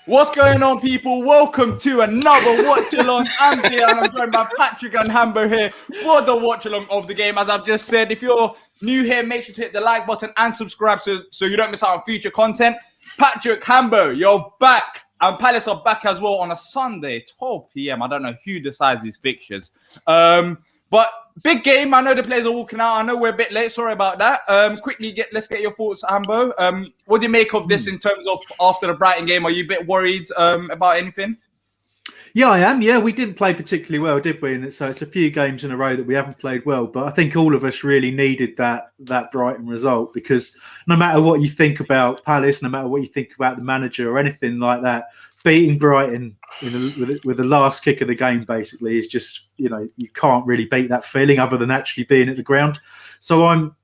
What's going on, people? Welcome to another watch along. I'm Diyar, and I'm joined by Patrick and Hambo here for the watch along of the game. As I've just said, if you're new here, make sure to hit the like button and subscribe so you don't miss out on future content. Patrick, Hambo, you're back. And Palace are back as well on a Sunday, 12 p.m. I don't know who decides these fixtures. But big game. I know the players are walking out. I know we're a bit late. Sorry about that. Let's get your thoughts, Hambo. What do you make of this in terms of after the Brighton game? Are you a bit worried about anything? Yeah, I am. Yeah, we didn't play particularly well, did we? And so it's a few games in a row that we haven't played well. But I think all of us really needed that Brighton result, because no matter what you think about Palace, no matter what you think about the manager or anything like that, beating Brighton with the last kick of the game basically is just, you can't really beat that feeling other than actually being at the ground. So I'm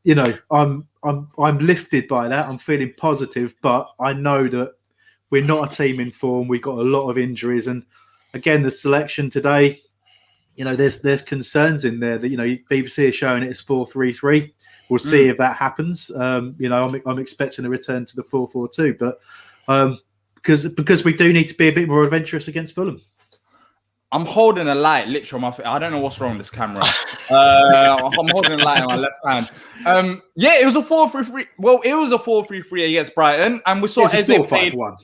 lifted by that. I'm feeling positive, but I know that we're not a team in form. We've got a lot of injuries, and again, the selection today, there's concerns in there that BBC are showing it as 4-3-3. We'll see if that happens. I'm expecting a return to the 4-4-2, but because we do need to be a bit more adventurous against Fulham. I'm holding a light literally on my face. I don't know what's wrong with this camera. I'm holding a light on my left hand. It was a 4-3-3. Well, it was a 4-3-3 against Brighton, and we saw Eze played 4-5-1.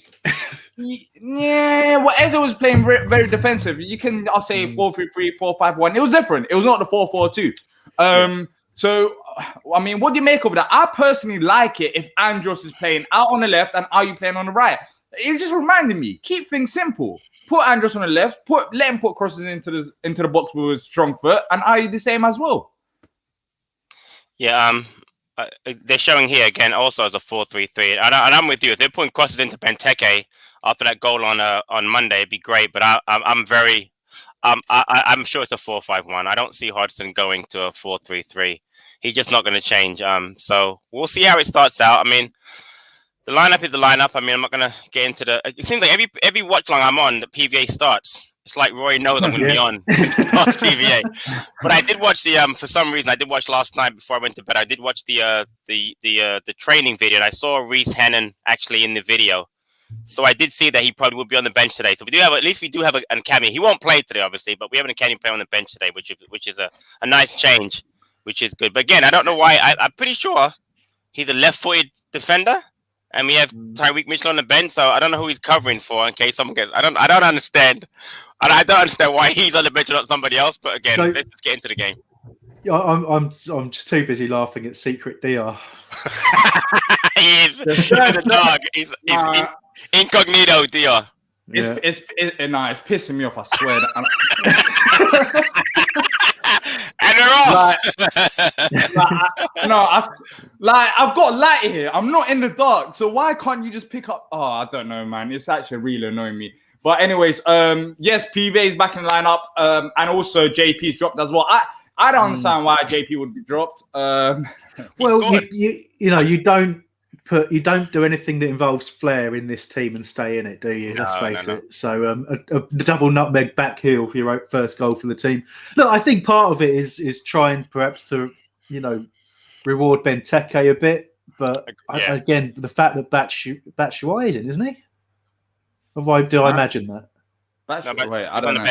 Yeah, well, Eze was playing very defensive. I'll say 4-3-3, 4-5-1. It was different. It was not the 4-4-2. So, I mean, what do you make of that? I personally like it if Andros is playing out on the left and are you playing on the right? It just reminded me, keep things simple. Put Andros on the left, let him put crosses into the box with his strong foot, and are you the same as well? Yeah, they're showing here again also as a 4-3-3, and I'm with you. If they're putting crosses into Benteke after that goal on Monday, it'd be great. But I'm sure it's a 4-5-1. I don't see Hodgson going to a 4-3-3. He's just not going to change. So we'll see how it starts out. I mean, the lineup is the lineup. I mean, I'm not going to get into the. It seems like every watch long I'm on, the PVA starts. It's like Roy knows I'm going to be on PVA. But I did watch for some reason, I did watch last night before I went to bed. I did watch the training video, and I saw Reece Hennon actually in the video. So I did see that he probably will be on the bench today. So we do have an academy. He won't play today, obviously, but we have an academy player on the bench today, which is a nice change, which is good. But again, I don't know why. I'm pretty sure he's a left-footed defender. And we have Tyreek Mitchell on the bench, so I don't know who he's covering for in case someone gets. I don't understand. I don't understand why he's on the bench and not somebody else. But again, let's just get into the game. I'm just too busy laughing at Secret Diyar. He is the dog. He's incognito Diyar. Yeah. It's pissing me off. I swear. And they're off. I've got light here. I'm not in the dark. So why can't you just pick up? Oh, I don't know, man. It's actually really annoying me. But anyways, yes, PV is back in the lineup. And also JP's dropped as well. I don't understand why JP would be dropped. Well, you don't do anything that involves flair in this team and stay in it, do you? Let's face it. So a double nutmeg back heel for your first goal for the team. Look, I think part of it is trying perhaps to, reward Benteke a bit. But again, the fact that Batshuayi is in, isn't he? Or why do I imagine that? Wait, I don't know.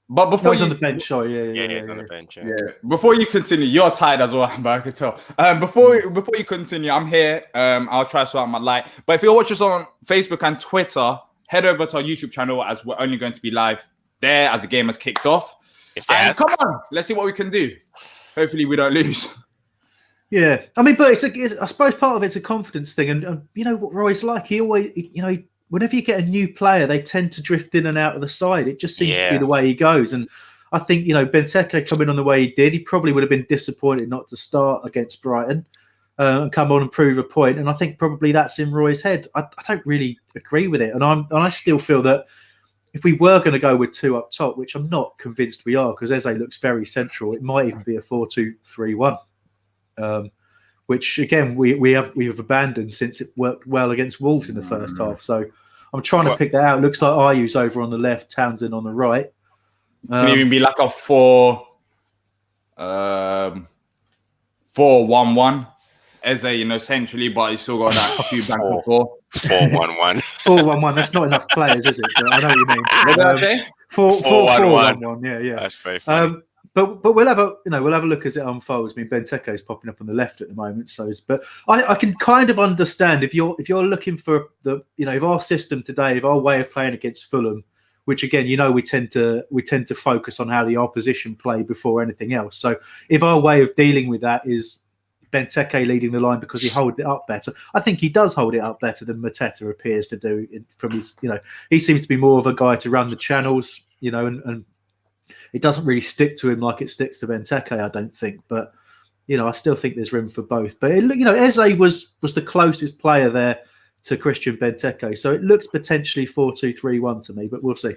But before he's on the bench, sorry, he's on the bench. Yeah. Before you continue, you're tired as well, but I can tell. Before you continue, I'm here. I'll try to sort out my light. But if you're watching us on Facebook and Twitter, head over to our YouTube channel, as we're only going to be live there as the game has kicked off. And come on, let's see what we can do. Hopefully, we don't lose. Yeah, I mean, but I suppose part of it's a confidence thing, and you know what Roy's like. He always, whenever you get a new player, they tend to drift in and out of the side. It just seems to be the way he goes. And I think, Benteke coming on the way he did, he probably would have been disappointed not to start against Brighton and come on and prove a point. And I think probably that's in Roy's head. I don't really agree with it. And I still feel that if we were going to go with two up top, which I'm not convinced we are, because Eze looks very central, it might even be a 4-2-3-1. Which again we have abandoned since it worked well against Wolves in the first half. So I'm trying to pick that out. It looks like Ayu's over on the left, Townsend on the right. Can even be like a 4-1-1. Eze, centrally, but you still got that few back and forth. 4-1-1. 4-1-1. That's not enough players, is it? But I know what you mean. What did I say? 4-1-1. Yeah. That's very funny. But we'll have a look as it unfolds. I mean, Benteke is popping up on the left at the moment. But I can kind of understand if you're looking for if our system today, if our way of playing against Fulham, which again, we tend to focus on how the opposition play before anything else. So if our way of dealing with that is Benteke leading the line because he holds it up better, I think he does hold it up better than Mateta appears to do. From his, he seems to be more of a guy to run the channels, and it doesn't really stick to him like it sticks to Benteke, I don't think. But, I still think there's room for both. But, Eze was the closest player there to Christian Benteke. So it looks potentially 4-2-3-1 to me, but we'll see.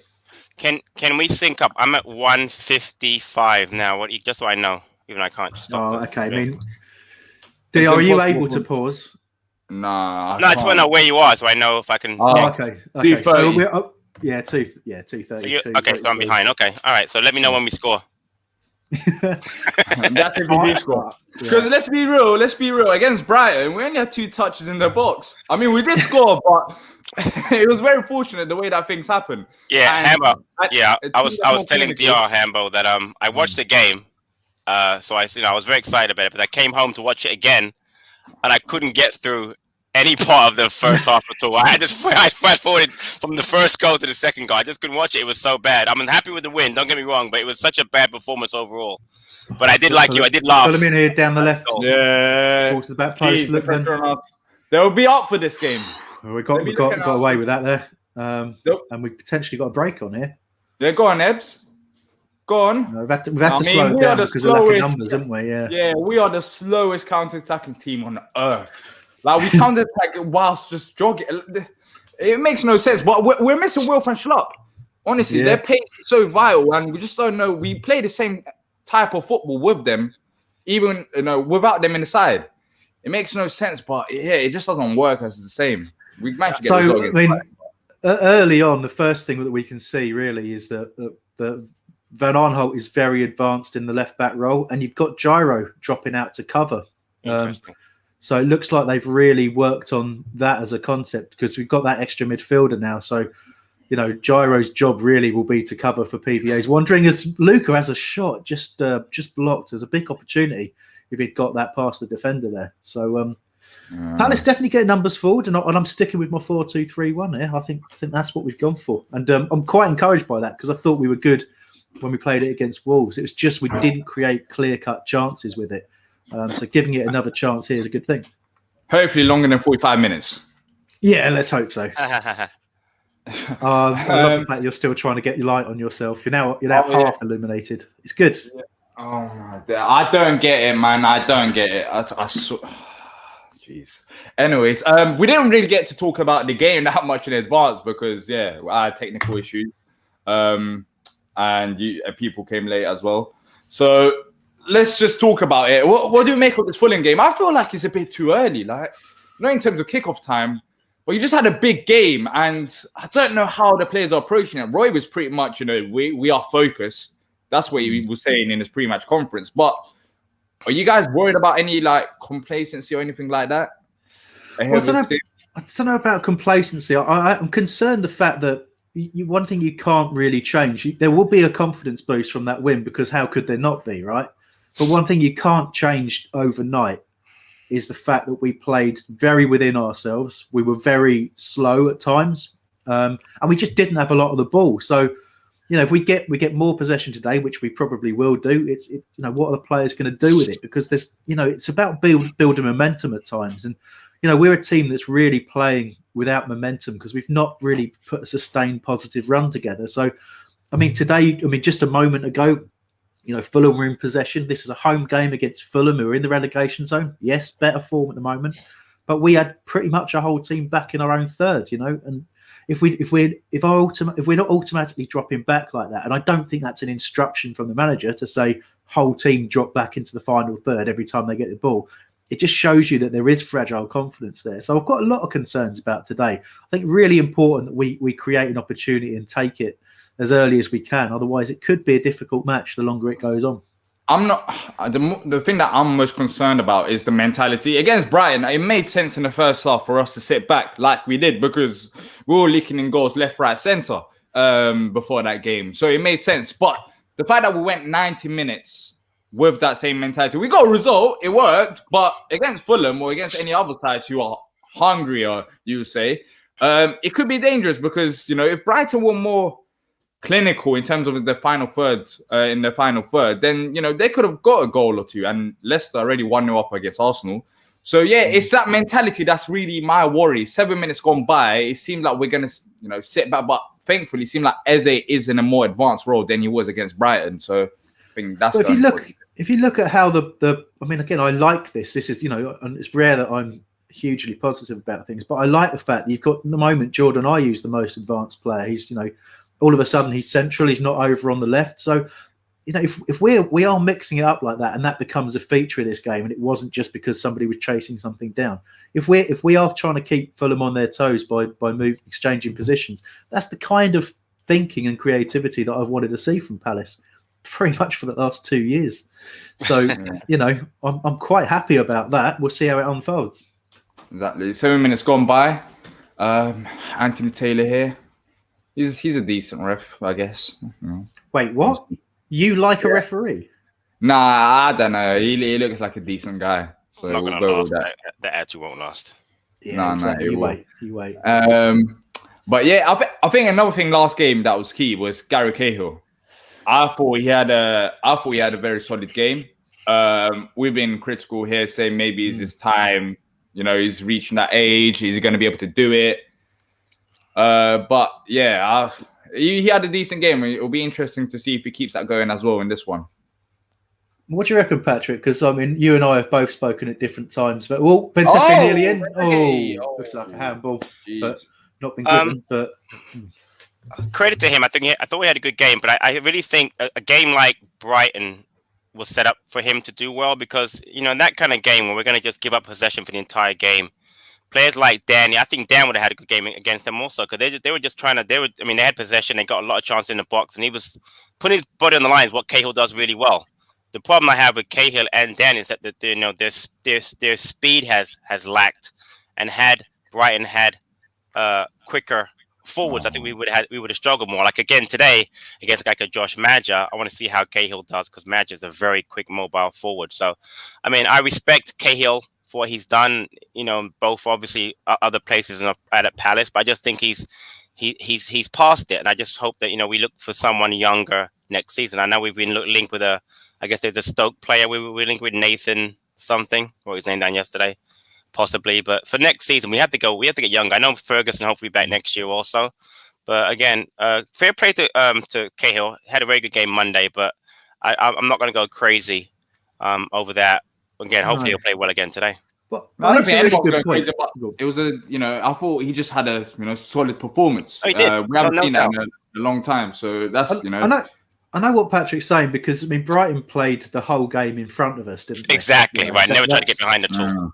Can we sync up? I'm at 155 now. Just so I know, even I can't stop. Oh, okay. I mean, Diyar, are you able to pause? Nah. No, I just want to know where you are so I know if I can. Oh, okay. So we're up. Yeah, 2:30. So I'm behind. Okay, all right. So let me know when we score. That's if we do score. Because let's be real. Against Brighton, we only had 2 touches in the box. I mean, we did score, but it was very fortunate the way that things happened. Yeah, Hambo. I was telling Diyar, Hambo, that I watched the game. So I was very excited about it, but I came home to watch it again, and I couldn't get through any part of the first half at all. I fast forwarded from the first goal to the second goal. I just couldn't watch it. It was so bad. I'm happy with the win. Don't get me wrong, but it was such a bad performance overall. But I did like you. I did laugh. Fulham in here down the left. Yeah. Ball to the back post. They'll be up for this game. Well, we got away with that there. And we potentially got a break on here. Yeah, go on, Ebbs. Go on. No, we've had to slow it down because of lack of numbers, haven't we? Yeah, we are the slowest counter-attacking team on earth. Like, we counter-attack whilst just jogging. It makes no sense. But we're missing Wilf and Schlupp. Honestly, their pace is so vital, and we just don't know. We play the same type of football with them, even without them in the side. It makes no sense, but it just doesn't work as the same. We managed to get early on, the first thing that we can see really is that Van Aanholt is very advanced in the left back role, and you've got Gyro dropping out to cover. So it looks like they've really worked on that as a concept because we've got that extra midfielder now. So, Gyro's job really will be to cover for PVA's wandering as Luca has a shot just blocked. There's a big opportunity if he'd got that past the defender there. So Palace definitely get numbers forward, and I'm sticking with my 4-2-3-1 here. I think that's what we've gone for, and I'm quite encouraged by that because I thought we were good when we played it against Wolves. It was just we didn't create clear-cut chances with it. So giving it another chance here is a good thing. Hopefully longer than 45 minutes. Yeah, let's hope so. I love the fact you're still trying to get your light on yourself. You're now half illuminated. It's good. Yeah. Oh my God. I don't get it, man. I don't get it. Jeez. Anyways, we didn't really get to talk about the game that much in advance because I had technical issues. And people came late as well. So let's just talk about it. What do you make of this Fulham game? I feel like it's a bit too early, like not in terms of kickoff time, but you just had a big game, and I don't know how the players are approaching it. Roy was pretty much, we are focused. That's what he was saying in his pre-match conference. But are you guys worried about any complacency or anything like that? I don't know about complacency. I'm concerned the fact that one thing you can't really change. There will be a confidence boost from that win because how could there not be, right? But one thing you can't change overnight is the fact that we played very within ourselves. We were very slow at times, and we just didn't have a lot of the ball. So, if we get more possession today, which we probably will do, it's what are the players going to do with it? Because there's it's about building momentum at times, and we're a team that's really playing without momentum because we've not really put a sustained positive run together. So, today, just a moment ago, Fulham were in possession. This is a home game against Fulham, who are in the relegation zone. Yes, better form at the moment, but we had pretty much a whole team back in our own third. And if we're not automatically dropping back like that, and I don't think that's an instruction from the manager to say whole team drop back into the final third every time they get the ball. It just shows you that there is fragile confidence there. So I've got a lot of concerns about today. I think really important that we create an opportunity and take it as early as we can. Otherwise, it could be a difficult match the longer it goes on. I'm not. The thing that I'm most concerned about is the mentality against Brighton. It made sense in the first half for us to sit back like we did because we were leaking in goals left, right, centre before that game. So it made sense. But the fact that we went 90 minutes with that same mentality, we got a result. It worked. But against Fulham or against any other sides who are hungrier, you would say, it could be dangerous because if Brighton were more clinical in terms of the final third, then they could have got a goal or two, and Leicester already 1-0 up against Arsenal. So yeah, it's that mentality that's really my worry. 7 minutes gone by, it seemed like we're gonna sit back, but thankfully, it seemed like Eze is in a more advanced role than he was against Brighton. So I think that's. But if you look at how I mean, again, I like this. This is and it's rare that I'm hugely positive about things, but I like the fact that you've got at the moment Jordan Ayew's the most advanced player. He's all of a sudden he's central, he's not over on the left. So if we are mixing it up like that, and that becomes a feature of this game, and it wasn't just because somebody was chasing something down. If we are trying to keep Fulham on their toes by exchanging positions, that's the kind of thinking and creativity that I've wanted to see from Palace pretty much for the last 2 years. So I'm quite happy about that. We'll see how it unfolds. Exactly. 7 minutes gone by. Anthony Taylor here. He's a decent ref, I guess. Wait, what? You like a referee? Nah, I don't know. He looks like a decent guy. So not gonna last. That actually won't last. Yeah, exactly. You wait. But yeah, I think another thing last game that was key was Gary Cahill. I thought he had a very solid game. We've been critical here, saying maybe it's his time. He's reaching that age. He's going to be able to do it. But yeah, he had a decent game. It'll be interesting to see if he keeps that going as well in this one. What do you reckon, Patrick? Because I mean, you and I have both spoken at different times. But Benteke nearly in. Looks like a handball, but not been given. But credit to him. I thought he had a good game, but I really think a game like Brighton was set up for him to do well because in that kind of game where we're going to just give up possession for the entire game. Players like Danny, I think Dan would have had a good game against them also because they were just trying to. They had possession, they got a lot of chances in the box, and he was putting his body on the line. Is what Cahill does really well. The problem I have with Cahill and Dan is that their speed has lacked, and had Brighton had quicker forwards, I think we would have struggled more. Like again today against like a Josh Madger, I want to see how Cahill does because Madger is a very quick mobile forward. So, I mean, I respect Cahill for what he's done, both obviously other places and at Palace, but I just think he's past it, and I just hope that we look for someone younger next season. I know we've been linked with I guess there's a Stoke player we were linked with, Nathan something, what was his name down yesterday, possibly. But for next season, we have to get younger. I know Ferguson hopefully back next year also, but again, fair play to Cahill. Had a very good game Monday, but I'm not going to go crazy over that. Again, hopefully he'll play well again today. But I don't think anyone was going crazy, but it was I thought he just had a solid performance. Oh, he did. We haven't seen that in a long time, so that's I know what Patrick's saying because I mean Brighton played the whole game in front of us, didn't they? Exactly right. Never tried to get behind at all.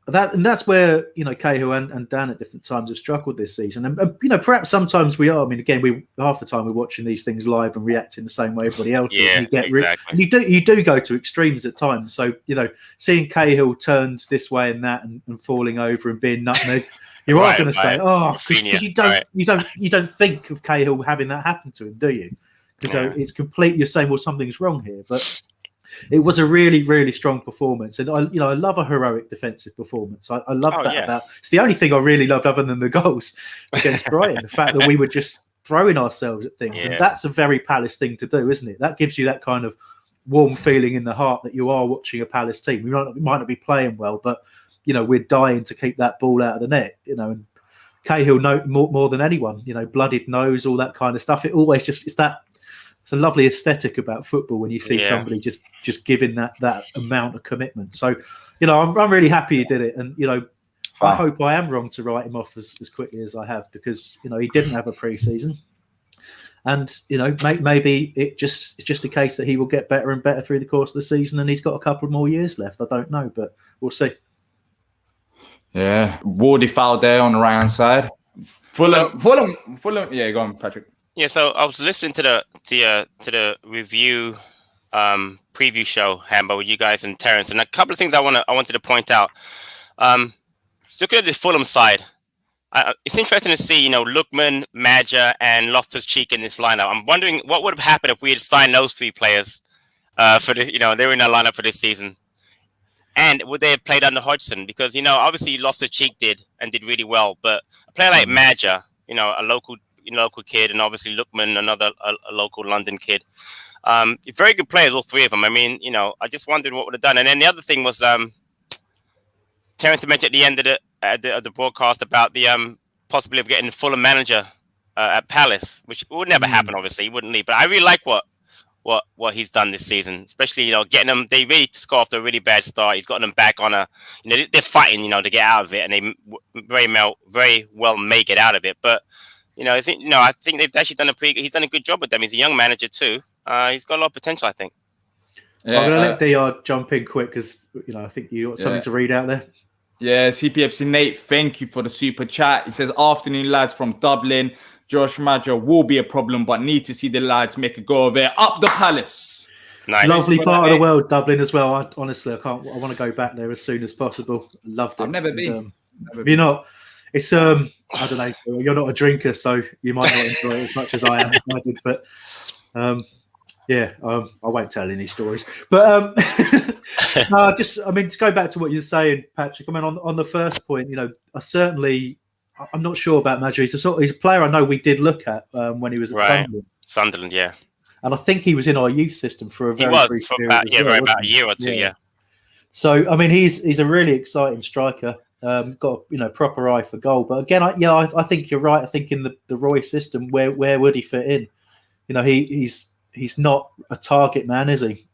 And that's where Cahill and Dan at different times have struggled this season, and perhaps sometimes we are. I mean, again, half the time we're watching these things live and reacting the same way everybody else is. Yeah, and exactly. You do go to extremes at times. So seeing Cahill turned this way and that and falling over and being nutmeg, you are going to say, because you don't think of Cahill having that happen to him, do you? Because it's complete. You're saying, well, something's wrong here, but. It was a really, really strong performance, and I love a heroic defensive performance. I love that. About it's the only thing I really loved, other than the goals against Brighton. The fact that we were just throwing ourselves at things, and that's a very Palace thing to do, isn't it? That gives you that kind of warm feeling in the heart that you are watching a Palace team. We might not be playing well, but we're dying to keep that ball out of the net. And Cahill more than anyone. Blooded nose, all that kind of stuff. It always it's a lovely aesthetic about football when you see somebody just giving that amount of commitment. So, I'm really happy he did it, and I hope I am wrong to write him off as quickly as I have because he didn't have a pre-season, and maybe it's just a case that he will get better and better through the course of the season, and he's got a couple more years left. I don't know, but we'll see. Yeah, Wardy foul there on the right hand side. Fulham. Yeah, go on, Patrick. Yeah, so I was listening to the review preview show, Hambo, with you guys and Terrence, and a couple of things I wanted to point out. Looking at this Fulham side, it's interesting to see, Lookman, Madger, and Loftus-Cheek in this lineup. I'm wondering what would have happened if we had signed those three players for the, they were in our lineup for this season. And would they have played under Hodgson? Because, obviously Loftus-Cheek did really well, but a player like Madger, a local kid, and obviously Lookman, another a local London kid. Very good players, all three of them. I mean, I just wondered what would have done. And then the other thing was, Terrence mentioned at the end of the broadcast about the possibility of getting the Fulham manager at Palace, which would never happen. Obviously, he wouldn't leave. But I really like what he's done this season, especially getting them. They really scored off a really bad start. He's gotten them back on a. They're fighting, to get out of it, and they very well may get out of it. But I think they've actually done he's done a good job with them. He's a young manager too. He's got a lot of potential, I think. Yeah, I'm going to let Diyar jump in quick because I think you got something to read out there. Yeah, CPFC Nate, thank you for the super chat. He says, "Afternoon, lads from Dublin. Josh Madger will be a problem, but need to see the lads make a go of it. Up the Palace." Nice. Lovely part of the world, Dublin as well. I want to go back there as soon as possible. Loved it. I've never been. If you're not, it's I don't know. You're not a drinker, so you might not enjoy it as much as I am. But I won't tell any stories. But to go back to what you're saying, Patrick. I mean, on the first point, I'm not sure about Madger. He's a player I know we did look at when he was at Sunderland. Sunderland, yeah. And I think he was in our youth system for a very brief period. About a year or two, yeah. So I mean, he's a really exciting striker. Got proper eye for goal. But again, I think you're right. I think in the Roy system, where would he fit in? He's not a target man, is he?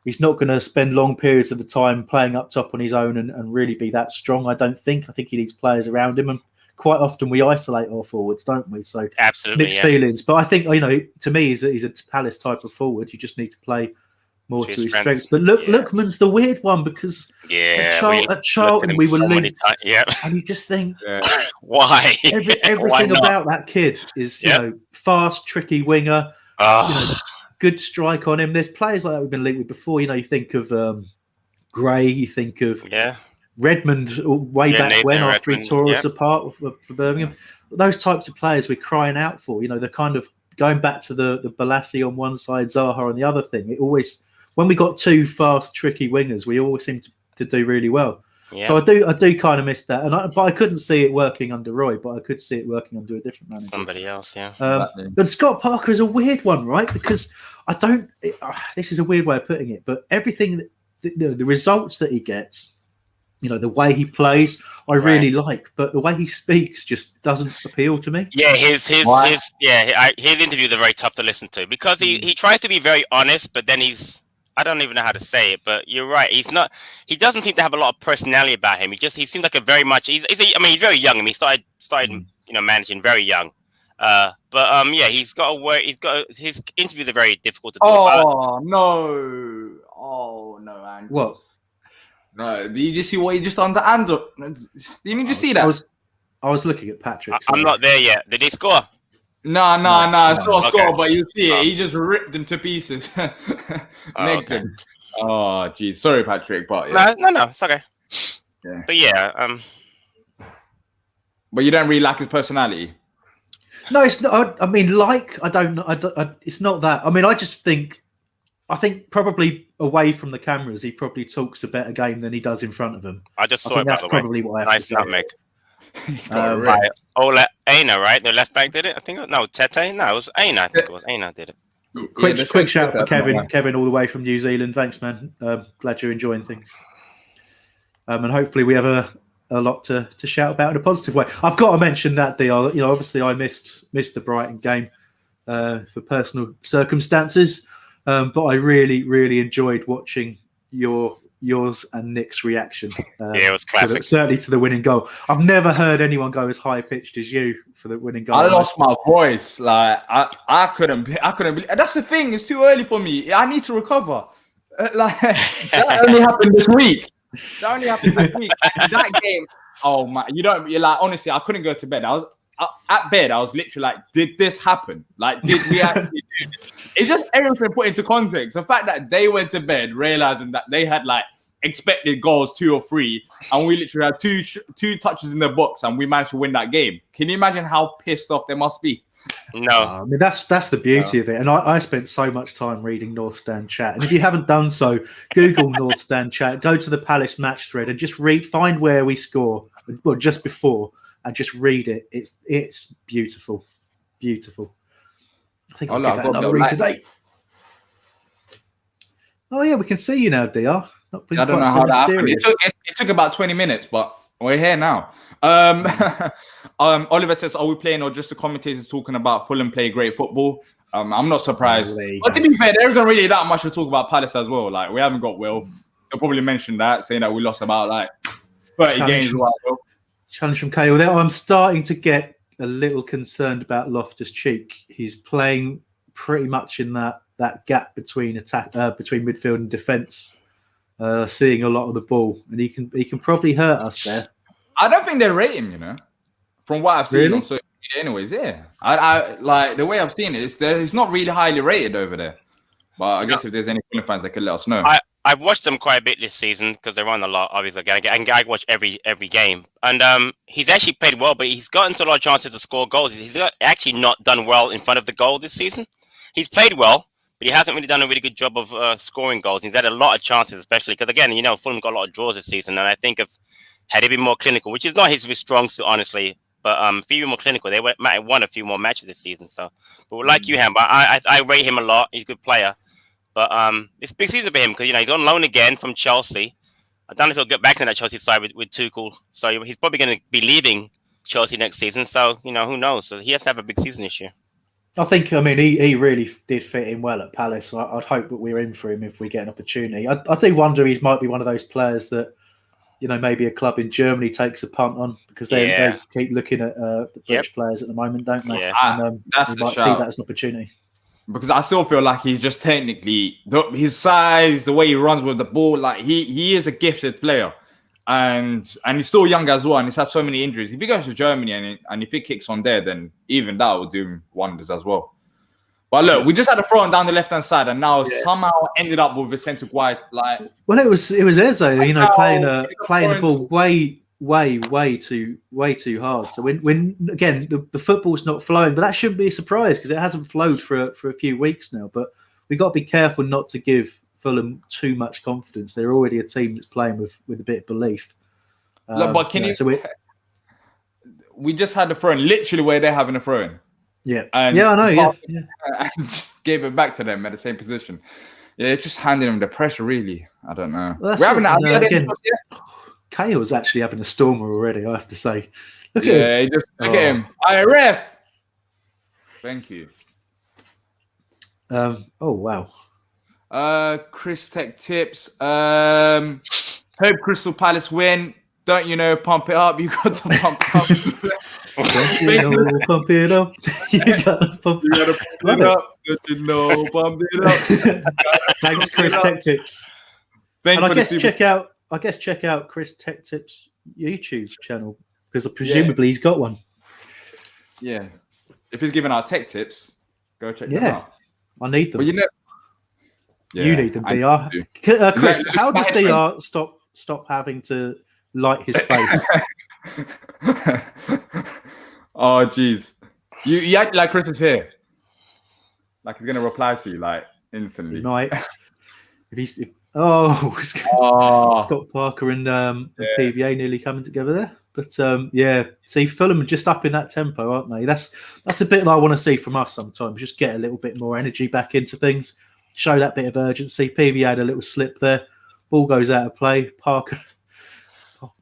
He's not going to spend long periods of the time playing up top on his own and really be that strong. I don't think. I think he needs players around him, and quite often we isolate our forwards, don't we? So absolutely mixed feelings. But I think to me, he's a Palace type of forward. You just need to play more to his strengths. But Lookman's the weird one because at Charlton we were linked, and you just think why everything about that kid is fast, tricky winger. Good strike on him. There's players like that we've been linked with before. You think of Gray. You think of Redmond way back when after he tore us apart for Birmingham. Those types of players we're crying out for. They're kind of going back to the Balassi on one side, Zaha on the other thing. It always, when we got two fast, tricky wingers, we always seem to do really well. Yeah. So I do kind of miss that, but I couldn't see it working under Roy, but I could see it working under a different manager. Somebody else, yeah. But Scott Parker is a weird one, right? Because this is a weird way of putting it, but everything, the results that he gets, the way he plays, I really like, but the way he speaks just doesn't appeal to me. Yeah, his interviews are very tough to listen to because he tries to be very honest, but then I don't even know how to say it, but you're right. He doesn't seem to have a lot of personality about him. He seems like he's very young. I mean, he started managing very young. He's got his interviews are very difficult to do. Oh no, Andrew. What? No, did you just see what he just done to Andrew? Didn't you just see that? I was looking at Patrick. I'm not there yet. Did he score? No. I saw a score, but you see it. He just ripped him to pieces. Oh, geez. Sorry, Patrick, but no, it's okay. Yeah. But but you don't really like his personality. No, it's not. I mean, I don't know. It's not that. I mean, I think probably away from the cameras, he probably talks a better game than he does in front of them. I just saw it. That's probably what I have to say. Nutmeg. Aina, right? The left back did it. I think. No, Tete. No, it was Aina. I think it was Aina did it. Quick shout for Kevin. Kevin, all the way from New Zealand. Thanks, man. Glad you're enjoying things. And hopefully we have a lot to shout about in a positive way. I've got to mention that deal. Obviously I missed the Brighton game for personal circumstances, but I really, really enjoyed watching yours and Nick's reaction. It was classic. Certainly to the winning goal. I've never heard anyone go as high pitched as you for the winning goal. I lost my voice. Like I couldn't believe. That's the thing. It's too early for me. I need to recover. That only happened this week. That game. Oh my! You're like, honestly, I couldn't go to bed. I was at bed. I was literally like, did this happen? Like, did we actually do this? it's just everything put into context. The fact that they went to bed realizing that they had like expected goals 2 or 3, and we literally had two touches in the box, and we managed to win that game. Can you imagine how pissed off they must be? No, I mean that's the beauty of it. And I spent so much time reading North Stand chat. And if you haven't done so, Google North Stand chat, go to the Palace match thread, and just find where we score, well, just before, and just read it. It's beautiful, beautiful. I think I'll give that another read today. Oh yeah, we can see you now, Diyar. I don't know how that happened. It took about 20 minutes, but we're here now. Oliver says, "Are we playing or just the commentators talking about Fulham play great football?" I'm not surprised. But to be fair, there isn't really that much to talk about Palace as well. Like, we haven't got Will. They'll probably mention that, saying that we lost about like 30 games. Challenge from Kale there. I'm starting to get a little concerned about Loftus-Cheek. He's playing pretty much in that gap between between midfield and defence, seeing a lot of the ball, and he can probably hurt us there. I don't think they rate him, from what I've seen on social media. Anyways, yeah, I like the way I've seen it. It's not really highly rated over there. But I guess if there's any Fulham fans that could let us know. I've watched them quite a bit this season because they run a lot. Obviously, I watch every game, and he's actually played well, but he's gotten to a lot of chances to score goals. He's actually not done well in front of the goal this season. He's played well, but he hasn't really done a really good job of scoring goals. He's had a lot of chances, especially because, again, Fulham got a lot of draws this season, and I think had he been more clinical, which is not his strong suit, honestly, but if he were more clinical, they might have won a few more matches this season. So, but like you, Hambo, I rate him a lot. He's a good player. But it's a big season for him because he's on loan again from Chelsea. I don't know if he'll get back to that Chelsea side with Tuchel. So he's probably going to be leaving Chelsea next season. So who knows? So he has to have a big season this year. I think. He really did fit in well at Palace. So I'd hope that we're in for him if we get an opportunity. I do wonder he might be one of those players that maybe a club in Germany takes a punt on because they keep looking at the British players at the moment, don't they? Yeah. And we might see that as an opportunity. Because I still feel like he's just technically his size, the way he runs with the ball, like he is a gifted player, and he's still young as well, and he's had so many injuries. If he goes to Germany and if he kicks on there, then even that will do him wonders as well. But look, we just had a throw down the left hand side, and now somehow ended up with a centre wide. Like, well, it was Eze, playing the ball way too hard. So when again the football's not flowing, but that shouldn't be a surprise because it hasn't flowed for a few weeks now. But we got to be careful not to give Fulham too much confidence. They're already a team that's playing with a bit of belief. But can you? So we just had the throw in, literally where they're having a throw in. Yeah, I know. Yeah, and just gave it back to them at the same position. Yeah, just handing them the pressure. Really, I don't know. Well, Kale's actually having a stormer already, I have to say. Look at him. Ref. Thank you. Oh, wow. Chris Tech tips. Hope Crystal Palace win. Don't pump it up. You got to pump it up. Pump it up. You got to pump it up. Pump it up. Thanks, Chris Tech tips. And I guess check out Chris Tech Tips YouTube channel because presumably he's got one. Yeah, if he's giving out tech tips, go check them out. I need them. But you need them, Diyar. Chris, how does Diyar stop having to light his face? Oh, jeez, you act like Chris is here, like he's gonna reply to you like instantly. Night. Scott Parker and PVA nearly coming together there. But see, Fulham are just up in that tempo, aren't they? That's a bit that I want to see from us sometimes. Just get a little bit more energy back into things, show that bit of urgency. PVA had a little slip there. Ball goes out of play. Parker.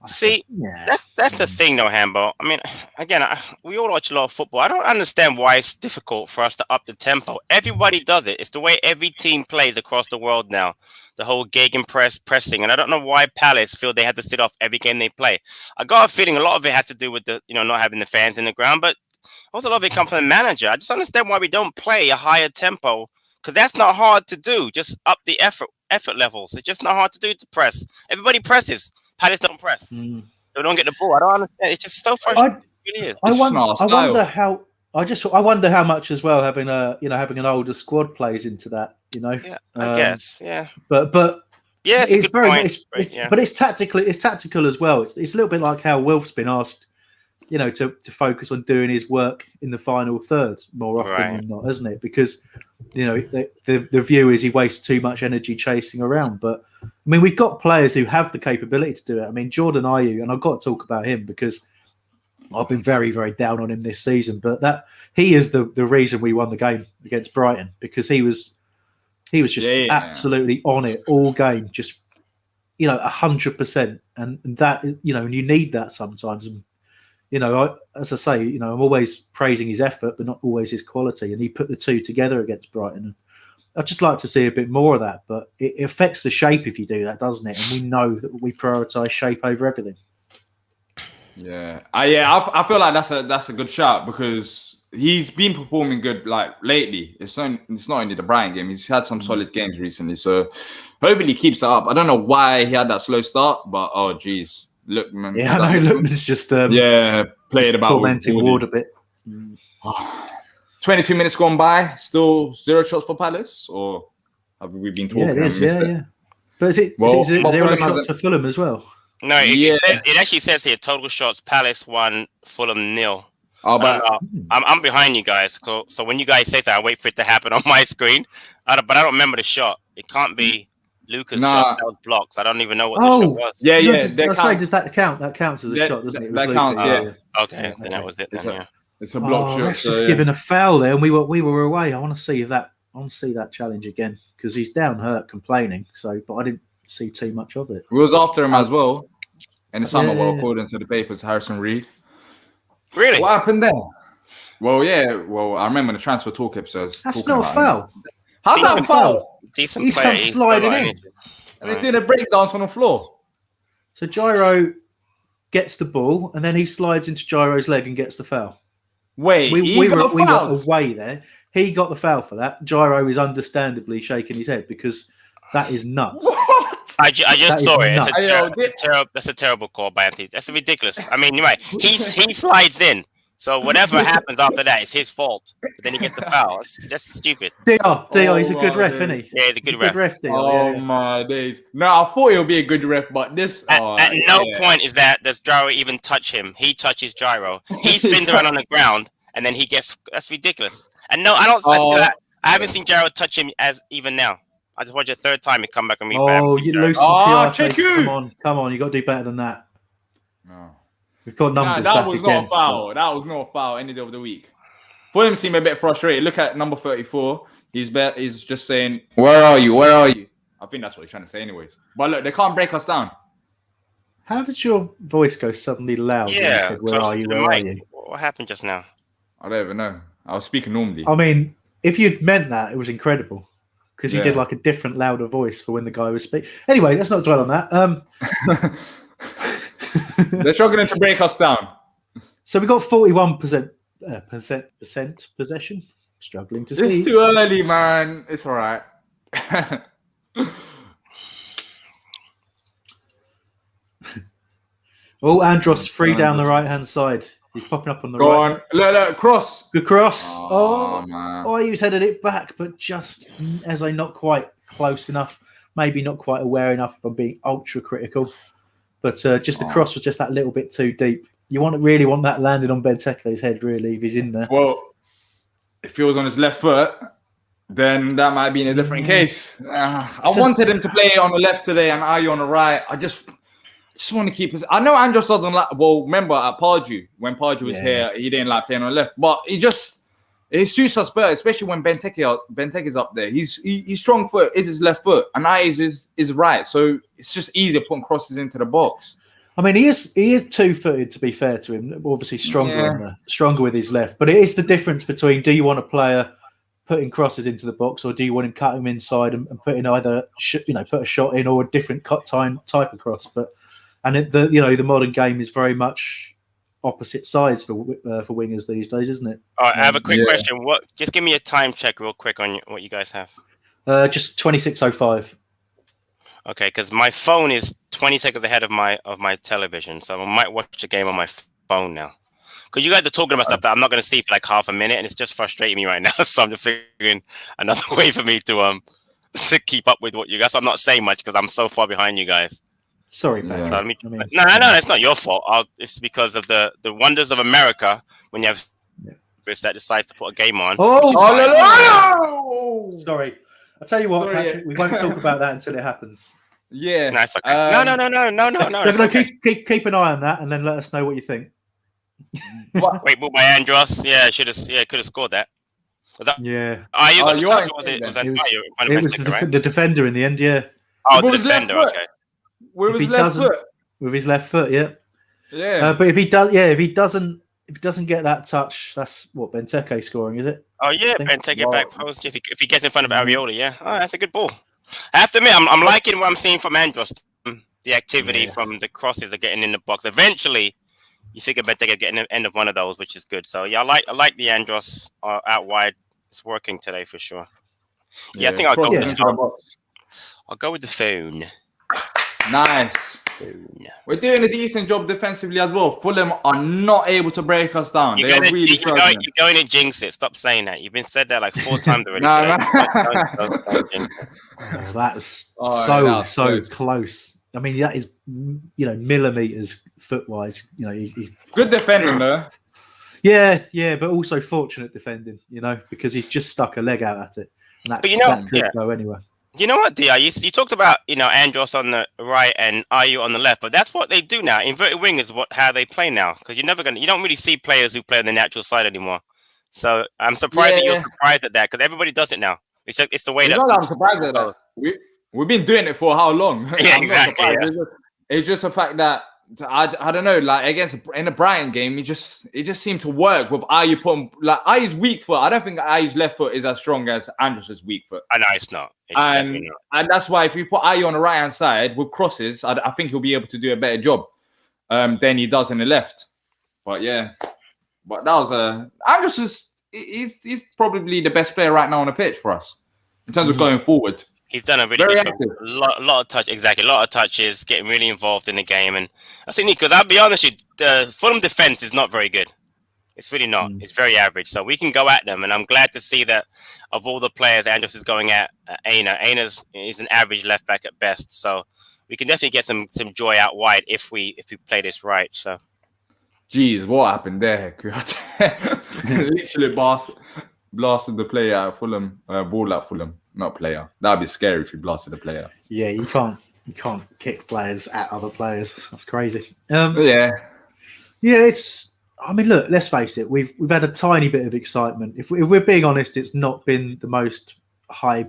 See, that's the thing, though, Hambo. I mean, again, we all watch a lot of football. I don't understand why it's difficult for us to up the tempo. Everybody does it. It's the way every team plays across the world now. The whole pressing, and I don't know why Palace feel they have to sit off every game they play. I got a feeling a lot of it has to do with the not having the fans in the ground, but also a lot of it comes from the manager. I just understand why we don't play a higher tempo because that's not hard to do. Just up the effort levels. It's just not hard to do to press. Everybody presses. Palace don't press. So we don't get the ball. I don't understand. It's just so frustrating. It really is. I wonder I wonder how much as well having an older squad plays into that. Yeah, I guess. Yeah, but yeah, it's a good point. But it's tactical as well. It's a little bit like how Wilf's been asked, to focus on doing his work in the final third more often than not, isn't it? Because the view is he wastes too much energy chasing around. But I mean, we've got players who have the capability to do it. I mean, Jordan Ayew, and I've got to talk about him because I've been very, very down on him this season. But that he is the reason we won the game against Brighton, because he was just absolutely on it all game, just 100%, and that and you need that sometimes. And as I say, I'm always praising his effort, but not always his quality. And he put the two together against Brighton. And I'd just like to see a bit more of that, but it affects the shape if you do that, doesn't it? And we know that we prioritise shape over everything. Yeah, I feel like that's a good shout, because he's been performing good like lately. It's not only the Brighton game; he's had some solid games recently. So hopefully he keeps it up. I don't know why he had that slow start, but oh geez, look, man. Yeah, I know. Lookman's just played about tormenting Ward a bit. 22 minutes gone by, still 0 shots for Palace, or have we been talking? Yeah, it is. Yeah. But is it 0 shots for Fulham as well? No, it actually says here total shots: Palace 1, Fulham 0. Oh, but I'm behind you guys. So when you guys say that, I wait for it to happen on my screen. But I don't remember the shot. It can't be Lucas' shot. That was blocks. I don't even know what the shot was. Yeah. Does that count? That counts as a shot, doesn't it? That counts. Yeah. Okay, then that was it. It's a block shot. That's just given a foul there, and we were away. I want to see that challenge again, because he's down hurt, complaining. But I didn't see too much of it. We was after him as well, and it's according to the papers, Harrison Reed. Really? What happened there? Well, I remember the transfer talk episodes. That's not a foul. How's that a foul? Decent He's player. come sliding in. And they're doing a breakdance on the floor. So Gyro gets the ball, and then he slides into Gyro's leg and gets the foul. Wait, we were away there. He got the foul for that. Gyro is understandably shaking his head, because that is nuts. What? I just saw it. That's a terrible call by Anthony. That's ridiculous. I mean, you're right. He slides in. So whatever happens after that is his fault. But then he gets the foul. It's just stupid. Diyar, he's a good ref, isn't he? Yeah, he's a good ref. Diyar, my days. No, I thought he'll be a good ref, but this... At no point does Gyro even touch him. He touches Gyro. He spins around on the ground, and then he gets... That's ridiculous. And no, I haven't seen Gyro touch him as even now. I just watched a third time and come back and read. Oh, you lose some PR. Come on, you got to do better than that. No. We've got numbers that back was again. Not a foul. That was not a foul any day of the week. Fulham seem a bit frustrated. Look at number 34. He's just saying, "Where are you? Where are you?" I think that's what he's trying to say, anyways. But look, they can't break us down. How did your voice go suddenly loud? Yeah. Said, Where are you? Where are you? What happened just now? I don't even know. I was speaking normally. I mean, if you'd meant that, it was incredible, because you did like a different, louder voice for when the guy was speaking. Anyway, let's not dwell on that. They're struggling to break us down. So we got 41% possession. Struggling to see. It's too early, man. It's all right. Andros free down the right-hand side. He's popping up on the right. Go on. Look, cross. Good cross. Man. He was headed it back, but just as not quite close enough. Maybe not quite aware enough if I'm being ultra critical. But just the cross was just that little bit too deep. You really want that landing on Benteke's head, really, if he's in there. Well, if he was on his left foot, then that might be in a different case. I wanted him to play on the left today and Ayew on the right. I just want to keep his... I know Andros doesn't like... Well, remember at Pardew, when Pardew was here, he didn't like playing on the left. But it suits us better, especially when Benteke's up there. He's strong foot is his left foot, and Ayew is right. So it's just easier putting crosses into the box. I mean, he is 2-footed, to be fair to him. Obviously stronger with his left. But it is the difference between, do you want a player putting crosses into the box, or do you want him cutting inside and putting either put a shot in or a different type of cross? The modern game is very much opposite sides for wingers these days, isn't it? All right, I have a quick question. Just give me a time check real quick on what you guys have. Just 26:05. Okay, because my phone is 20 seconds ahead of my television, so I might watch the game on my phone now. because you guys are talking about stuff that I'm not going to see for like half a minute, and it's just frustrating me right now. So I'm just figuring another way for me to keep up with what you guys. I'm not saying much because I'm so far behind you guys. Sorry, Pat. So no, it's not your fault. It's because of the wonders of America when you have that decides to put a game on. Oh, sorry. I'll tell you what, Patrick, we won't talk about that until it happens. Yeah. No, it's okay. No. Keep an eye on that, and then let us know what you think. Wait, but by Andros, could have scored that. Was that? Yeah. It was the defender in the end. Yeah. Oh, the defender. Okay. With his left foot. With his left foot, yeah. Yeah. But if he doesn't get that touch, that's what Benteke scoring, is it? Oh yeah, Benteke back post. If he gets in front of Areola, yeah. Oh, that's a good ball. I have to admit, I'm liking what I'm seeing from Andros. The activity from the crosses are getting in the box. Eventually, you figure Benteke getting the end of one of those, which is good. So yeah, I like the Andros out wide. It's working today for sure. Yeah, I think I'll go with the phone. I'll go with the phone. Nice. We're doing a decent job defensively as well. Fulham are not able to break us down. You're going to jinx it. Stop saying that. You've been said that like 4 times already. That was so close. I mean, that is millimeters foot-wise. Good defending though. Yeah, but also fortunate defending. Because he's just stuck a leg out at it, and that could go anywhere. You know what, Diyar? You talked about Andros on the right and Ayew on the left, but that's what they do now. Inverted wing is how they play now, because you don't really see players who play on the natural side anymore. So I'm surprised that you're surprised at that, because everybody does it now. It's the way that I'm surprised at that. We've been doing it for how long? Yeah, exactly. It's just the fact that I don't know, like in the Brighton game, it just seemed to work with Ayew putting like Ayew's weak foot. I don't think Ayew's left foot is as strong as Andros' weak foot. I know it's not. It's definitely not. And that's why if you put Ayew on the right hand side with crosses, I think he'll be able to do a better job than he does in the left. But that was Andros he's probably the best player right now on the pitch for us in terms of going forward. He's done a really good lot of touch, exactly. A lot of touches, getting really involved in the game, and I think because I'll be honest with you, the Fulham defense is not very good. It's really not. It's very average. So we can go at them, and I'm glad to see that of all the players, Andros is going at Aina. Aina is an average left back at best. So we can definitely get some joy out wide if we play this right. So, jeez, what happened there? Literally blasted the player out of Fulham, ball at Fulham. Not player. That'd be scary if you blasted a player. Yeah, you can't kick players at other players. That's crazy. Yeah. It's. I mean, look. Let's face it. We've had a tiny bit of excitement. If we're being honest, it's not been the most high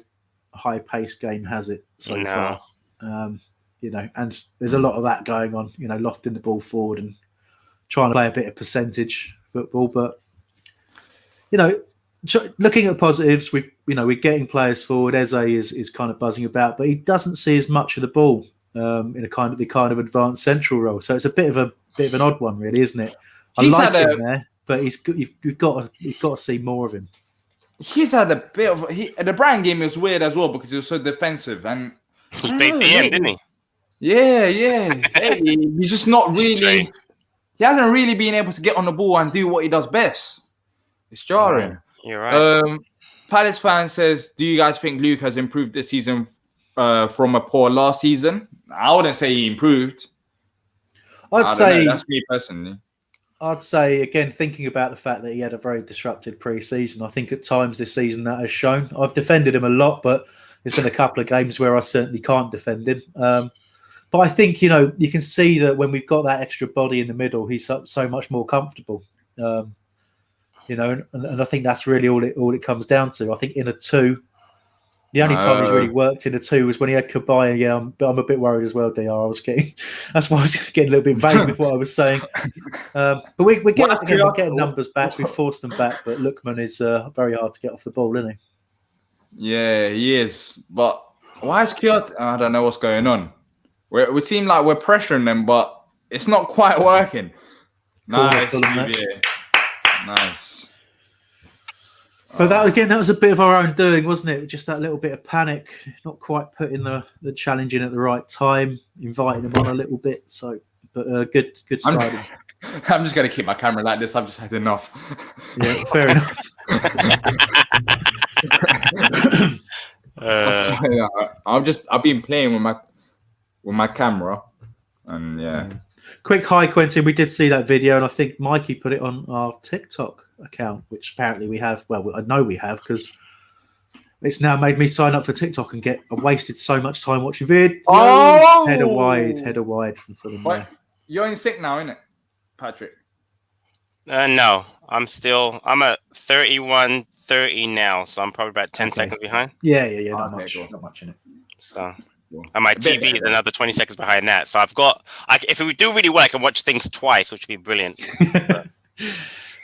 paced game, has it? So far. And there's a lot of that going on. Lofting the ball forward and trying to play a bit of percentage football, but looking at positives, we're getting players forward. Eze is kind of buzzing about, but he doesn't see as much of the ball in the kind of advanced central role. So it's a bit of an odd one, really, isn't it? I like him there, but you've got to see more of him. He's had a bit of the Brighton game was weird as well because he was so defensive and he played DM, didn't he? Yeah. He's just not really. He hasn't really been able to get on the ball and do what he does best. It's jarring. You're right. Palace fan says, "Do you guys think Luke has improved this season from a poor last season?" I wouldn't say he improved. I'd say that's me personally. I'd say again, thinking about the fact that he had a very disrupted pre-season, I think at times this season that has shown. I've defended him a lot, but there's been a couple of games where I certainly can't defend him. But I think you can see that when we've got that extra body in the middle, he's so much more comfortable. And I think that's really all it comes down to. I think in a 2, the only time he's really worked in a 2 was when he had Kabaya. Yeah, but I'm a bit worried as well, Diyar. That's why I was getting a little bit vague with what I was saying. But we're getting numbers back. We forced them back, but Lookman is very hard to get off the ball, isn't he? Yeah, he is. But why is Kyoto? I don't know what's going on. We seem like we're pressuring them, but it's not quite working. Nice. But that was a bit of our own doing, wasn't it? Just that little bit of panic, not quite putting the challenge in at the right time, inviting them on a little bit. So, but good siding. I'm just gonna keep my camera like this. I've just had enough. Yeah, fair enough. I've been playing with my camera, and yeah. Quick hi, Quentin. We did see that video, and I think Mikey put it on our TikTok account, which apparently we have. Well, I know we have because it's now made me sign up for TikTok and I wasted so much time watching videos. Oh! Header wide from Fulham. What? You're in sick now, innit, Patrick? No, I'm at 31:30 now, so I'm probably about 10 seconds behind. Yeah. Not much in it. So, and my TV is another 20 seconds behind that. So if we do really well, I can watch things twice, which would be brilliant.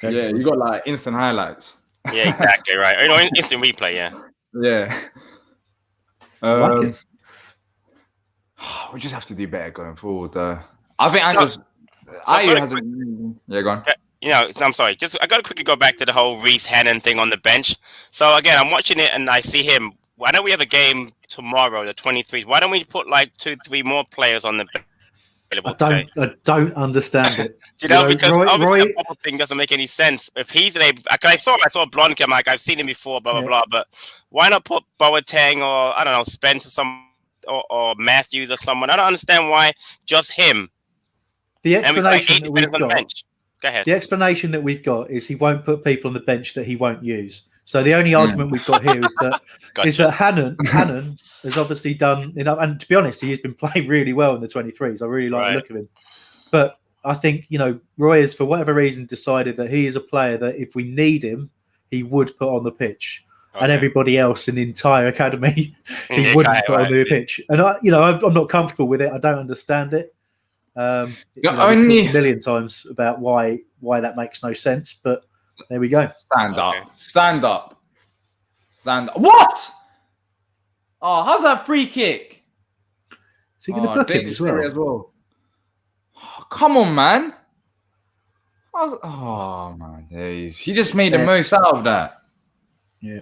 Yeah, you got like instant highlights. Yeah, exactly right. Instant replay. Yeah. Yeah. Like it. We just have to do better going forward. I think yeah, go on. I'm sorry. I got to quickly go back to the whole Reece Hannon thing on the bench. So again, I'm watching it and I see him. I know we have a game tomorrow, the 23rd. Why don't we put like 2-3 more players on the bench? I don't understand it. Because obviously the bubble thing doesn't make any sense. If he's I saw Blonke, I'm like, I've seen him before, blah blah blah. But why not put Boateng or I don't know, Spence or Matthews or someone? I don't understand why just him. The explanation that we've got. Go ahead. The explanation that we've got is he won't put people on the bench that he won't use. So the only argument we've got here is that that Hannon has obviously done enough. And to be honest, he has been playing really well in the 23s. I really like the look of him. But I think, Roy has, for whatever reason, decided that he is a player that if we need him, he would put on the pitch. Okay. And everybody else in the entire academy, he wouldn't put on the pitch. And I'm not comfortable with it. I don't understand it. We've talked a million times about why that makes no sense, but there we go. Stand up. What? Oh, how's that free kick? Is he going to book it as well? Oh, come on, man. Oh, my days. He just made the most out of that. Yeah.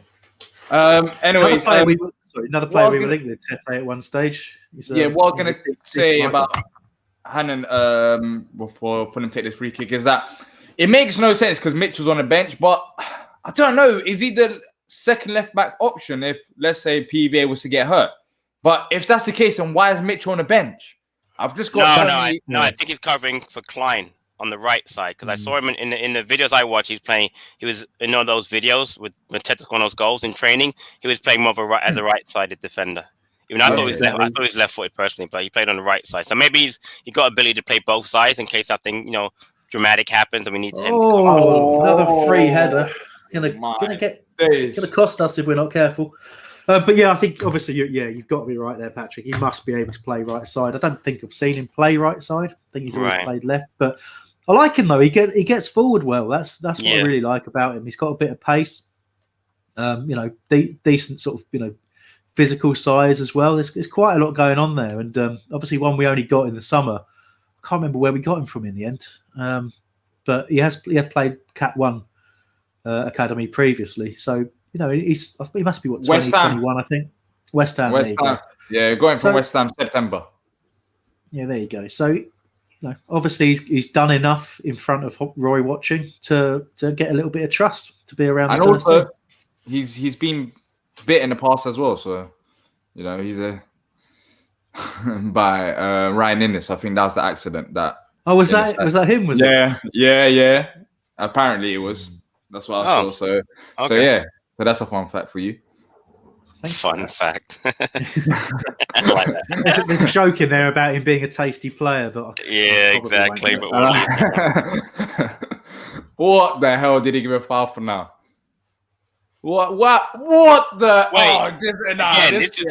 Anyways, another player we were linked with, Tete, at one stage. What I was going to say about Hannon before Fulham take this free kick is that it makes no sense because Mitchell's on the bench, but I don't know. Is he the second left back option if, let's say, PVA was to get hurt? But if that's the case, then why is Mitchell on the bench? I've just got I think he's covering for Klein on the right side because I saw him in the videos I watched. He was in all those videos with Tete scoring those goals in training. He was playing more of as a right-sided defender. Even I thought he was left-footed personally, but he played on the right side. So maybe he got ability to play both sides in case something dramatic happens and we need him to come another free header. Gonna cost us if we're not careful. But yeah, I think obviously you've got to be right there, Patrick. He must be able to play right side. I don't think I've seen him play right side. I think he's always played left. But I like him though. He gets forward well. That's what I really like about him. He's got a bit of pace. Decent sort of physical size as well. There's quite a lot going on there, and obviously one we only got in the summer. I can't remember where we got him from in the end, but he had played Cat 1 academy previously, so he must be 21, I think. West Ham. Yeah, going from West Ham September. Yeah, there you go. So obviously he's done enough in front of Roy watching to get a little bit of trust to be around. And also, he's been bit in the past as well, so he's by Ryan Innes. I think that was the accident that. Oh, was that him? Was it? Yeah. Apparently, it was. That's what I saw. So that's a fun fact for you. Fun fact. I like that. There's a joke in there about him being a tasty player, but exactly. But what the hell did he give a foul for now? What the? Wait, this is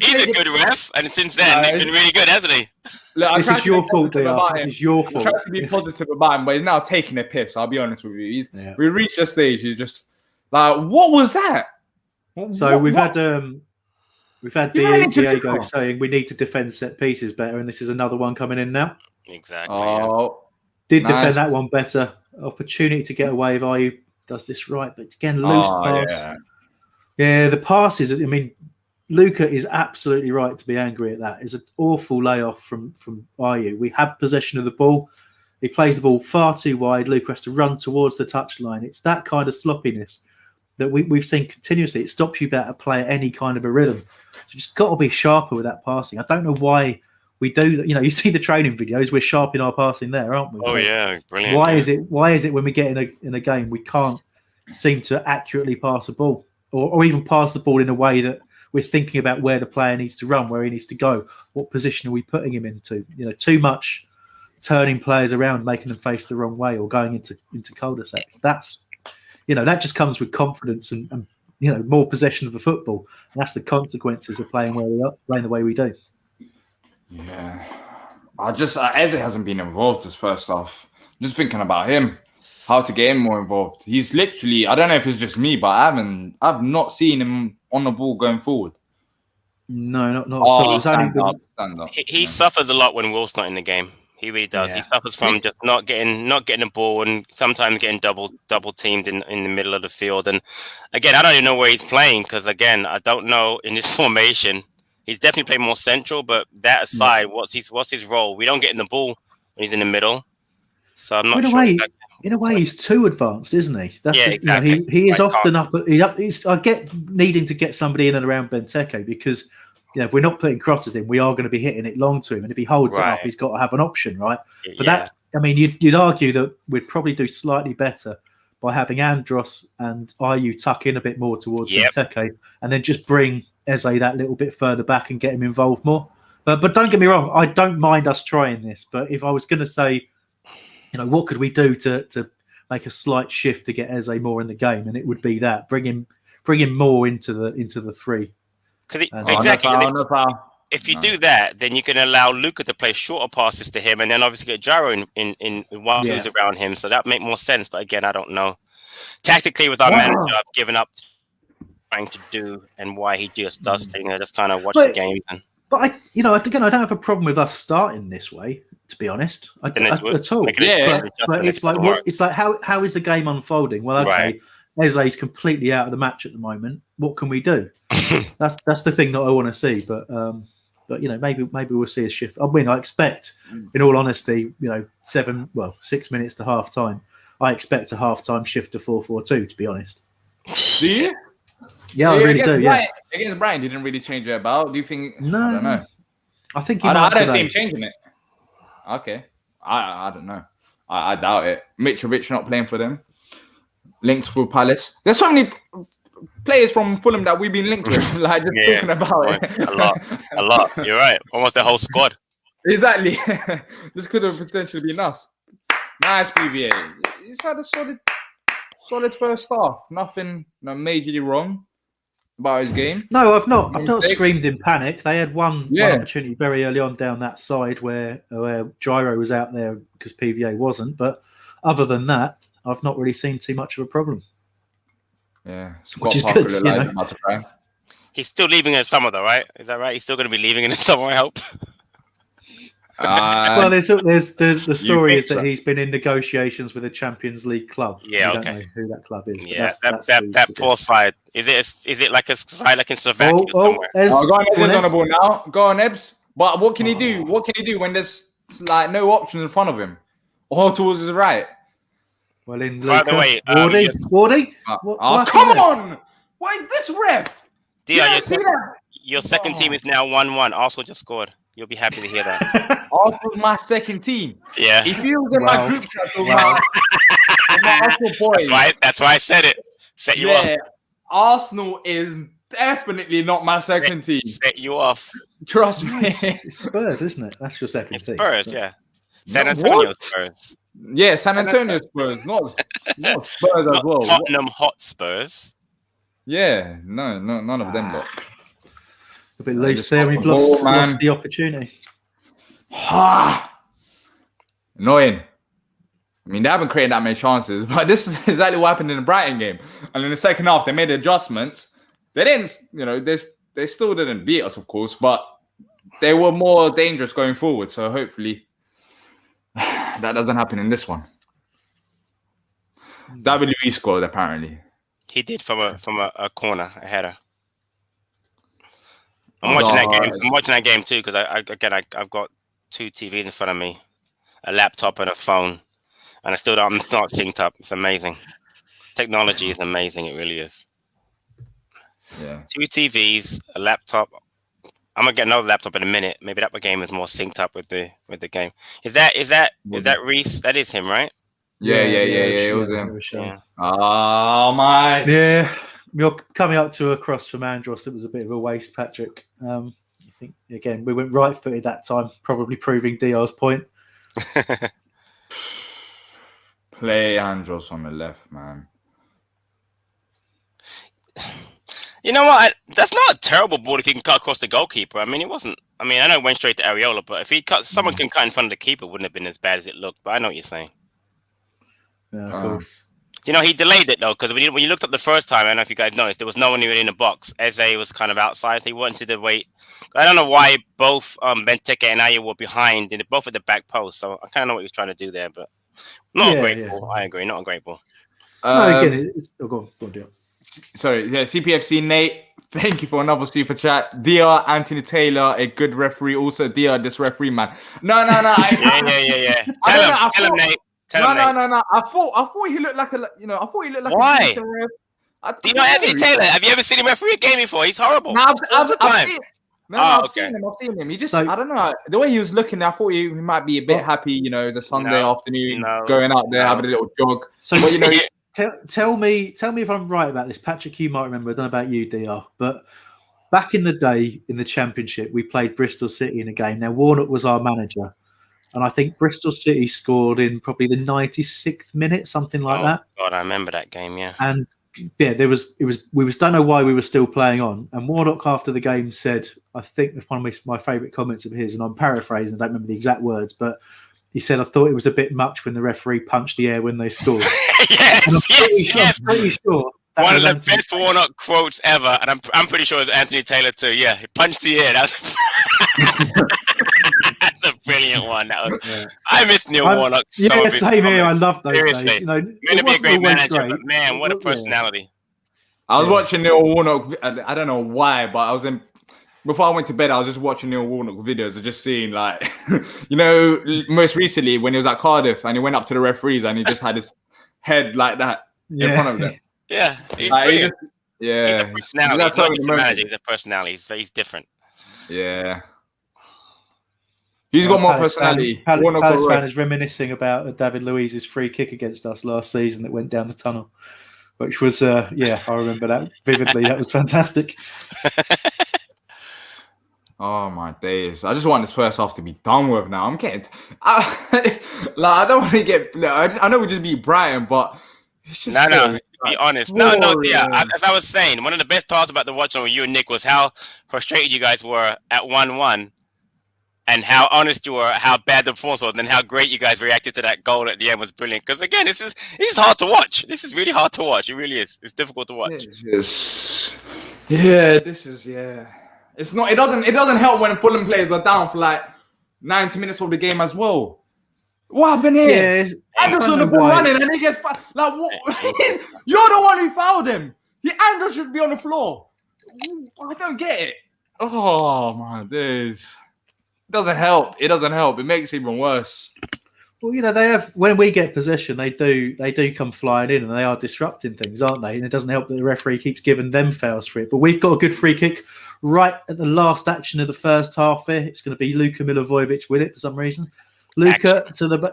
he's a good ref, and since then he's been really good, hasn't he? Look, this is your fault, Diyar. This is your fault. I tried to be positive about him, but he's now taking a piss. I'll be honest with you. We reached a stage. He's just like, what was that? So we've had Diego saying we need to defend set pieces better, and this is another one coming in now. Exactly. Did defend that one better. Opportunity to get away. Does this right, but again, loose pass. Yeah, the passes. I mean, Luca is absolutely right to be angry at that. It's an awful layoff from Ayew. We have possession of the ball. He plays the ball far too wide. Luca has to run towards the touchline. It's that kind of sloppiness that we've seen continuously. It stops you being able to play at any kind of a rhythm. So you just got to be sharper with that passing. I don't know why we do that. You know, you see the training videos. We're sharp in our passing there, aren't we? Oh, yeah, brilliant. Why is it when we get in a game we can't seem to accurately pass a ball, or even pass the ball in a way that we're thinking about where the player needs to run, where he needs to go, what position are we putting him into? You know, too much turning players around, making them face the wrong way, or going into cul-de-sacs. That's, you know, that just comes with confidence and you know, more possession of the football. And that's the consequences of playing where we are, playing the way we do. Yeah, Eze hasn't been involved this first half. Just thinking about him, how to get him more involved. He's literally, I don't know if it's just me, but I've not seen him on the ball going forward. No, not at all. Stand up. He suffers a lot when Will's not in the game. He really does. Yeah. He suffers from just not getting the ball, and sometimes getting double teamed in the middle of the field. And again, I don't even know where he's playing, because again, I don't know in this formation. He's definitely playing more central, but that aside, what's his role? We don't get in the ball when he's in the middle. So I'm not sure. In a way, he's too advanced, isn't he? Exactly. You know, he is often up. I get needing to get somebody in and around Benteke, because you know, if we're not putting crosses in, we are going to be hitting it long to him, and if he holds it up, he's got to have an option, right? But that, I mean, you'd argue that we'd probably do slightly better by having Andros and Ayew tuck in a bit more towards Benteke, and then just bring Eze that little bit further back and get him involved more. But don't get me wrong, I don't mind us trying this. But if I was going to say, you know, what could we do to make a slight shift to get Eze more in the game, and it would be that bring him more into the three. Exactly. If you do that, then you can allow Luca to play shorter passes to him, and then obviously get Gyro in one twos around him. So that make more sense. But again, I don't know. Tactically, with our manager, I've given up trying to do and why he just does things. I just kind of watch the game. But I don't have a problem with us starting this way, to be honest, at all. But it's like how is the game unfolding? Well, okay, Eze's completely out of the match at the moment. What can we do? That's the thing that I want to see. But you know, maybe we'll see a shift. I mean, I expect, in all honesty, you know, 6 minutes to half time, I expect a half time shift to 4-4-2. To be honest, do you? Yeah, I really do. Yeah, against Brighton, he didn't really change it about. Do you think? No, I don't know. I think I don't see him changing it. Okay, I don't know. I doubt it. Mitrovic not playing for them. Linked with Palace. There's so many players from Fulham that we've been linked with. Like just talking about it. A lot. You're right. Almost the whole squad. Exactly. This could have potentially been us. Nice PVA. He's had a solid first half. Nothing majorly wrong about his game. No, I've not screamed in panic. They had one opportunity very early on down that side where Gyro was out there because PVA wasn't. But other than that, I've not really seen too much of a problem. Yeah, which is good. He's still leaving in the summer, though, right? Is that right? He's still going to be leaving in the summer, I hope. Well, there's the story is that he's been in negotiations with a Champions League club. Yeah, don't know who that club is. Yeah, that poor side. Is it like a side like in Slovakia somewhere? Go on, Ebs on the ball now. Go on, Ebs. But what can he do? What can he do when there's like no options in front of him, or towards his right? Well, in by the way, Wardy. Come on! Why this ref? Diyar, your second team is now 1-1. Arsenal just scored. You'll be happy to hear that. Arsenal's my second team. Yeah. If you look at my group chat, Arsenal boys. That's why I said it. Set you off. Arsenal is definitely not my second team. Set you off. Trust me. It's Spurs, isn't it? That's your second team. Spurs, yeah. San Antonio Spurs. Yeah, San Antonio Spurs, not Spurs as well. Tottenham Hotspurs. Yeah, no, none of them. Lot. A bit loose there. We've lost the opportunity. Annoying. I mean, they haven't created that many chances, but this is exactly what happened in the Brighton game. And in the second half, they made adjustments. They didn't, they still didn't beat us, of course, but they were more dangerous going forward. So hopefully that doesn't happen in this one. WE scored apparently. He did from a corner, a header. I'm watching that game. I'm watching that game too because I've got 2 TVs in front of me, a laptop and a phone, and I'm not synced up. It's amazing. Technology is amazing. It really is. Yeah. 2 TVs, a laptop. I'm gonna get another laptop in a minute. Maybe that game is more synced up with the game. Is that Reese? That is him, right? Yeah. It was him. Yeah. Oh my. Yeah. You're coming up to a cross from Andros. It was a bit of a waste, Patrick. I think again we went right-footed that time, probably proving Diyar's point. Play Andros on the left, man. You know what? That's not a terrible ball if you can cut across the goalkeeper. I mean, it wasn't. I mean, I know it went straight to Areola, but if someone can cut in front of the keeper, it wouldn't have been as bad as it looked. But I know what you're saying. Yeah, of course. You know, he delayed it though, because when you looked up the first time, I don't know if you guys noticed, there was no one even in the box. Eze was kind of outside, so he wanted to wait. I don't know why both Benteke and Ayew were behind, and both at the back post. So I kind of know what he was trying to do there, but not a great ball. I agree, not a great ball. No, again, go on, Diyar. Sorry, yeah, CPFC Nate, thank you for another super chat. Diyar, Anthony Taylor, a good referee. Also, Diyar, this referee, man. No. Yeah. Tell him, Nate. No. I thought he looked like Why? a decent ref. Do you know Anthony Taylor? Have you ever seen him referee a game before? He's horrible. No, I've seen him. He just, So, I don't know. The way he was looking, I thought he might be a bit happy. You know, it's a Sunday afternoon, going out there having a little jog. So, but, you know, tell me if I'm right about this. Patrick, you might remember. I don't know about you, Diyar, but back in the day in the Championship, we played Bristol City in a game. Now Warnock was our manager, and I think Bristol City scored in probably the 96th minute, something like that. God, I remember that game. Yeah, and yeah, we don't know why we were still playing on. And Warnock after the game said, I think it's one of my favourite comments of his, and I'm paraphrasing. I don't remember the exact words, but he said, I thought it was a bit much when the referee punched the air when they scored. I'm pretty sure. One of the best Warnock quotes ever, and I'm pretty sure it's Anthony Taylor too. Yeah, he punched the air. That's a brilliant one. I miss Neil Warnock so much. Same here. I love those Seriously. days. You know, going to be a great manager, but man, what a personality. I was watching Neil Warnock. I don't know why, but before I went to bed, I was just watching Neil Warnock videos and just seeing, like, you know, most recently when he was at Cardiff and he went up to the referees and he just had his head like that in front of them. Yeah, he's he's a personality. He's not just a manager, he's a personality. He's different. Yeah. He's got more personality. Palace fan is reminiscing about David Luiz's free kick against us last season that went down the tunnel, which was, I remember that vividly. That was fantastic. Oh my days! I just want this first half to be done with now. I'm getting, I don't want to get. I know we just beat Brighton, but it's just to be honest. Yeah. As I was saying, one of the best parts about the watch on with you and Nick was how frustrated you guys were at 1-1, and how honest you were, how bad the performance was, and how great you guys reacted to that goal at the end was brilliant. Because again, this is hard to watch. This is really hard to watch. It really is. It's difficult to watch. It's not. It doesn't help when Fulham players are down for like 90 minutes of the game as well. What happened here? Anderson has been running and he gets like what? You're the one who fouled him. Anderson should be on the floor. I don't get it. Oh my days! It doesn't help. It makes it even worse. Well, you know, they have, when we get possession, they do come flying in and they are disrupting things, aren't they? And it doesn't help that the referee keeps giving them fouls for it. But we've got a good free kick right at the last action of the first half here. It's going to be Luka Milivojevic with it for some reason. Luka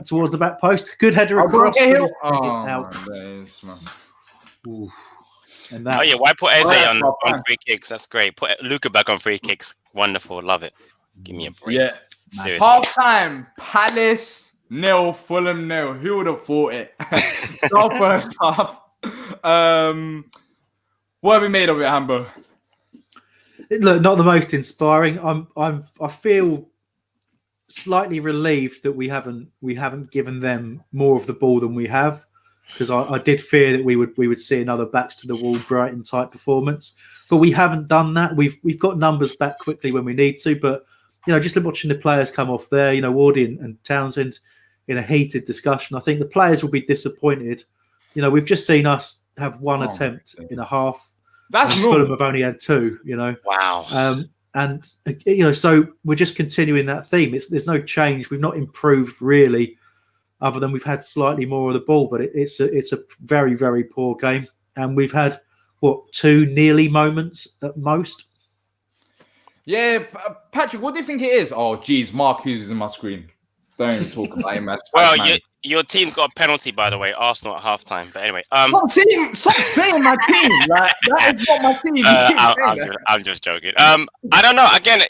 towards the back post. Good header across. Out. Why put Eze on free kicks? That's great. Put Luka back on free kicks. Wonderful. Love it. Give me a break. Yeah. Seriously. Half time. Palace 0, Fulham 0. Who would have thought it? Our first half. What have we made of it, Hambo? Look, not the most inspiring. I feel slightly relieved that we haven't given them more of the ball than we have, because I did fear that we would see another backs to the wall Brighton type performance, but we haven't done that. We've got numbers back quickly when we need to, but you know, just watching the players come off there, you know, Wardy and Townsend in a heated discussion. I think the players will be disappointed. You know, we've just seen us have one attempt in a half. That's Fulham have only had 2, you know. Wow. And so we're just continuing that theme. There's no change. We've not improved really, other than we've had slightly more of the ball. But it's a very, very poor game, and we've had 2 nearly moments at most. Yeah, Patrick, what do you think it is? Oh, geez, Mark Hughes is in my screen. Don't even talk about him. Well, your team's got a penalty, by the way. Arsenal at halftime. But anyway, stop saying my team. Like, that is not my team. I'm just joking. I don't know. Again,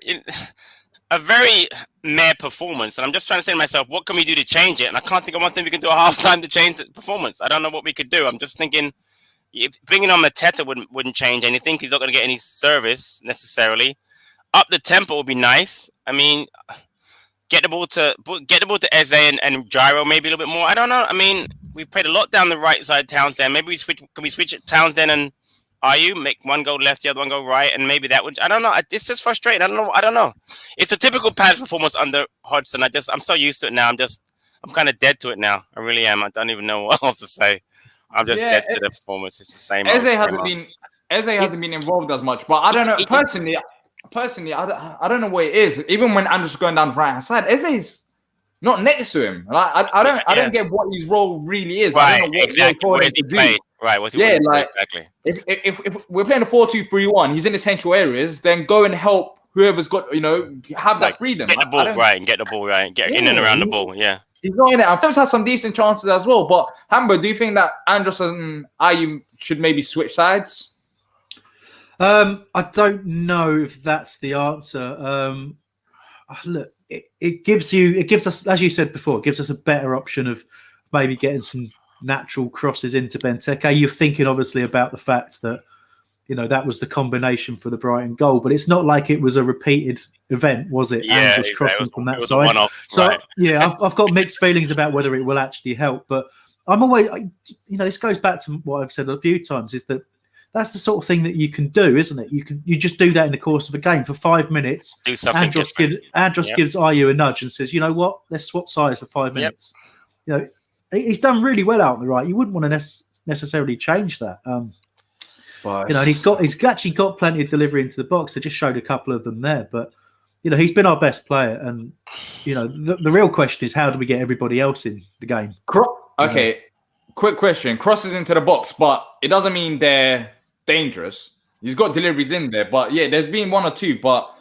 a very meh performance, and I'm just trying to say to myself, what can we do to change it? And I can't think of one thing we can do at halftime to change the performance. I don't know what we could do. I'm just thinking, bringing on Mateta wouldn't change anything. He's not going to get any service necessarily. Up the tempo would be nice. I mean, get the ball to Eze and Gyro maybe a little bit more. I don't know. I mean, we played a lot down the right side, Townsend. Maybe can we switch it, Townsend and Ayew, make one go left, the other one go right, and maybe that would. I don't know. It's just frustrating. I don't know. It's a typical Palace performance under Hodgson. I'm so used to it now. I'm kind of dead to it now. I really am. I don't even know what else to say. I'm just dead to the performance. It's the same. Eze hasn't been involved as much, but I don't know. Personally, I don't know what it is. Even when Andrew's going down the right hand side, Eze's not next to him. Like, I don't get what his role really is. Right, I don't know what exactly. Where he played. Right, what's he exactly? If we're playing a 4-2-3-1, he's in essential areas. Then go and help whoever's got have that freedom. Get the ball right and get the ball right. Get in and around the ball. Yeah. He's not in it. And Phillips has some decent chances as well. But Hambo, do you think that Andros and Ayew should maybe switch sides? I don't know if that's the answer. Look, it gives us, as you said before, it gives us a better option of maybe getting some natural crosses into Benteke. You're thinking obviously about the fact that that was the combination for the Brighton goal, but it's not like it was a repeated event, was it? Yeah, just crossing from that side. So right. Yeah, I've got mixed feelings about whether it will actually help, but I'm always, this goes back to what I've said a few times, is that that's the sort of thing that you can do, isn't it? You just do that in the course of a game for 5 minutes. Do something. Andros gives Ayew a nudge and says, "You know what? Let's swap sides for 5 minutes." He's done really well out on the right. You wouldn't want to necessarily change that. And he's actually got plenty of delivery into the box. I just showed a couple of them there, but he's been our best player. And the real question is, how do we get everybody else in the game? Okay, quick question: crosses into the box, but it doesn't mean they're dangerous. He's got deliveries in there, but yeah, there's been 1 or 2, but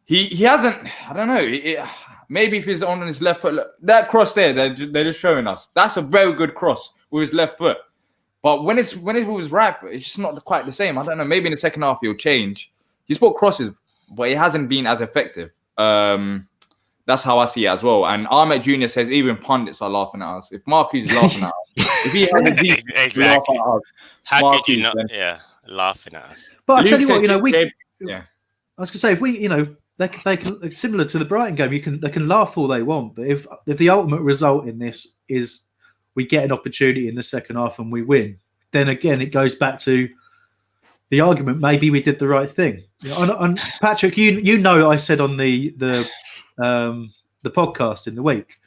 he hasn't. I don't know. Maybe if he's on his left foot, look, that cross there, they're just showing us. That's a very good cross with his left foot. But when it was right foot, it's just not quite the same. I don't know. Maybe in the second half he'll change. He's put crosses, but it hasn't been as effective. That's how I see it as well. And Ahmed Jr. says even pundits are laughing at us. If Marcus is laughing at us, if he has a decent exactly. laugh at us, how Marcus, could you not? Yeah, laughing at us. But I tell you what, I was going yeah. to say, if we, they can, similar to the Brighton game, they can laugh all they want, but if the ultimate result in this is we get an opportunity in the second half and we win, then again it goes back to the argument. Maybe we did the right thing. And Patrick, I said on the podcast in the week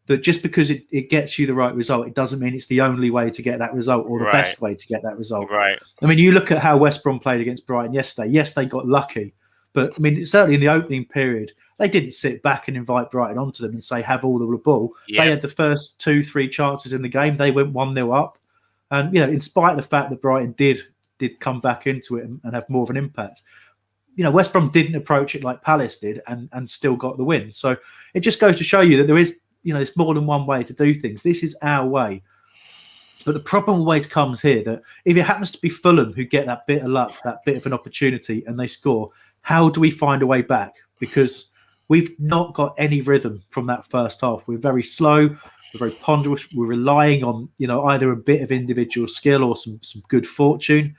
that just because it gets you the right result, it doesn't mean it's the only way to get that result or the best way to get that result. Right. I mean, you look at how West Brom played against Brighton yesterday. Yes, they got lucky, but I mean, certainly in the opening period, they didn't sit back and invite Brighton onto them and say, have all of the ball. Yeah. They had the first 2-3 chances in the game. They went 1-0 up. And, in spite of the fact that Brighton did come back into it and have more of an impact, West Brom didn't approach it like Palace did and still got the win. So it just goes to show you that there is, there's more than one way to do things. This is our way. But the problem always comes here that if it happens to be Fulham who get that bit of luck, that bit of an opportunity, and they score, how do we find a way back? Because we've not got any rhythm from that first half. We're very slow. We're very ponderous. We're relying on, either a bit of individual skill or some good fortune.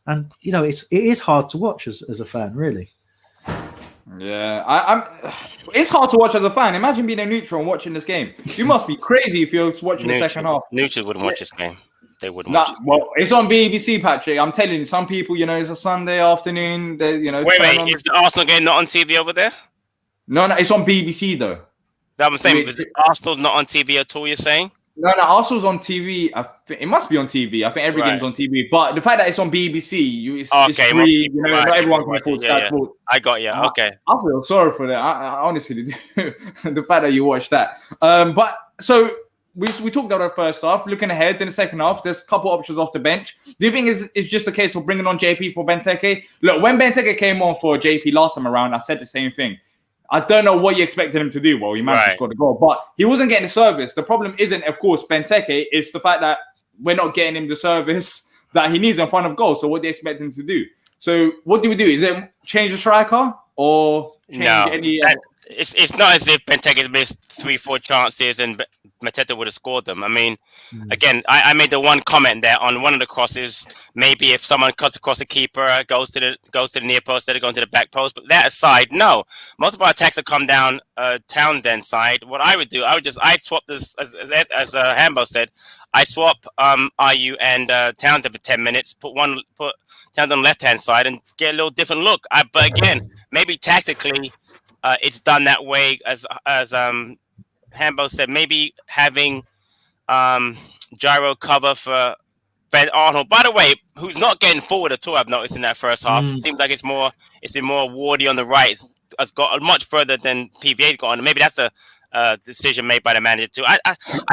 And, it is hard to watch as a fan, really. Yeah, it's hard to watch as a fan. Imagine being a neutral and watching this game. You must be crazy if you're watching the second half. Neutrals wouldn't watch this game. They wouldn't watch it. Well, it's on BBC, Patrick. I'm telling you, some people, it's a Sunday afternoon. Wait, is the Arsenal game not on TV over there? No, it's on BBC, though. That I'm saying, Arsenal's not on TV at all, you're saying? No, Arsenal's on TV. I think it must be on TV. I think every game's on TV. But the fact that it's on BBC, it's free. You know, not everyone can afford Sky Sports. I got you. Okay. I feel sorry for that. I honestly do. The fact that you watch that. But so we talked about the first half. Looking ahead in the second half, there's a couple options off the bench. Do you think it's just a case of bringing on JP for Benteke? Look, when Benteke came on for JP last time around, I said the same thing. I don't know what you expected him to do. Well, he managed to score the goal, but he wasn't getting the service. The problem isn't, of course, Benteke. It's the fact that we're not getting him the service that he needs in front of goal. So what do you expect him to do? So what do we do? Is it change the striker or change any? It's not as if Benteke missed 3-4 chances and Mateta would have scored them. I mean, again, I made the one comment there on one of the crosses. Maybe if someone cuts across the keeper, goes to the near post instead of going to the back post. But that aside, no. Most of our attacks have come down Townsend's side. What I would do, I swap this as Hambo said. I swap Ayew and Townsend for 10 minutes. Put Townsend on the left hand side and get a little different look. But again, maybe tactically. It's done that way, as Hambo said. Maybe having Gyro cover for Ben Arnold. By the way, who's not getting forward at all? I've noticed in that first half. It seems like it's been more Wardy on the right. It's got much further than PVA's got on. Maybe that's a decision made by the manager too. I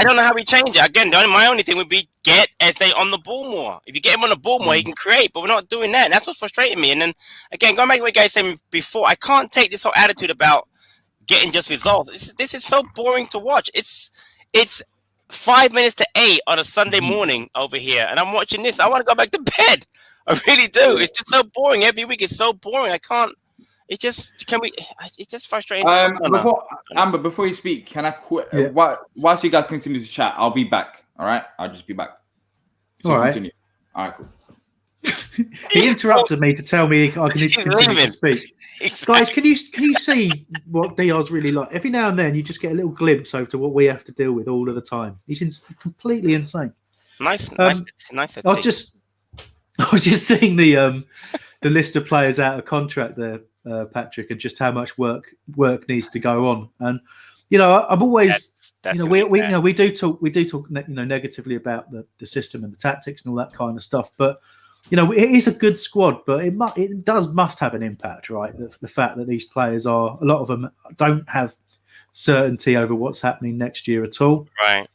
don't know how we change it. Again, my only thing would be get SA on the ball more. If you get him on the ball more, he can create, but we're not doing that. And that's what's frustrating me. And then again, going back to what you guys said before, I can't take this whole attitude about getting just results. This is so boring to watch. It's 5 minutes to 8 on a Sunday morning over here, and I'm watching this. I want to go back to bed. I really do. It's just so boring. Every week it's so boring. I can't. It's just frustrating. Amber, before you speak, can I quit? Yeah. Whilst you guys continue to chat, I'll be back. All right, I'll just be back. So all right. Continue. All right, cool. He interrupted me to tell me I need to continue to speak. Exactly. Guys, can you see what Diyar's really like? Every now and then, you just get a little glimpse over to what we have to deal with all of the time. He's completely insane. Nice. I was just seeing the list of players out of contract there. Patrick, and just how much work needs to go on. And I'm always we do talk negatively about the system and the tactics and all that kind of stuff, but it is a good squad, but it must have an impact, right? The fact that these players a lot of them don't have certainty over what's happening next year at all, right?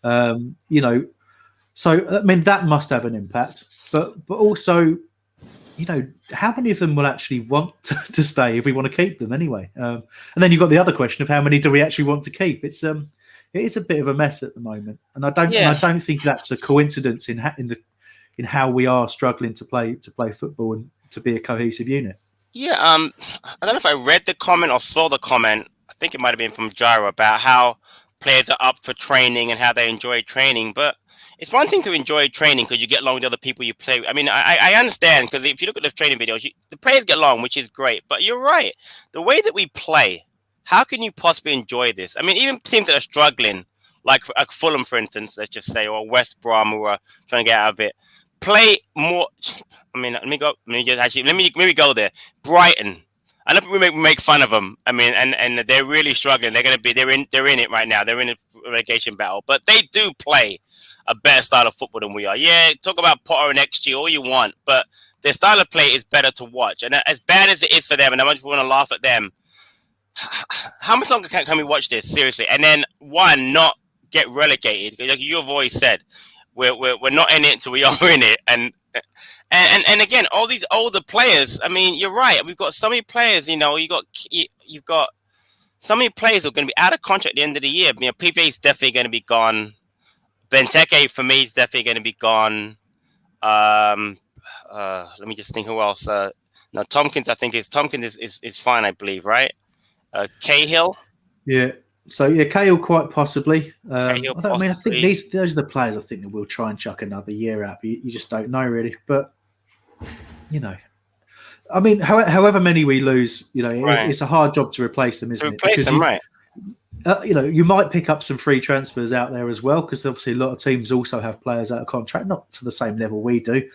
So I mean that must have an impact, but also how many of them will actually want to stay if we want to keep them anyway? And then you've got the other question of how many do we actually want to keep? It is a bit of a mess at the moment, and I don't think that's a coincidence in how we are struggling to play football and to be a cohesive unit. Yeah, I don't know if I read the comment or saw the comment. I think it might have been from Gyro about how players are up for training and how they enjoy training, but. It's one thing to enjoy training because you get along with other people you play with. I mean, I understand because if you look at the training videos, the players get along, which is great. But you're right. The way that we play, how can you possibly enjoy this? I mean, even teams that are struggling, like Fulham, for instance, let's just say, or West Brom, who are trying to get out of it, play more. I mean, let me go there. Brighton. I know we make fun of them. I mean, and they're really struggling. They're in it right now. They're in a relegation battle, but they do play a better style of football than we are. Yeah, talk about Potter and XG all you want, but their style of play is better to watch. And as bad as it is for them, and how much we want to laugh at them, how much longer can we watch this seriously? And then not get relegated. Like you've always said, we're not in it until we are in it. And again, all these older players. I mean, you're right. We've got so many players. You've got so many players who are going to be out of contract at the end of the year. PVA is definitely going to be gone. Benteke for me is definitely going to be gone. Let me just think who else. No, Tompkins. I think Tompkins is fine. I believe, right? Cahill. Yeah. So yeah, Cahill quite possibly. I think those are the players I think that will try and chuck another year out. But you just don't know really. But I mean, however many we lose, it's a hard job to replace them, isn't it? Replace them, right? You might pick up some free transfers out there as well, because obviously a lot of teams also have players out of contract, not to the same level we do,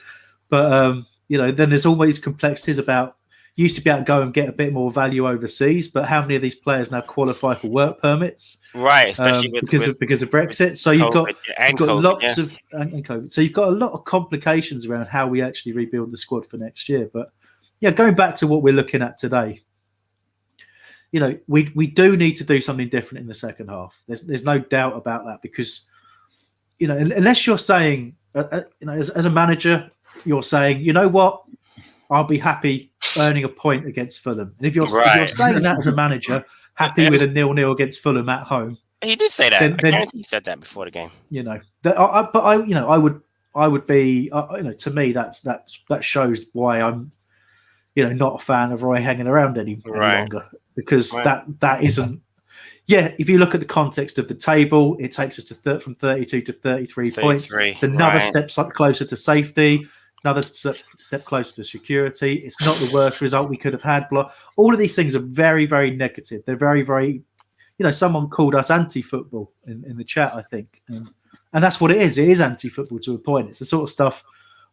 but then there's always complexities about used to be able to go and get a bit more value overseas, but how many of these players now qualify for work permits? Right, especially because of Brexit. So you've got lots of COVID. So you've got a lot of complications around how we actually rebuild the squad for next year. But yeah, going back to what we're looking at today, we do need to do something different in the second half. There's no doubt about that, because unless you're saying as a manager, you're saying, you know what, I'll be happy earning a point against Fulham. And if you're saying that as a manager, happy with a 0-0 against Fulham at home. He did say that. I guarantee he said that before the game. I would be. To me, that shows why I'm, not a fan of Roy hanging around any longer, because that isn't. Yeah, if you look at the context of the table, it takes us to from 32 to 33 points. It's another step closer to safety. Another step closer to security. It's not the worst result we could have had. All of these things are very, very negative. They're very, very, someone called us anti-football in the chat, I think. And that's what it is. It is anti-football to a point. It's the sort of stuff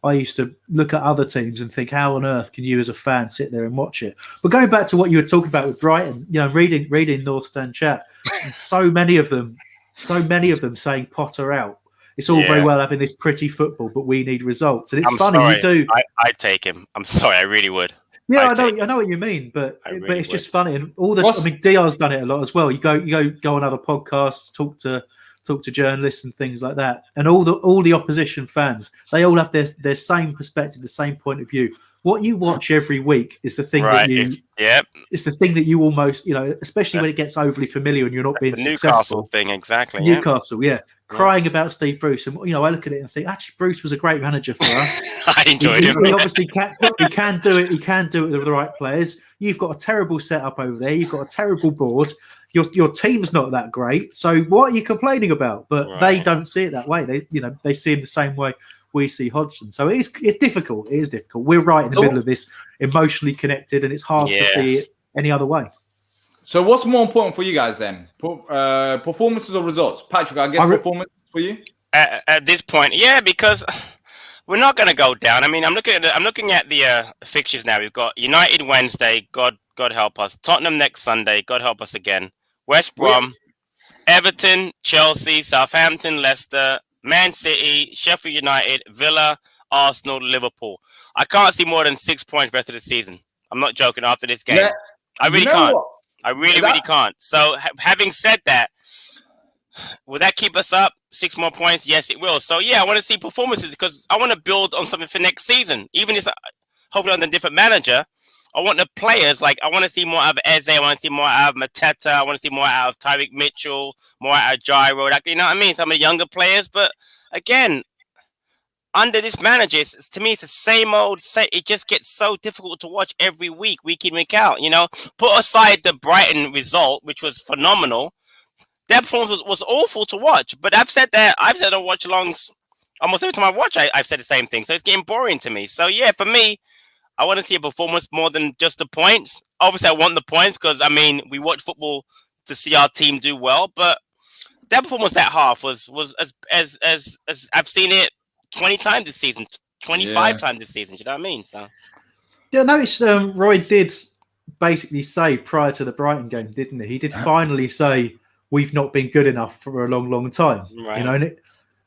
I used to look at other teams and think, how on earth can you as a fan sit there and watch it? But going back to what you were talking about with Brighton, reading North Stand chat, and so many of them saying Potter out. It's all very well having this pretty football, but we need results. And it's funny, sorry. you do. I'd take him. I'm sorry, I really would. Yeah, I know what you mean, but it's just funny. And Diyar's done it a lot as well. You go on other podcasts, talk to journalists and things like that, and all the opposition fans, they all have their same perspective, the same point of view. What you watch every week is the thing it's the thing that you almost, especially when it gets overly familiar and you're not being successful. Newcastle thing, exactly. Newcastle, crying about Steve Bruce, and I look at it and think, actually, Bruce was a great manager for us. I enjoyed him. He obviously can do it. He can do it with the right players. You've got a terrible setup over there. You've got a terrible board. Your team's not that great. So what are you complaining about? But they don't see it that way. They see it the same way we see Hodgson. So it's difficult. It is difficult. We're right in the middle of this, emotionally connected, and it's hard to see it any other way. So what's more important for you guys then? Performances or results? Patrick, I guess performance for you? At this point, because we're not going to go down. I mean, I'm looking at the fixtures now. We've got United Wednesday, God help us. Tottenham next Sunday, God help us again. West Brom, Everton, Chelsea, Southampton, Leicester, Man City, Sheffield United, Villa, Arsenal, Liverpool. I can't see more than 6 points rest of the season. I'm not joking after this game. I really can't. What? I really can't. So having said that, will that keep us up 6 more points? Yes, it will. So I want to see performances, because I want to build on something for next season. Even if hopefully under a different manager, I want the players, I want to see more out of Eze, I want to see more out of Mateta, I want to see more out of Tyreek Mitchell, more out of Gyro, you know what I mean? Some of the younger players. But again, under this manager, to me, it's the same old. It just gets so difficult to watch every week in, week out. Put aside the Brighton result, which was phenomenal. Their performance was awful to watch. But I've said on watch alongs almost every time I watch. I've said the same thing. So it's getting boring to me. So for me, I want to see a performance more than just the points. Obviously, I want the points because, we watch football to see our team do well. But that performance that half was as I've seen it 20 times this season, 25 times this season. Do you know what I mean? So I noticed Roy did basically say prior to the Brighton game, didn't he? He did finally say we've not been good enough for a long, long time. Right.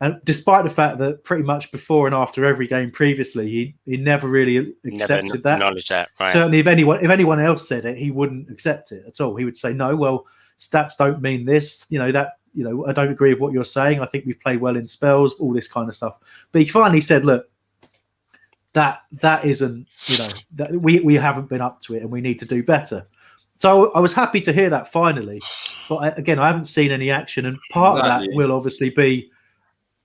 And despite the fact that pretty much before and after every game previously, he never really accepted that. Acknowledged that. Right. Certainly, if anyone else said it, he wouldn't accept it at all. He would say, "No, well, stats don't mean this. I don't agree with what you're saying. I think we've played well in spells, all this kind of stuff." But he finally said, "Look, that isn't. That we haven't been up to it, and we need to do better." So I was happy to hear that finally. But again, I haven't seen any action, and part of that will obviously be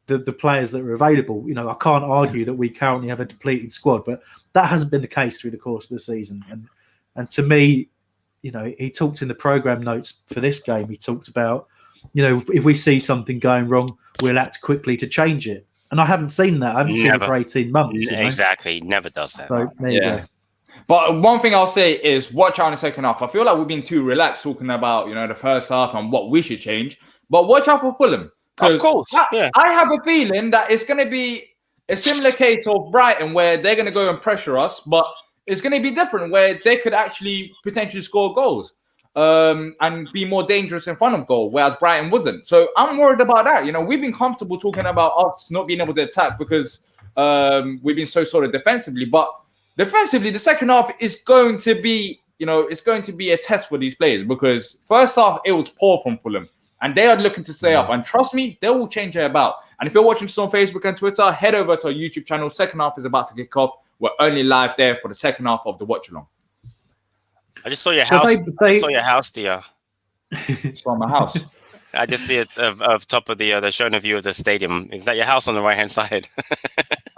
the players that are available. I can't argue that we currently have a depleted squad, but that hasn't been the case through the course of the season. And to me, he talked in the program notes for this game. He talked about, if we see something going wrong, we'll act quickly to change it. And I haven't seen that. I haven't seen it for 18 months. Exactly. Never does that. So there you go. But one thing I'll say is watch out in the second half. I feel like we've been too relaxed talking about, the first half and what we should change. But watch out for Fulham. Of course. I have a feeling that it's going to be a similar case of Brighton where they're going to go and pressure us. But is going to be different, where they could actually potentially score goals and be more dangerous in front of goal, whereas Brighton wasn't. So I'm worried about that. You know, we've been comfortable talking about us not being able to attack because we've been so solid defensively. But defensively, the second half is going to be, you know, it's going to be a test for these players, because first half it was poor from Fulham. And they are looking to stay up. And trust me, they will change it about. And if you're watching this on Facebook and Twitter, head over to our YouTube channel. Second half is about to kick off. We're only live there for the second half of the watch along. I just saw your house. I saw your house, Diyar. It's on my house. I just see it of top of the showing a view of the stadium. Is that your house on the right hand side?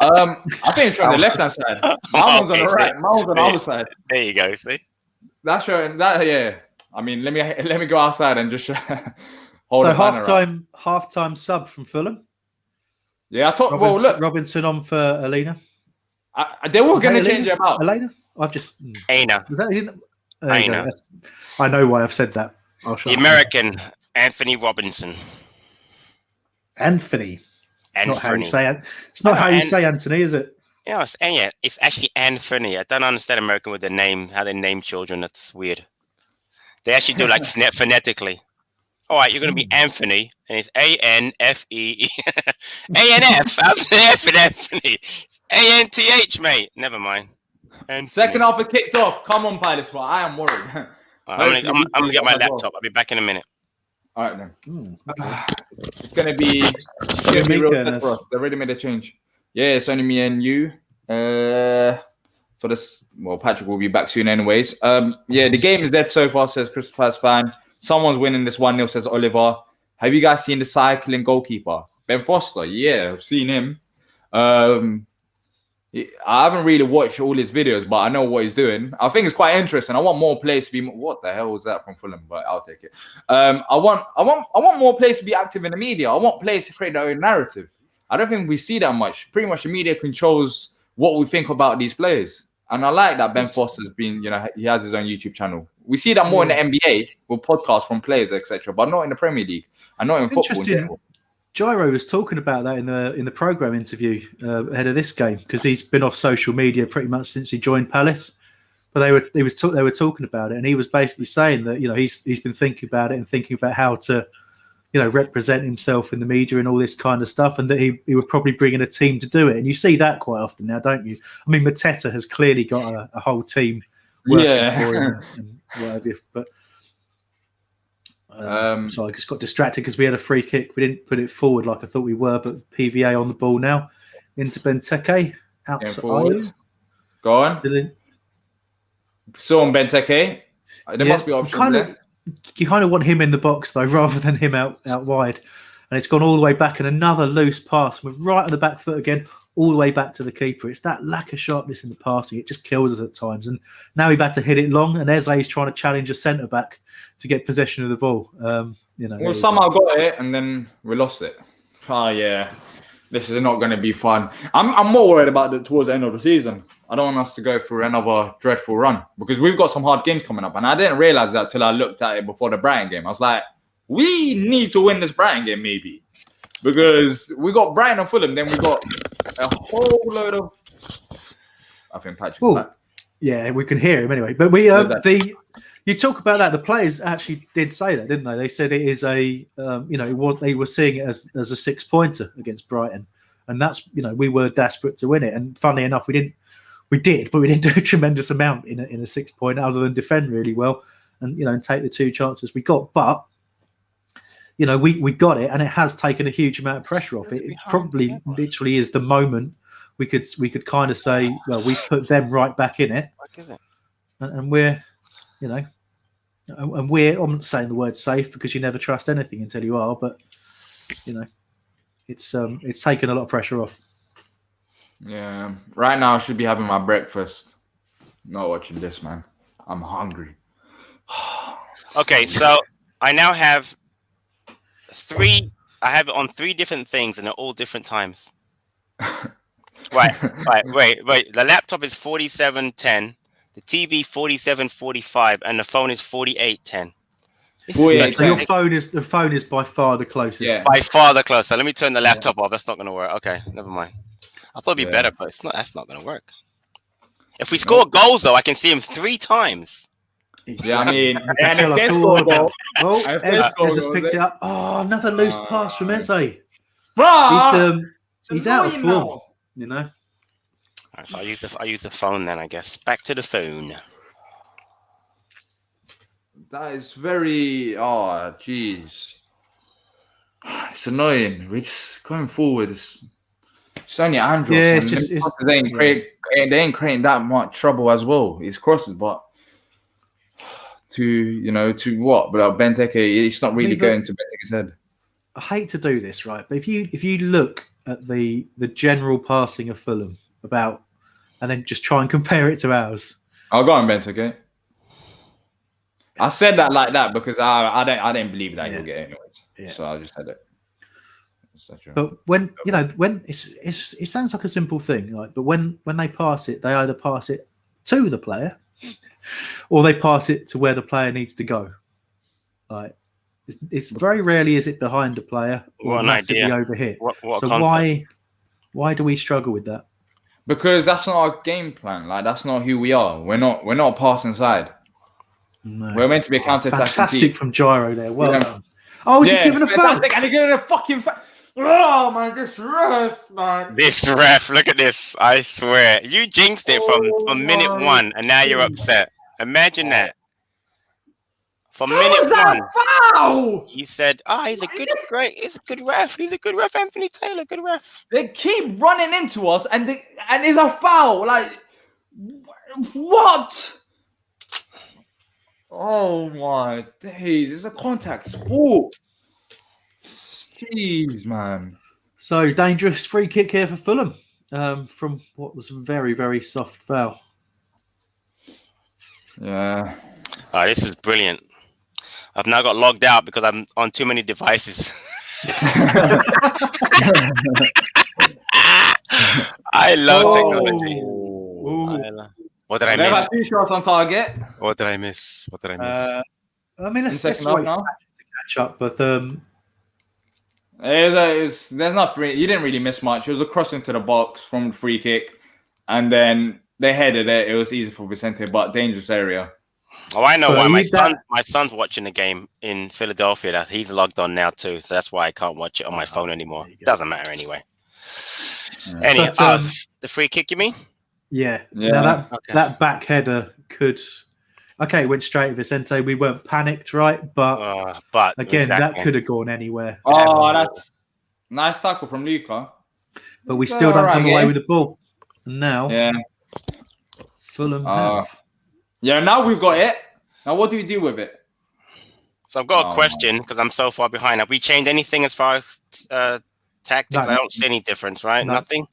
I think it's on the left hand side. My one's on the right. My one's on the other side. There you go. See, that's showing that. Yeah. I mean, let me go outside and just hold. So halftime sub from Fulham. Yeah, I thought. Well, look, Robinson on for Elena. They were going to change it out. Elena, I've just. Aina. Was that Aina? I know why I've said that. The American Anthony Robinson. Anthony. It's not how you say it. It's not how you say Anthony, is it? Yeah, it's actually Anthony. I don't understand American with their name, how they name children. That's weird. They actually do like phonetically. All right, you're going to be Anthony, and it's A-N-F-E. A-N-F. How's the F in Anthony? A-N-T-H, mate. Never mind. Anthony. Second half, it kicked off. Come on, pilots. Well, I am worried. I'm going to get my laptop. I'll be back in a minute. All right, then. It's going to be real for us. They already made a change. Yeah, it's only me and you. For this, well, Patrick will be back soon anyways. Yeah, the game is dead so far, says Crystal Palace fan. Someone's winning this 1-0, says Oliver. Have you guys seen the cycling goalkeeper? Ben Foster? Yeah, I've seen him. I haven't really watched all his videos, but I know what he's doing. I think it's quite interesting. I want more players to be... What the hell was that from Fulham? But I'll take it. I want more players to be active in the media. I want players to create their own narrative. I don't think we see that much. Pretty much the media controls what we think about these players. And I like that Ben Foster's been, you know, he has his own YouTube channel. We see that more in the NBA with podcasts from players, etc., but not in the Premier League and not in football in general. Gyro was talking about that in the program interview ahead of this game, because he's been off social media pretty much since he joined Palace. But they were talking about it, and he was basically saying that, you know, he's been thinking about it and thinking about how to, you know, represent himself in the media and all this kind of stuff, and that he would probably bring in a team to do it. And you see that quite often now, don't you? I mean, Mateta has clearly got a whole team working for him and whatever. But so I just got distracted because we had a free kick. We didn't put it forward like I thought we were, but PVA on the ball now. Into Benteke. Out to Ayew. Go on. So on Benteke. There must be options there. You kind of want him in the box, though, rather than him out wide. And it's gone all the way back, and another loose pass. We're right on the back foot again, all the way back to the keeper. It's that lack of sharpness in the passing. It just kills us at times. And now we've had to hit it long, and Eze's trying to challenge a centre-back to get possession of the ball. You know, well, somehow got it, and then we lost it. Oh, yeah. This is not going to be fun. I'm more worried about it towards the end of the season. I don't want us to go through another dreadful run, because we've got some hard games coming up. And I didn't realize that till I looked at it before the Brighton game. I was like, we need to win this Brighton game, maybe. Because we got Brighton and Fulham, then we got a whole load of... I think Patrick back. Yeah, we can hear him anyway. But you talk about that. The players actually did say that, didn't they? They said it is a, they were seeing it as a 6-pointer against Brighton, and that's, we were desperate to win it. And funnily enough, we did, but we didn't do a tremendous amount in a 6-pointer other than defend really well and take the 2 chances we got. But we got it, and it has taken a huge amount of pressure off. It probably literally is the moment we could kind of say, well, we put them right back in it, and we're. I'm not saying the word safe, because you never trust anything until you are, but it's taken a lot of pressure off. Yeah, right now I should be having my breakfast, not watching this, man. I'm hungry. Okay, so I now have 3. I have it on 3 different things, and they're all different times. Wait. The laptop is 47:10. The TV 47:45, and the phone is 48:10. So the phone is by far the closest. Yeah. By far the closest. Let me turn the laptop off. That's not going to work. Okay, never mind. I thought it'd be better, but it's not. That's not going to work. If we score goals, though, I can see him 3 times. Yeah, I mean, and Tell if they us score all a goal, about. Oh, and if they Ez score a has goal, picked it up. Oh, another loose pass from Eze. He's out of annoying form. now. You know. All right, so I'll use the phone then, I guess. Back to the phone. That is very. Oh, jeez. It's annoying. We're just going forward. It's only Andros. Yeah, and it's just them crosses, they ain't creating that much trouble as well. It's crosses, but to what? But Benteke, it's not really going to Benteke's head. I hate to do this, right? But if you look at the general passing of Fulham and then just try and compare it to ours. I'll go on Benteke. I said that like that because I didn't believe that he'll get it anyways. Yeah. So I just said it. But when it sounds like a simple thing, like, but when they pass it, they either pass it to the player or they pass it to where the player needs to go. Like it's very rarely is it behind the player or massively overhit. What so why do we struggle with that? Because that's not our game plan. Like that's not who we are. We're not passing side. No. We're meant to be a counter-attacking fantastic team. From Gyro there. Well done. Oh, is he giving a foul? And he's giving a fucking foul. Oh man, this ref, man. This ref, look at this. I swear. You jinxed it from minute 1 and now you're upset. Imagine that. From minute 1. Foul? You said, he's a good ref. He's a good ref, Anthony Taylor, good ref. They keep running into us and it's a foul. Like what? Oh my days, it's a contact sport. Jeez, man. So dangerous free kick here for Fulham from what was a very, very soft foul. Yeah. Oh, this is brilliant. I've now got logged out because I'm on too many devices. I love technology. What did I miss? Had 2 shots on target. What did I miss? I mean, let's wait now to catch up, but there's not really, you didn't really miss much. It was a cross into the box from the free kick, and then they headed it. It was easy for Vicente, but dangerous area. Oh, I know why. My son's watching the game in Philadelphia. That he's logged on now too, so that's why I can't watch it on my phone anymore. Doesn't matter anyway. Yeah. Anyway, the free kick, you mean? Yeah. Now that back header could. Okay, went straight to Vicente. We weren't panicked, right? But again, that could have gone anywhere. Oh, that's nice tackle from Luca. But we still don't come away with the ball. And now, Fulham have. Yeah, now we've got it. Now what do we do with it? So I've got a question because I'm so far behind. Have we changed anything as far as tactics? I don't see any difference, right? No. Nothing?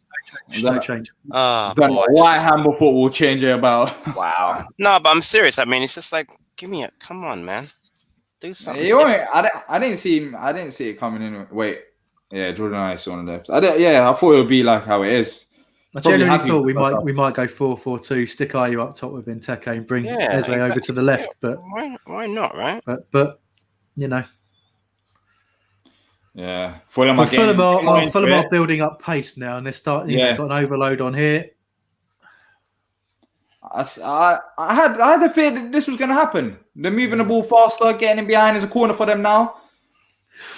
No change. Oh, boy. Why Hambo football change it about? Wow. No, but I'm serious. I mean, it's just like, come on, man. Do something. I didn't see him. I didn't see it coming in. Wait. Yeah, Jordan I saw on the left. I thought it would be like how it is. I generally thought we might go 4-4-2, stick Ayu up top with Benteke and bring Eze over to the left. But why not, right? But you know. Yeah, Fulham are building up pace now, and they're starting. Got an overload on here. I had the fear that this was going to happen. They're moving the ball faster, getting in behind. There's a corner for them now.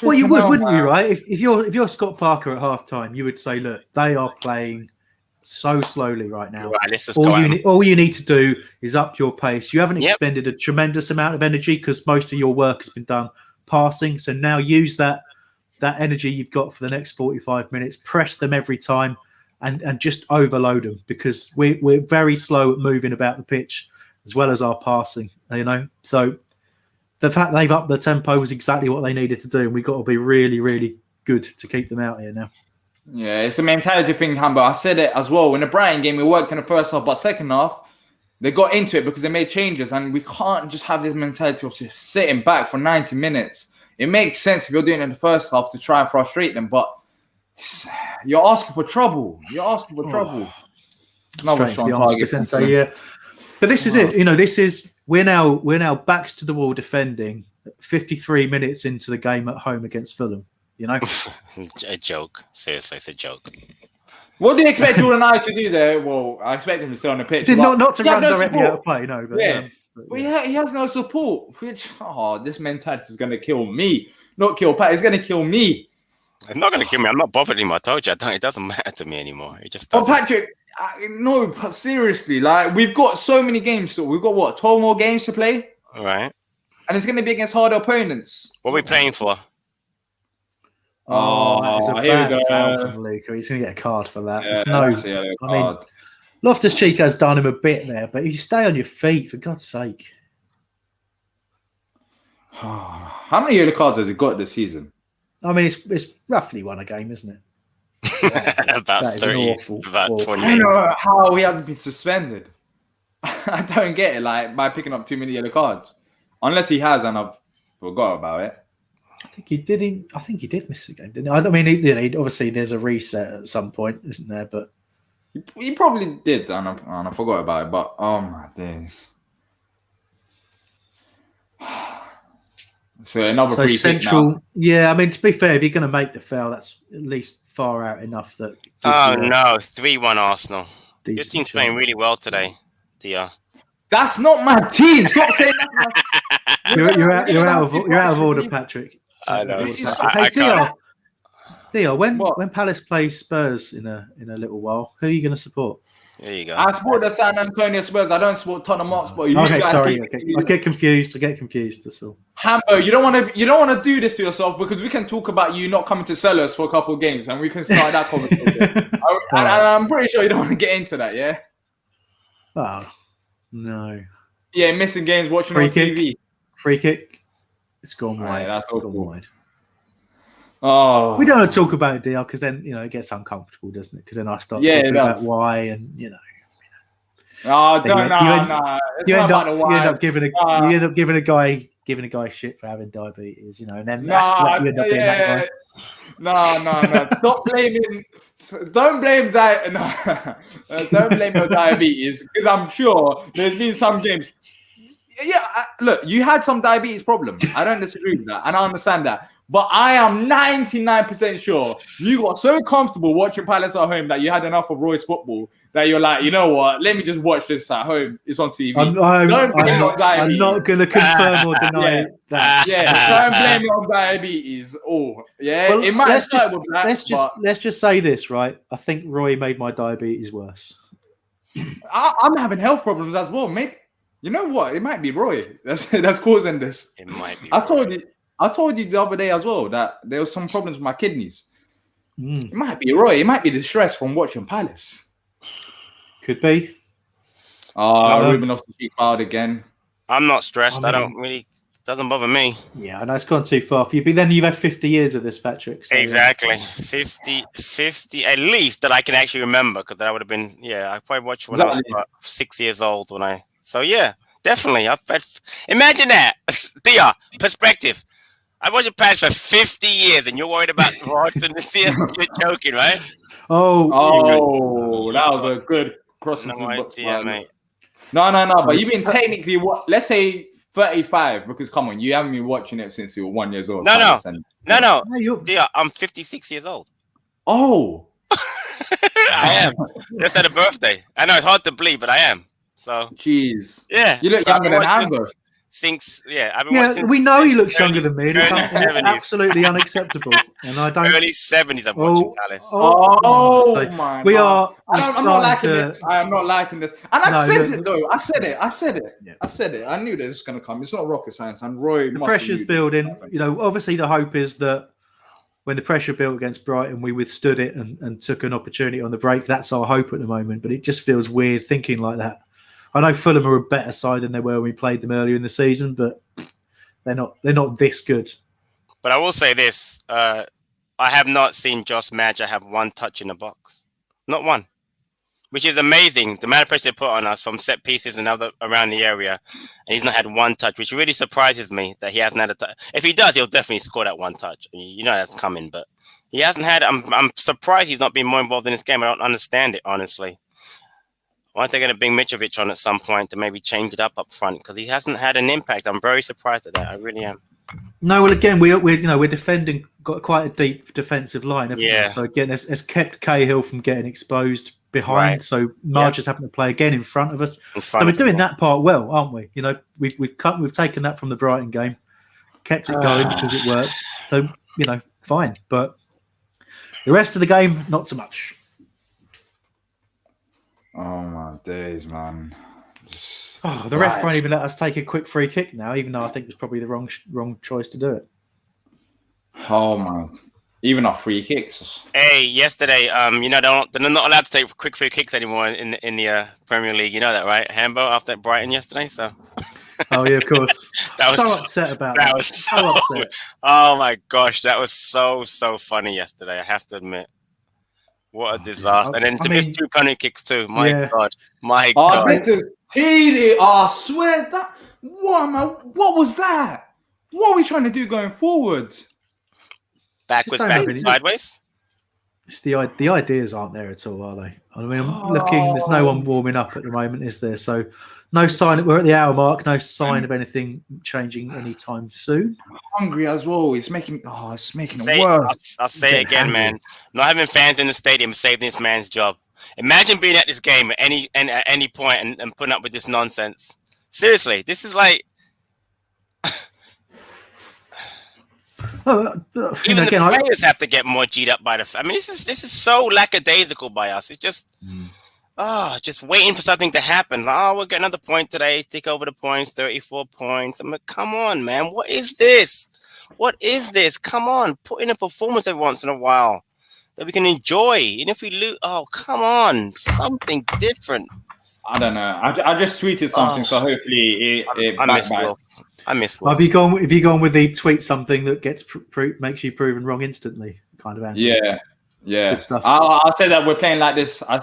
Well, you would, wouldn't you? Right? If you're Scott Parker at halftime, you would say, "Look, they are playing so slowly right now. Right, all you need to do is up your pace. You haven't expended a tremendous amount of energy because most of your work has been done passing. So now use that energy you've got for the next 45 minutes. Press them every time, and just overload them because we're very slow at moving about the pitch as well as our passing. You know, so the fact they've upped the tempo was exactly what they needed to do, and we've got to be really, really good to keep them out here now. Yeah, it's a mentality thing, Hambo. I said it as well. In the Brighton game, we worked in the first half, but second half, they got into it because they made changes, and we can't just have this mentality of just sitting back for 90 minutes. It makes sense if you're doing it in the first half to try and frustrate them, but you're asking for trouble. Another shot on target. Yeah, but this is it. You know, we're now backs to the wall defending 53 minutes into the game at home against Fulham. You know, a joke. Seriously, it's a joke. What do you expect Jordan I to do there? Well, I expect him to stay on the pitch. Not to run directly out of play, no. But, yeah. He has no support. Which, this mentality is going to kill me. Not kill Pat. It's going to kill me. It's not going to kill me. I'm not bothered him. I told you. It doesn't matter to me anymore. It just doesn't. Oh, Patrick, no, but seriously, like, we've got so many games still. We've got, what, 12 more games to play? All right. And it's going to be against harder opponents. What are we playing for? That is a bad foul from Luca. He's going to get a card for that. Yeah, I mean, Loftus-Cheek has done him a bit there, but you stay on your feet, for God's sake. How many yellow cards has he got this season? I mean, it's roughly one a game, isn't it? About 30, about 20. I don't know how he hasn't been suspended. I don't get it, like, by picking up too many yellow cards. Unless he has, and I've forgot about it. I think he did miss a game, didn't he? I mean, he obviously there's a reset at some point, isn't there? But he probably did, and I forgot about it. But oh my days! So another free central. Now. Yeah, I mean, to be fair, if you're going to make the foul, that's at least far out enough that. Oh no, 3-1 Arsenal. Your team's playing really well today, Diyar. That's not my team. Stop saying that. You're out of order, Patrick. I know. Hey, Diyar, when Palace plays Spurs in a little while, who are you going to support? There you go. I support the San Antonio Spurs. I don't support Tottenham Hotspur. Okay, sorry. I get confused. That's all. Hambo, you don't want to do this to yourself, because we can talk about you not coming to sell us for a couple of games, and we can start that conversation. and I'm pretty sure you don't want to get into that. Yeah. Oh no. Yeah, missing games, watching on TV. Free kick. It's gone wide. That's gone cool. wide. Oh, we don't want to talk about it, Diyar, because then it gets uncomfortable, doesn't it? Because then I start talking about why, and Oh, you end up giving a guy shit for having diabetes, and then you end up being that guy. No. Stop blaming. Don't blame that. No. Don't blame your diabetes, because I'm sure there's been some games. Yeah, look, you had some diabetes problem. I don't disagree with that, and I understand that. But I am 99% sure you got so comfortable watching Palace at home that you had enough of Roy's football that you're like, you know what? Let me just watch this at home. It's on TV. I'm not going to confirm or deny that. Yeah, don't blame it on diabetes. Oh, yeah. Well, it might start with that. Let's just say this, right? I think Roy made my diabetes worse. I'm having health problems as well, mate. You know what? It might be Roy that's causing this. It might be. I told you the other day as well that there was some problems with my kidneys. It might be Roy. It might be the stress from watching Palace. Could be. Ruben off the cheek fouled again. I'm not stressed. I don't really. Doesn't bother me. Yeah, I know it's gone too far for you. But then you've had 50 years of this, Patrick. So exactly. 50 at least that I can actually remember, because that would have been, I probably watched when I was about 6 years old when I. So yeah, definitely. Imagine that, Diyar, perspective. I watched Palace for 50 years, and you're worried about Rodson this year. You're joking, right? Oh, that was a good cross. No idea, mate. No. But you've been technically let's say 35, because come on, you haven't been watching it since you were 1 year old. No. Diyar, I'm 56 years old. Oh, I am. Just had a birthday. I know it's hard to believe, but I am. So, jeez, yeah, you look younger than Hambo. We know he looks younger than me. It's absolutely unacceptable, and I don't. Early 70s, I'm watching Palace. My! We are. I'm not liking this. I am not liking this. And I said it though. I said it. Yeah. I said it. I knew this was going to come. It's not rocket science. And Roy, the pressure's building. Obviously the hope is that when the pressure built against Brighton, we withstood it and took an opportunity on the break. That's our hope at the moment. But it just feels weird thinking like that. I know Fulham are a better side than they were when we played them earlier in the season, but they're not this good. But I will say this: I have not seen Josh Maja have one touch in the box, not one, which is amazing. The amount of pressure they put on us from set pieces and other around the area, and he's not had one touch, which really surprises me that he hasn't had a touch. If he does, he'll definitely score that one touch. You know that's coming, but he hasn't had. I'm surprised he's not been more involved in this game. I don't understand it, honestly. Why aren't they going to bring Mitrovic on at some point to maybe change it up front? Because he hasn't had an impact. I'm very surprised at that. I really am. No, well, again, we're defending, got quite a deep defensive line, haven't we? So again, it's kept Cahill from getting exposed behind. Right. So Marge is having to play again in front of us. So we're doing him. that part well, aren't we? You know, we've taken that from the Brighton game, kept it going because it worked. So you know, fine. But the rest of the game, not so much. Oh my days, man. The ref won't even let us take a quick free kick now, even though I think it was probably the wrong choice to do it. Oh man, even our free kicks. Hey, yesterday, they're not allowed to take quick free kicks anymore in the Premier League. You know that, right? Hambo after Brighton yesterday. So. Oh yeah, of course. That was so upset about that. Was so upset. Oh my gosh, that was so funny yesterday. I have to admit. What a disaster! And then to miss 2 penalty kicks too. My God. This is Petey, I swear that. What was that? What are we trying to do going forward? Backwards, sideways. It's the ideas aren't there at all, are they? I mean, I'm looking. There's no one warming up at the moment, is there? So, no sign. We're at the hour mark. No sign of anything changing anytime soon. I'm hungry as well. It's making it worse. I'll say it again, hungry. man. Not having fans in the stadium saved this man's job. Imagine being at this game at any point and putting up with this nonsense. Seriously, this is like. Even the players have to get more G'd up by the. I mean, this is so lackadaisical by us. It's just, just waiting for something to happen. We'll get another point today. Take over the points, 34 points. I'm like, come on, man. What is this? What is this? Come on, put in a performance every once in a while that we can enjoy. And if we lose, come on, something different. I don't know. I just tweeted something, so hopefully it backbites. I miss Will. Have you gone with the tweet something that gets makes you proven wrong instantly kind of answer? Yeah. Good stuff. I said that we're playing like this. I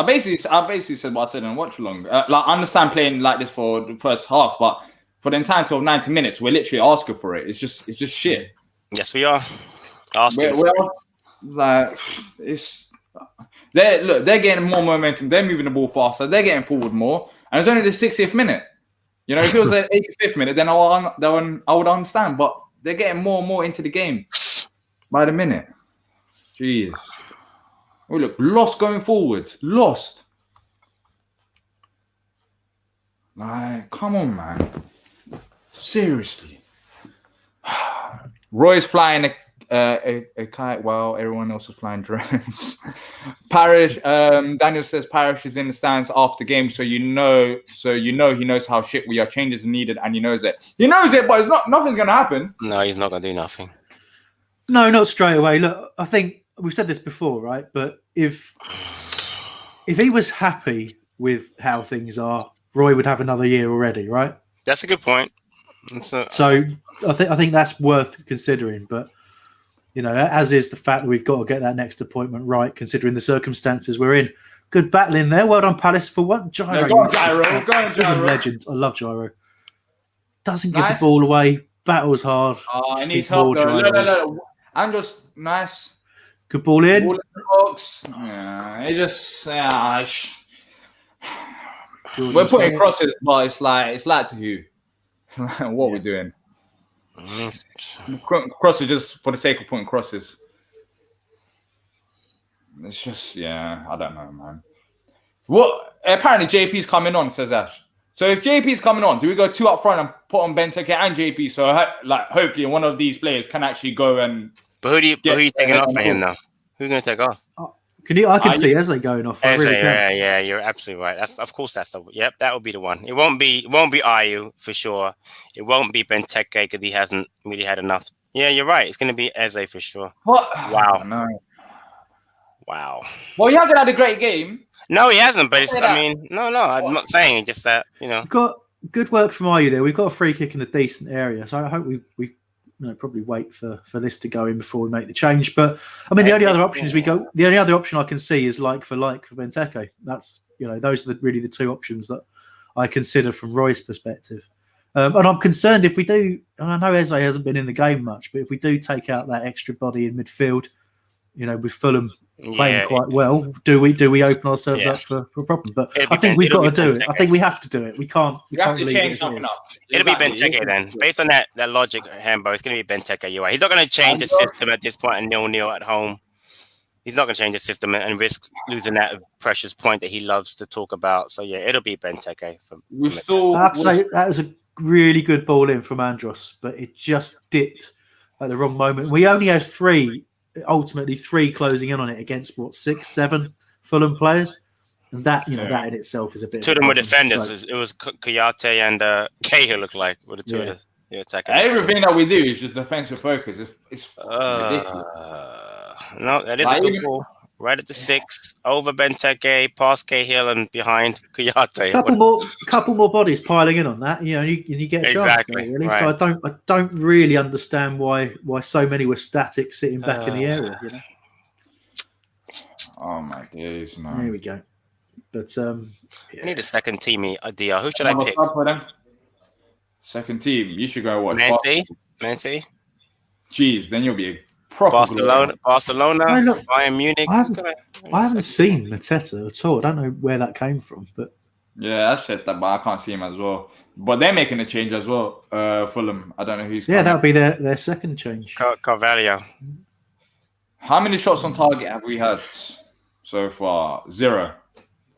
basically said what I said in watch along. I understand playing like this for the first half, but for the entirety of 90 minutes, we're literally asking for it. It's just shit. Yes, we are. They're getting more momentum. They're moving the ball faster. They're getting forward more, and it's only the 60th minute. You know, if it was the 85th minute, then I would understand. But they're getting more and more into the game by the minute. Jeez. We look lost going forward. Lost. Like, come on, man. Seriously. Roy's flying a kite while everyone else is flying drones. Parrish, Daniel says Parrish is in the stands after game, so you know he knows how shit we are. Changes are needed, and he knows it. He knows it, but nothing's gonna happen. No, he's not gonna do nothing. No, not straight away. Look, I think we've said this before, right? But if he was happy with how things are, Roy would have another year already, right? That's a good point. So I think that's worth considering, but. You know, as is the fact that we've got to get that next appointment right, considering the circumstances we're in. Good battle in there. Well done, Palace, for one. Gyro. Go on, Gyro. Go on, Gyro. Legend. I love Gyro. Doesn't give the ball away. Battles hard. He needs help, though. Look. I'm just nice. Good ball in. Ball in the box. Yeah, it just... We're putting crosses, but it's like to who? What we're doing. Crosses just for the sake of putting crosses. It's just, I don't know, man. What? Apparently JP's coming on, says Ash. So if JP's coming on, do we go 2 up front and put on Benteke and JP? So hopefully one of these players can actually go and. But who are you taking off for him now? Who's going to take off? I can see Eze going off. Eze, yeah, you're absolutely right. That would be the one. It won't be Ayew for sure. It won't be Benteke because he hasn't really had enough. Yeah, you're right. It's going to be Eze for sure. What? Wow. No. Wow. Well, he hasn't had a great game. No, he hasn't. But I'm not saying just that. You know, we've got good work from Ayew there. We've got a free kick in a decent area, so I hope we probably wait for this to go in before we make the change. But I mean, the only other option I can see is like for Benteke. That's those are really the 2 options that I consider from Roy's perspective. And I'm concerned if we do. And I know Eze hasn't been in the game much, but if we do take out that extra body in midfield, with Fulham playing quite well, do we open ourselves up for a problem? But I think we've got to do it. I think we have to do it. We can't. We have can't to leave change it something up. It'll be Benteke then. Based on that logic, Hambo, it's going to be Benteke. You're right. He's not going to change the system at this point and 0-0 at home. He's not going to change the system and risk losing that precious point that he loves to talk about. So, yeah, it'll be Benteke. I have to say, that was a really good ball in from Andros, but it just dipped at the wrong moment. We only had ultimately three closing in on it against, 6, 7 Fulham players. And that, that in itself is a bit. Two of them were defenders. So, it was Kouyaté and Cahill, looked like, with the two of the attacking. Everything that we do is just defensive focus. It's ridiculous. No, that is a good ball. Right at the 6, over Benteke, past Cahill, and behind Kouyaté. Couple more bodies piling in on that. And you get a chance there, really. Right. So I don't really understand why so many were static, sitting back in the area. Oh my days, man! There we go. But I need a second team, Diyar. Who should I pick? Second team. You should go watch Man City. Jeez, then you'll be a proper Barcelona, Bayern Munich. I haven't seen Mateta at all. I don't know where that came from, but yeah, I said that, but I can't see him as well. But they're making a change as well. Fulham. I don't know who's. Yeah, that'll be their second change. Carvalho. How many shots on target have we had so far? 0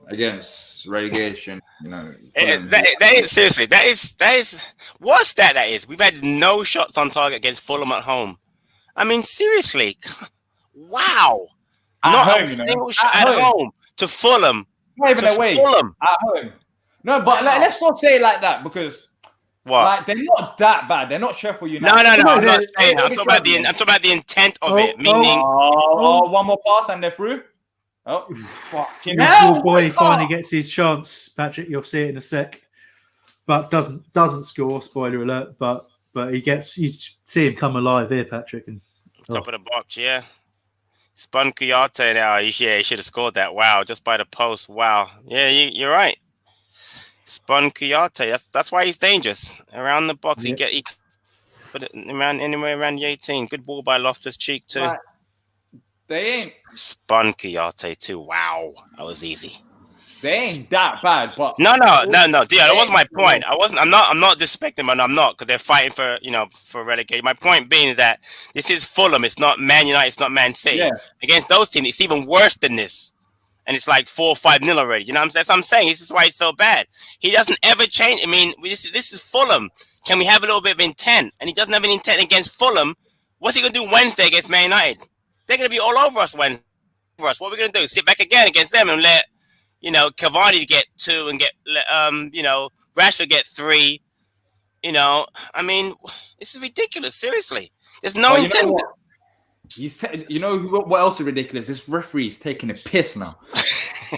against relegation. That is seriously. That is what's that is. We've had no shots on target against Fulham at home. I mean, seriously, wow! Not a single shot at home to Fulham. Not even away. Fulham at home. No, but let's not say it like that because they're not that bad. They're not Sheffield United. No. I'm not saying. I'm talking about the intent of it. Meaning, one more pass and they're through. Oh, fucking hell! Your boy finally gets his chance, Patrick. You'll see it in a sec, but doesn't score. Spoiler alert! But you see him come alive here, Patrick. And top of the box, yeah. Spun Kouyaté now. He should have scored that. Wow, just by the post. Wow. Yeah, you're right. Spun Kouyaté. That's why he's dangerous. Around the box, he put it anywhere around the 18. Good ball by Loftus-Cheek too. Right. They ain't spun Kouyaté too. Wow, that was easy. They ain't that bad, but no. Diyar, that wasn't my point. I'm not disrespecting them, I'm not, because they're fighting for relegation. My point being is that this is Fulham. It's not Man United. It's not Man City. Yeah. Against those teams, it's even worse than this, and it's like 4 or 5-0 already. You know what I'm saying? That's what I'm saying. This is why it's so bad. He doesn't ever change. I mean, this is Fulham. Can we have a little bit of intent? And he doesn't have any intent against Fulham. What's he gonna do Wednesday against Man United? They're gonna be all over us Wednesday. What are we gonna do? Sit back again against them and let Cavani get 2 and get Rashford get 3. I mean, this is ridiculous. Seriously, there's no intent. What else is ridiculous? This referee's taking a piss now.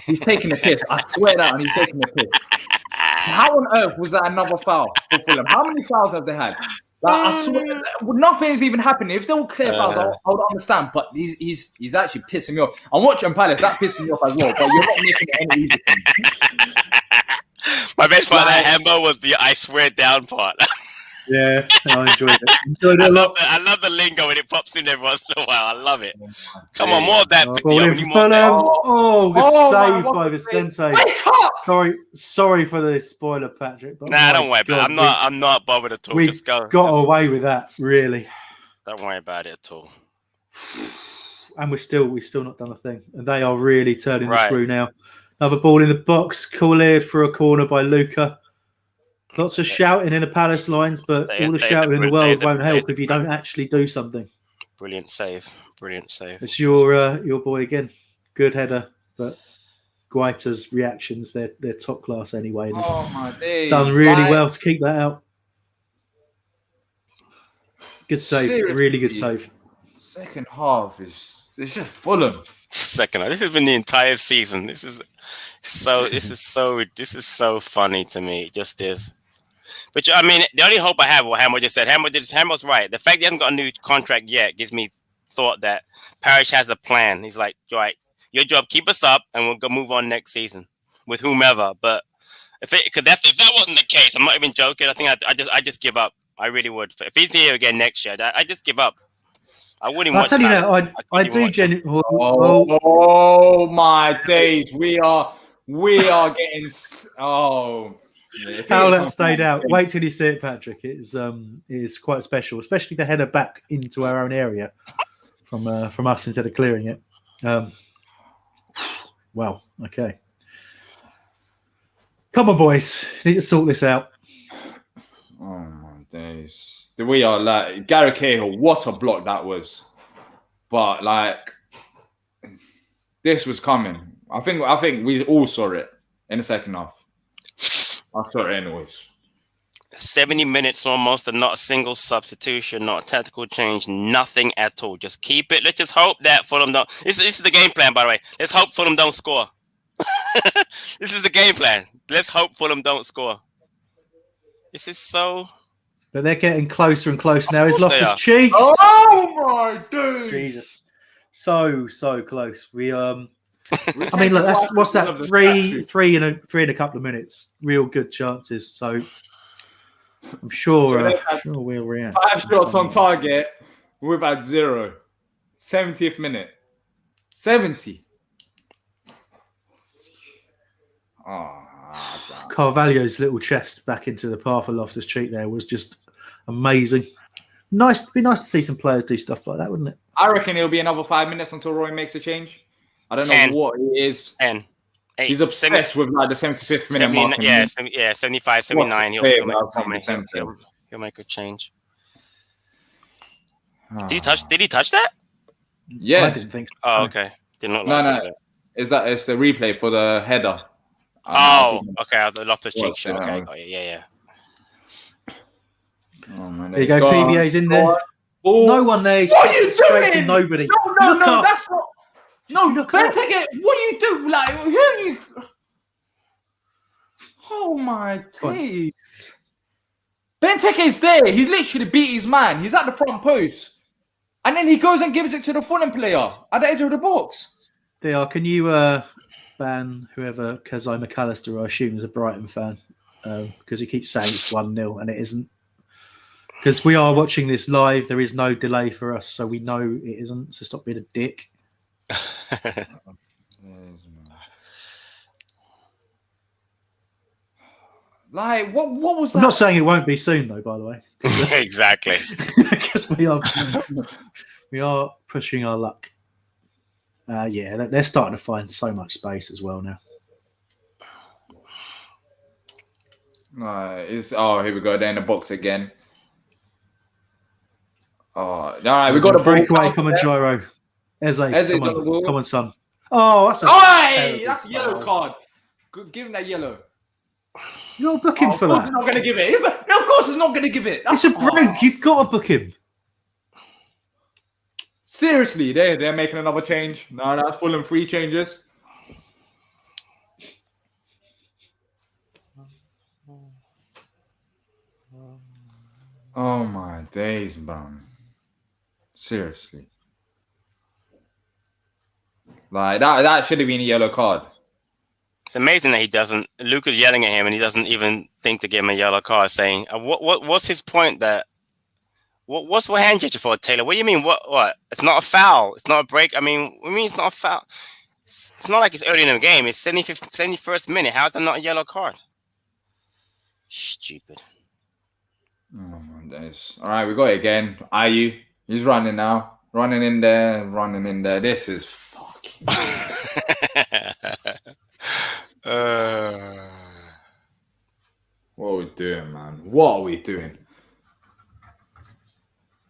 He's taking a piss. I swear that, and he's taking a piss. How on earth was that another foul for Fulham? How many fouls have they had? I swear, nothing's even happening. If they were clear fouls, I would understand. But he's actually pissing me off. I'm watching Palace. That pisses me off as well. But you're not making it any easier for me. My best part of that Hambo was the "I swear down" part. Yeah, I enjoyed it. I love the lingo when it pops in every once in a while. I love it. Come on, more of that. Good save by Vicente. Sorry for the spoiler, Patrick. Nah, don't worry about it. I'm not bothered at all. We just go. Got away with that, really. Don't worry about it at all. And we've still not done a thing, and they are really turning the screw now. Another ball in the box, cleared for a corner by Luca. Lots of shouting in the Palace lines, but all the shouting in the world won't help if you don't actually do something. Brilliant save. It's your boy again. Good header, but Guaita's reactions, they're top class anyway. Oh my days. Done really well to keep that out. Good save. Seriously, really good save. Second half is just Fulham. Second half. This has been the entire season. This is so funny to me. It just is. But I mean, the only hope I have, what Hambo just said, Hambo's right. The fact he hasn't got a new contract yet gives me thought that Parrish has a plan. He's like, right, your job, keep us up, and we'll go move on next season with whomever. But if that wasn't the case, I'm not even joking. I think I just give up. I really would. If he's here again next year, I just give up. I wouldn't I'll watch tell you that. now, I do watch them. genuinely. Oh my days, we are getting. Oh, if How it's that on stayed out. Saturday- Wait till you see it, Patrick. It is quite special, especially the header back into our own area from us instead of clearing it. Well, okay. Come on, boys. Need to sort this out. Oh my days, we are like Gary Cahill. What a block that was! But like, this was coming. I think we all saw it in the second half. I saw it anyways. 70 minutes almost, and not a single substitution, not a tactical change, nothing at all. Just keep it. Let's just hope that Fulham don't. This is the game plan, by the way. Let's hope Fulham don't score. This is the game plan. Let's hope Fulham don't score. This is so. But they're getting closer and closer now. He's course they Loftus are. Cheeks. Oh my days! Jesus, so close. I mean, look, what's that? Three in a couple of minutes. Real good chances. So I'm sure we'll react. 5 shots on target. We've had 0. 70th minute. 70. Oh, Carvalho's little chest back into the path of Loftus Cheek there was just amazing. Be nice to see some players do stuff like that, wouldn't it? I reckon it'll be another 5 minutes until Roy makes a change. I don't 10. know what it is. 10. 8, He's obsessed with like the 75th minute 70, mark. yeah, 75, 79. He'll make a change. Did he touch that? Yeah. I didn't think so. Oh, okay. Didn't look like No. it. It's the replay for the header. Okay. The Loftus Cheek shot. Watch it, Okay, got it. Yeah. Oh man. There you go. PVA's in there. Oh. No one there. He's What are you straight doing? to nobody. No, Look up. that's not. No, Benteke, what do you do? Like, who are you? Oh my days. Benteke is there. He literally beat his man. He's at the front post. And then he goes and gives it to the Fulham player at the edge of the box. Diyar, can you ban whoever Kazai McAllister, I assume, is a Brighton fan, because he keeps saying it's 1-0 and it isn't. Because we are watching this live, there is no delay for us, so we know it isn't. So stop being a dick. Like, what was that? I'm not saying it won't be soon, though. By the way, Exactly. because we are pushing our luck. Yeah, they're starting to find so much space as well now. No, here we go. They're in the box again. Oh, all right, we got a breakaway. Come on, Gyro. Eze, come on, son. Oh, that's that's a yellow card. Give him that yellow. You're booking for that. Of course he's not going to give it. No, of course he's not going to give it. It's a break. You've got to book him. Seriously, they're making another change. No, that's Fulham 3 changes. Oh my days, man. Seriously. Like that should have been a yellow card. It's amazing that he doesn't. Luke is yelling at him, and he doesn't even think to give him a yellow card. Saying, "What's his point? What's the hand gesture for, Taylor? What do you mean? What? It's not a foul. It's not a break. I mean, it's not a foul. It's not like it's early in the game. It's 71st minute. How is that not a yellow card? Stupid." Oh my days. All right, we got it again. Ayu, he's running now. Running in there. This is fucking. What are we doing, man? What are we doing?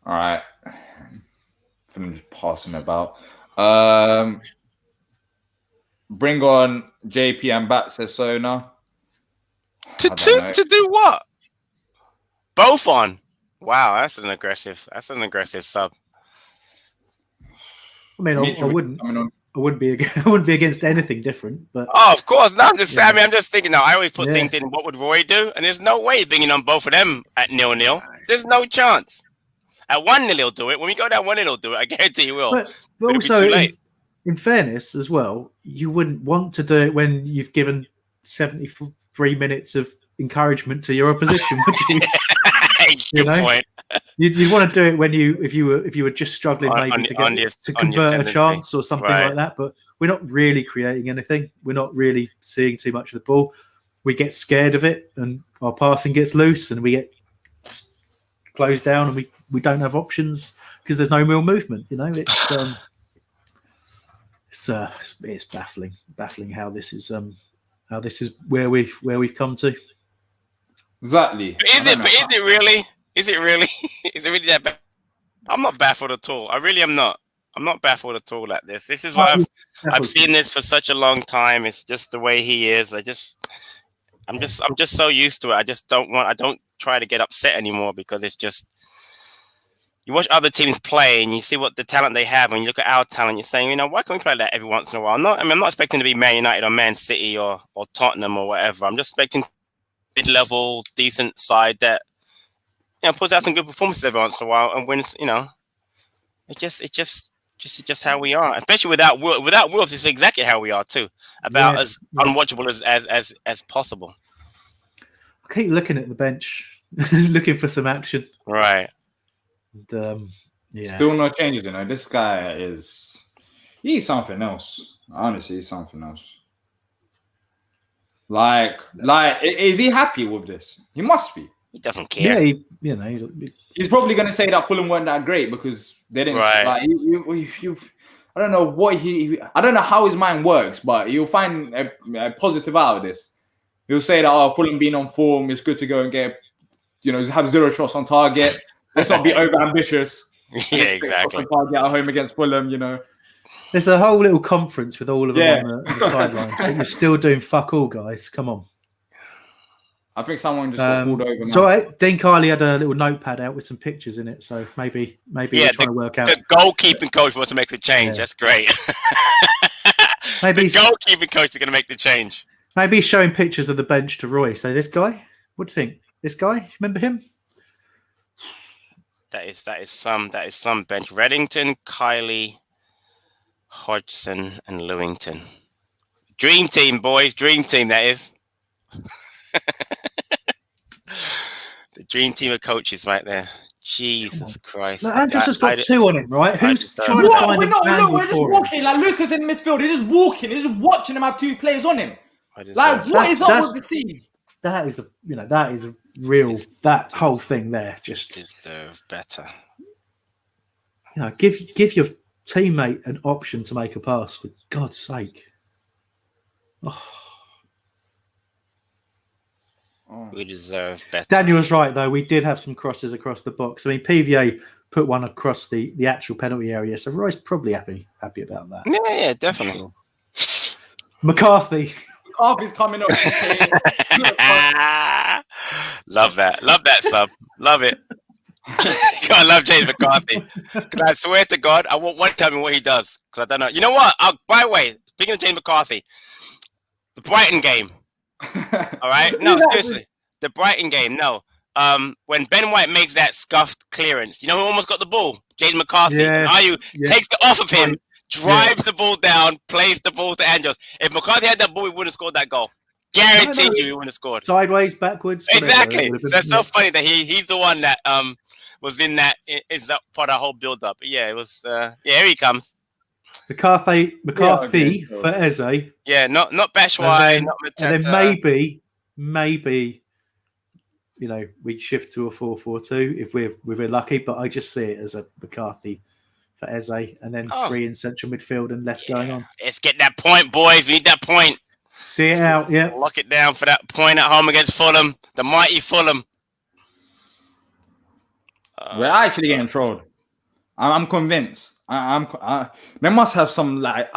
All right. I'm just passing about. Bring on JP and Bat, says Sona. To do what? Both on. Wow, that's an aggressive sub. I mean, I wouldn't be against anything different, but of course, no. I'm just thinking. Now, I always put things in. What would Roy do? And there's no way bringing on both of them at 0-0. There's no chance. At 1-0, he'll do it. When we go down 1-0, he'll do it. I guarantee he will. But also, in fairness as well, you wouldn't want to do it when you've given 73 minutes of encouragement to your opposition, would you? Good point. You'd want to do it when if you were just struggling maybe to convert a chance or something like that. But we're not really creating anything. We're not really seeing too much of the ball. We get scared of it, and our passing gets loose, and we get closed down, and we don't have options because there's no real movement. It's baffling how this is where we've come to. Exactly. But is it really? Is it really that bad? I'm not baffled at all. I really am not. I'm not baffled at all at this. This is what I've seen this for such a long time. It's just the way he is. I'm just so used to it. I don't try to get upset anymore because it's just, you watch other teams play and you see what the talent they have, and you look at our talent, you're saying, why can't we play that every once in a while? I'm not expecting to be Man United or Man City or Tottenham or whatever. I'm just expecting mid-level, decent side that puts out some good performances every once in a while and wins. It's just how we are. Especially without Wolves, it's exactly how we are too. As unwatchable as possible. I keep looking at the bench, looking for some action. Right. And, Still no changes. This guy he's something else. Honestly, he's something else. Like, is he happy with this? He must be. He doesn't care. Yeah, he's probably going to say that Fulham weren't that great because they didn't. Right. I don't know what I don't know how his mind works, but he'll find a positive out of this. He'll say that Fulham being on form, it's good to go and get, have 0 shots on target. Let's not be over ambitious. Yeah, exactly. Target at home against Fulham, There's a whole little conference with all of them on the sidelines, but you're still doing fuck all, guys. Come on. I think someone just got pulled over. It's all right. Dean Kiley had a little notepad out with some pictures in it, so maybe he's trying to work out. The goalkeeping coach wants to make the change. Yeah. That's great. Maybe the goalkeeping coach is going to make the change. Maybe he's showing pictures of the bench to Roy. So this guy, what do you think? This guy, remember him? That is some bench. Reddington, Kiley, Hodgson, and Lewington. Dream team, boys. Dream team. That is. The dream team of coaches right there. Jesus Christ. No, Andrews has got 2 on him, right? Who's trying to find a angle we're just walking. Like, Luca's in midfield. He's just walking. He's just watching him have 2 players on him. Like, what is up with the team? That is a real, that whole thing there just deserve better. Give your teammate an option to make a pass, for God's sake. We deserve better. Daniel was right, though. We did have some crosses across the box. I mean, PVA put one across the actual penalty area, so Roy's probably happy about that. Yeah, definitely. Sure. McCarthy's coming up. Love that sub. Love it. I love James McCarthy. I swear to God, I want one to tell me what he does because I don't know. You know what? By the way, speaking of James McCarthy, the Brighton game. All right. No, seriously. The Brighton game. No. When Ben White makes that scuffed clearance, who almost got the ball? Jaden McCarthy. Yeah. Takes it off of him, drives the ball down, plays the ball to Andros. If McCarthy had that ball, he wouldn't have scored that goal. Guaranteed you he wouldn't have scored. Sideways, backwards. Exactly. So that's so funny that he's the one that was in that is that part of the whole build up. But yeah, it was here he comes. McCarthy for Eze. Yeah, not Bashwai, not Mateta. And then maybe we shift to a 4-4-2 if we're lucky. But I just see it as a McCarthy for Eze, and then 3 in central midfield and less going on. Let's get that point, boys. We need that point. See it out, yeah. Lock it down for that point at home against Fulham, the mighty Fulham. We're actually getting trolled. I'm convinced. They must have some I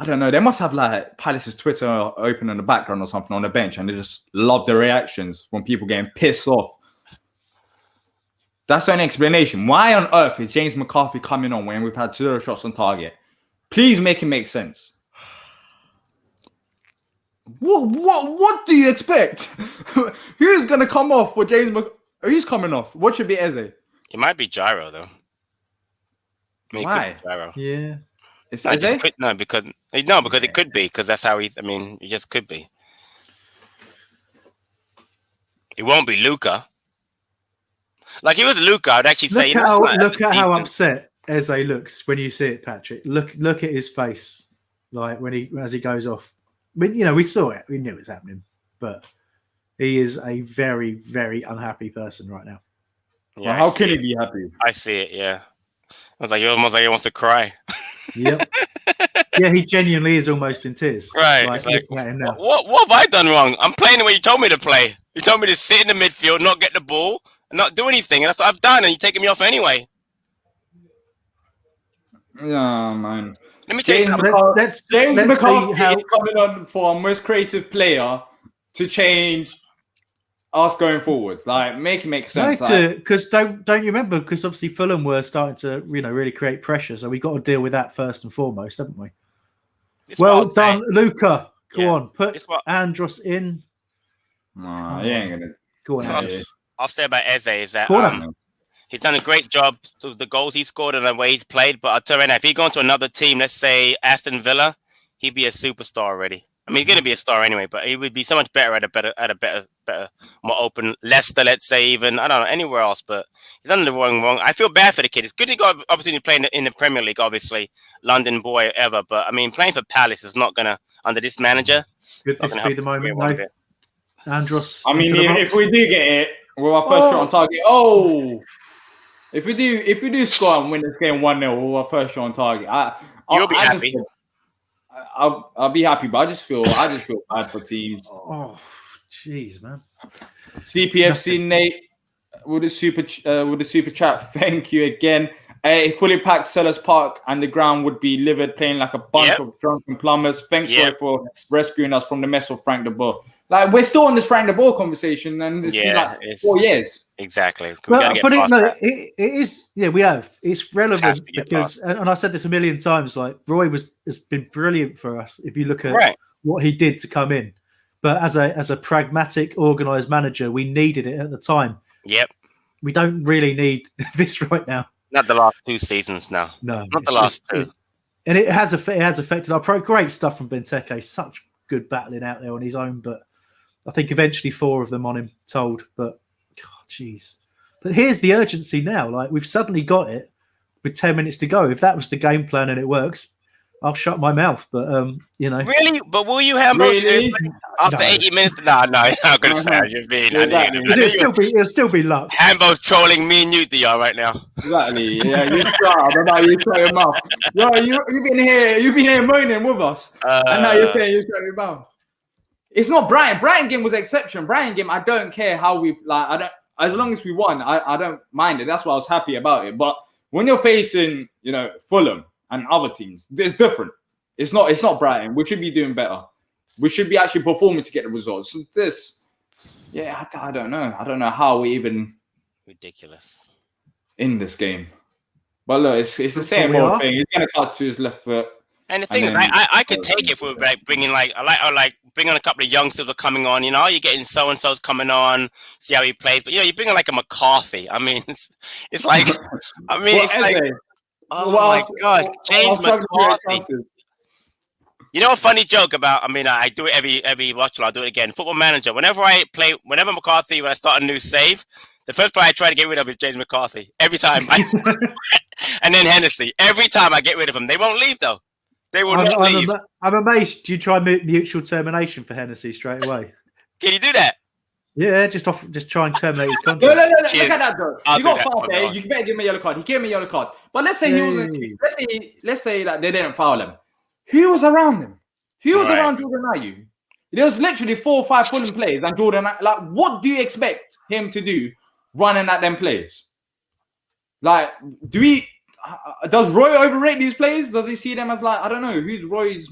don't know. They must have Palace's Twitter open in the background or something on the bench, and they just love the reactions from people getting pissed off. That's the only explanation. Why on earth is James McCarthy coming on when we've had 0 shots on target? Please make it make sense. What do you expect? Who's gonna come off for James Who's coming off? What should be Eze? It might be Gyro though. Why? Gyro. Yeah. It's because it could be because that's how it just could be. It won't be Luca. Like, if it was Luca, I'd actually say, Look at how upset Eze looks when you see it, Patrick. Look at his face, like as he goes off. We saw it. We knew it was happening, but he is a very, very unhappy person right now. Yeah, how can he be happy? I see it. Yeah, I was like, almost like he wants to cry. Yep. Yeah, he genuinely is almost in tears. Right. It's like, what have I done wrong? I'm playing the way you told me to play. You told me to sit in the midfield, not get the ball, and not do anything, and that's what I've done, and you're taking me off anyway. Yeah, man. Let me tell you something. James McCarthy is coming on for most creative player to change us going forward. Like, make sense. Because don't you remember? Because obviously Fulham were starting to really create pressure, so we got to deal with that first and foremost, haven't we? Well done, Luca. Go on, put Andros in. Nah, he ain't gonna. Go on. I'll say about Eze is that he's done a great job with the goals he scored and the way he's played. But I'll tell you right now, if he goes to another team, let's say Aston Villa, he'd be a superstar already. I mean, he's going to be a star anyway, but he would be so much better at a better, more open Leicester, let's say, even I don't know anywhere else. But he's done the wrong. I feel bad for the kid. It's good he got opportunity to play in the Premier League, obviously, London boy ever. But I mean, playing for Palace is not gonna under this manager. Good to be the moment, though. Andros. I mean, if we do get it, we're our first shot on target. Oh, if we do score and win this game 1-0, we're our first shot on target. You'll be happy. I'll be happy, but I just feel bad for teams. Oh, jeez, man. CPFC Nate with the super chat. Thank you again. A fully packed Sellers Park and the ground would be livid, playing like a bunch of drunken plumbers. Thanks for rescuing us from the mess of Frank de Boer. Like, we're still on this Frank de Boer conversation, and it's been like 4 years. Exactly. It is. Yeah, we have. It's relevant because, and I said this a million times. Like, Roy has been brilliant for us. If you look at what he did to come in, but as a pragmatic, organised manager, we needed it at the time. Yep. We don't really need this right now. Not the last 2 seasons now. No, not the last 2. And it has affected our pro. Great stuff from Benteke. Such good battling out there on his own, but I think eventually 4 of them on him told. But jeez. But here's the urgency now. Like, we've suddenly got it with 10 minutes to go. If that was the game plan and it works, I'll shut my mouth. But really. But will you, Hambo? Really? After 80 minutes? No, I'm not going to say it. You're being. It'll still be luck. Hambo's trolling me and you, Diyar, right now. Exactly. Yeah, you try. But now you shut your mouth. Yo, you've been here moaning with us, and now you're saying you shut your mouth. It's not Brian. Brian game was an exception. Brian game, I don't care how we like. I don't. As long as we won, I don't mind it. That's why I was happy about it. But when you're facing, Fulham and other teams, it's different. It's not Brighton. We should be doing better. We should be actually performing to get the results. I don't know. I don't know how we even ridiculous in this game. But look, it's the same old thing. He's gonna cut to his left foot. And the thing is, I could take it if we were bringing bringing on a couple of youngsters who are coming on. You're getting so and so's coming on, see how he plays. But you're bringing like a McCarthy. I mean, it's like, oh my gosh, James McCarthy. You know a funny joke about? I mean, I do it every watch. I'll do it again. Football Manager. Whenever McCarthy, when I start a new save, the first player I try to get rid of is James McCarthy. Every time, and then Hennessy. Every time I get rid of them, they won't leave though. They will not leave. I'm amazed. Do you try mutual termination for Hennessy straight away? Can you do that? Yeah, just try and terminate his contract. No. Look at that, though. You got fouled there. You better give me a yellow card. He gave me a yellow card. But let's say let's say that they didn't foul him. Who was around him? Who was around Jordan Ayew? There was literally 4 or 5 Fulham players, and Jordan, like, what do you expect him to do running at them plays? Like, does Roy overrate these players? Does he see them as like, I don't know, who's Roy's?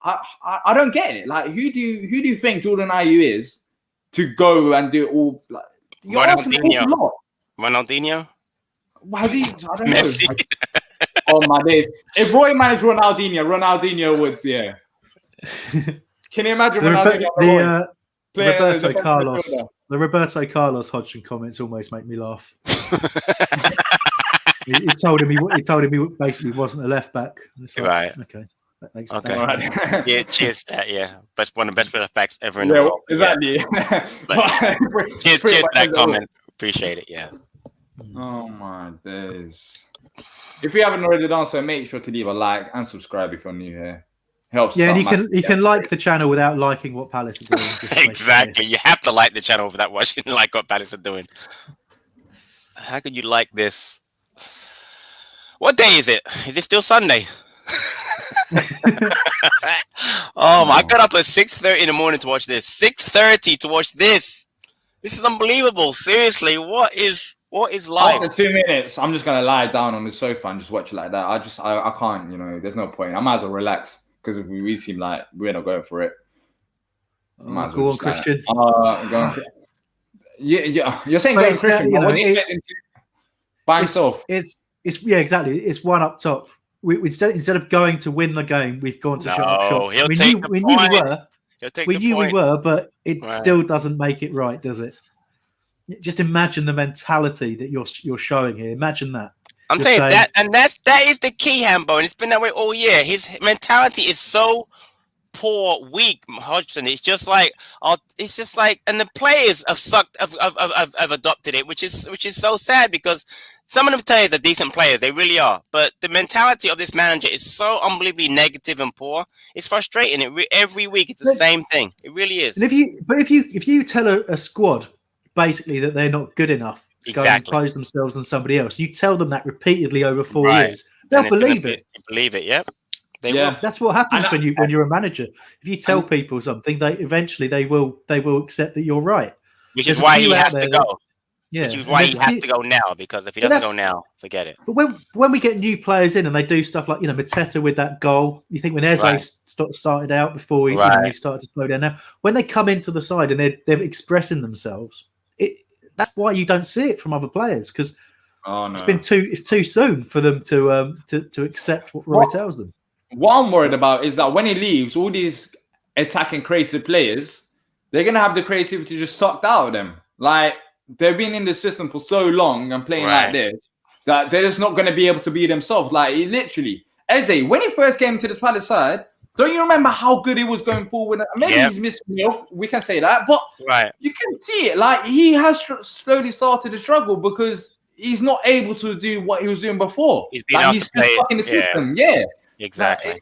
I don't get it. Like, who do you think Jordan Ayew is to go and do it all? Like, you're asking an awful lot. Ronaldinho? Has he? I don't know. Oh my days! If Roy managed Ronaldinho would, yeah. Can you imagine Ronaldinho? The Roberto Carlos Hodgson comments almost make me laugh. He told him he basically wasn't a left back. Like, right. Okay. That makes okay. Right. Yeah. Cheers. Yeah. One of the best left backs ever in the world. Exactly. Yeah. Cheers to that comment. Appreciate it. Yeah. Oh my days. If you haven't already done so, make sure to leave a like and subscribe if you're new here. Helps. Yeah, us and out you can like the channel without liking what Palace are doing. just to make it Exactly. clear. You have to like the channel without watching like what Palace are doing. How could you like this? What day is it? Is it still Sunday? I got up at 6:30 in the morning to watch this. 6:30 to watch this. This is unbelievable. Seriously, what is life? After 2 minutes, I'm just gonna lie down on the sofa and just watch it like that. I can't. There's no point. I might as well relax because we seem like we're not going for it. Oh, go on, Christian. Going for it. Yeah. You're saying But going it's, Christian. you know, What do you expect him to by himself? It's yeah, exactly. It's one up top. We instead of going to win the game, we've gone to shut up shop. He'll take the point. We knew we were, but it still doesn't make it right, does it? Just imagine the mentality that you're showing here. Imagine that. I'm saying that, and that is the key, Hambo, and it's been that way all year. His mentality is so poor, weak, Hodgson. It's just like, and the players have adopted it, which is so sad because some of them players are decent players, they really are. But the mentality of this manager is so unbelievably negative and poor. It's frustrating. Every week it's the same thing. It really is. And if you tell a squad basically that they're not good enough to go and impose themselves on somebody else, you tell them that repeatedly over 4 years, they'll believe it. Believe it, yep. They will. That's what happens when you're a manager. If you tell people something, they will accept that you're right. Which is why he has to go. Yeah, which is why he has to go now, because if he doesn't go now, forget it. But when we get new players in and they do stuff like Mateta with that goal, you think when Eze started out before he started to slow down. Now, when they come into the side and they're expressing themselves, that's why you don't see it from other players, because it's too soon for them to accept what Roy tells them. What I'm worried about is that when he leaves, all these attacking creative players, they're gonna have the creativity just sucked out of them. Like, they've been in the system for so long and playing like this that they're just not gonna be able to be themselves. Like, literally, Eze, when he first came to the Palace side, don't you remember how good he was going forward? Maybe he's missing me off. We can say that, but you can see it. Like, he has slowly started to struggle because he's not able to do what he was doing before. He's just stuck in the system. Yeah, exactly.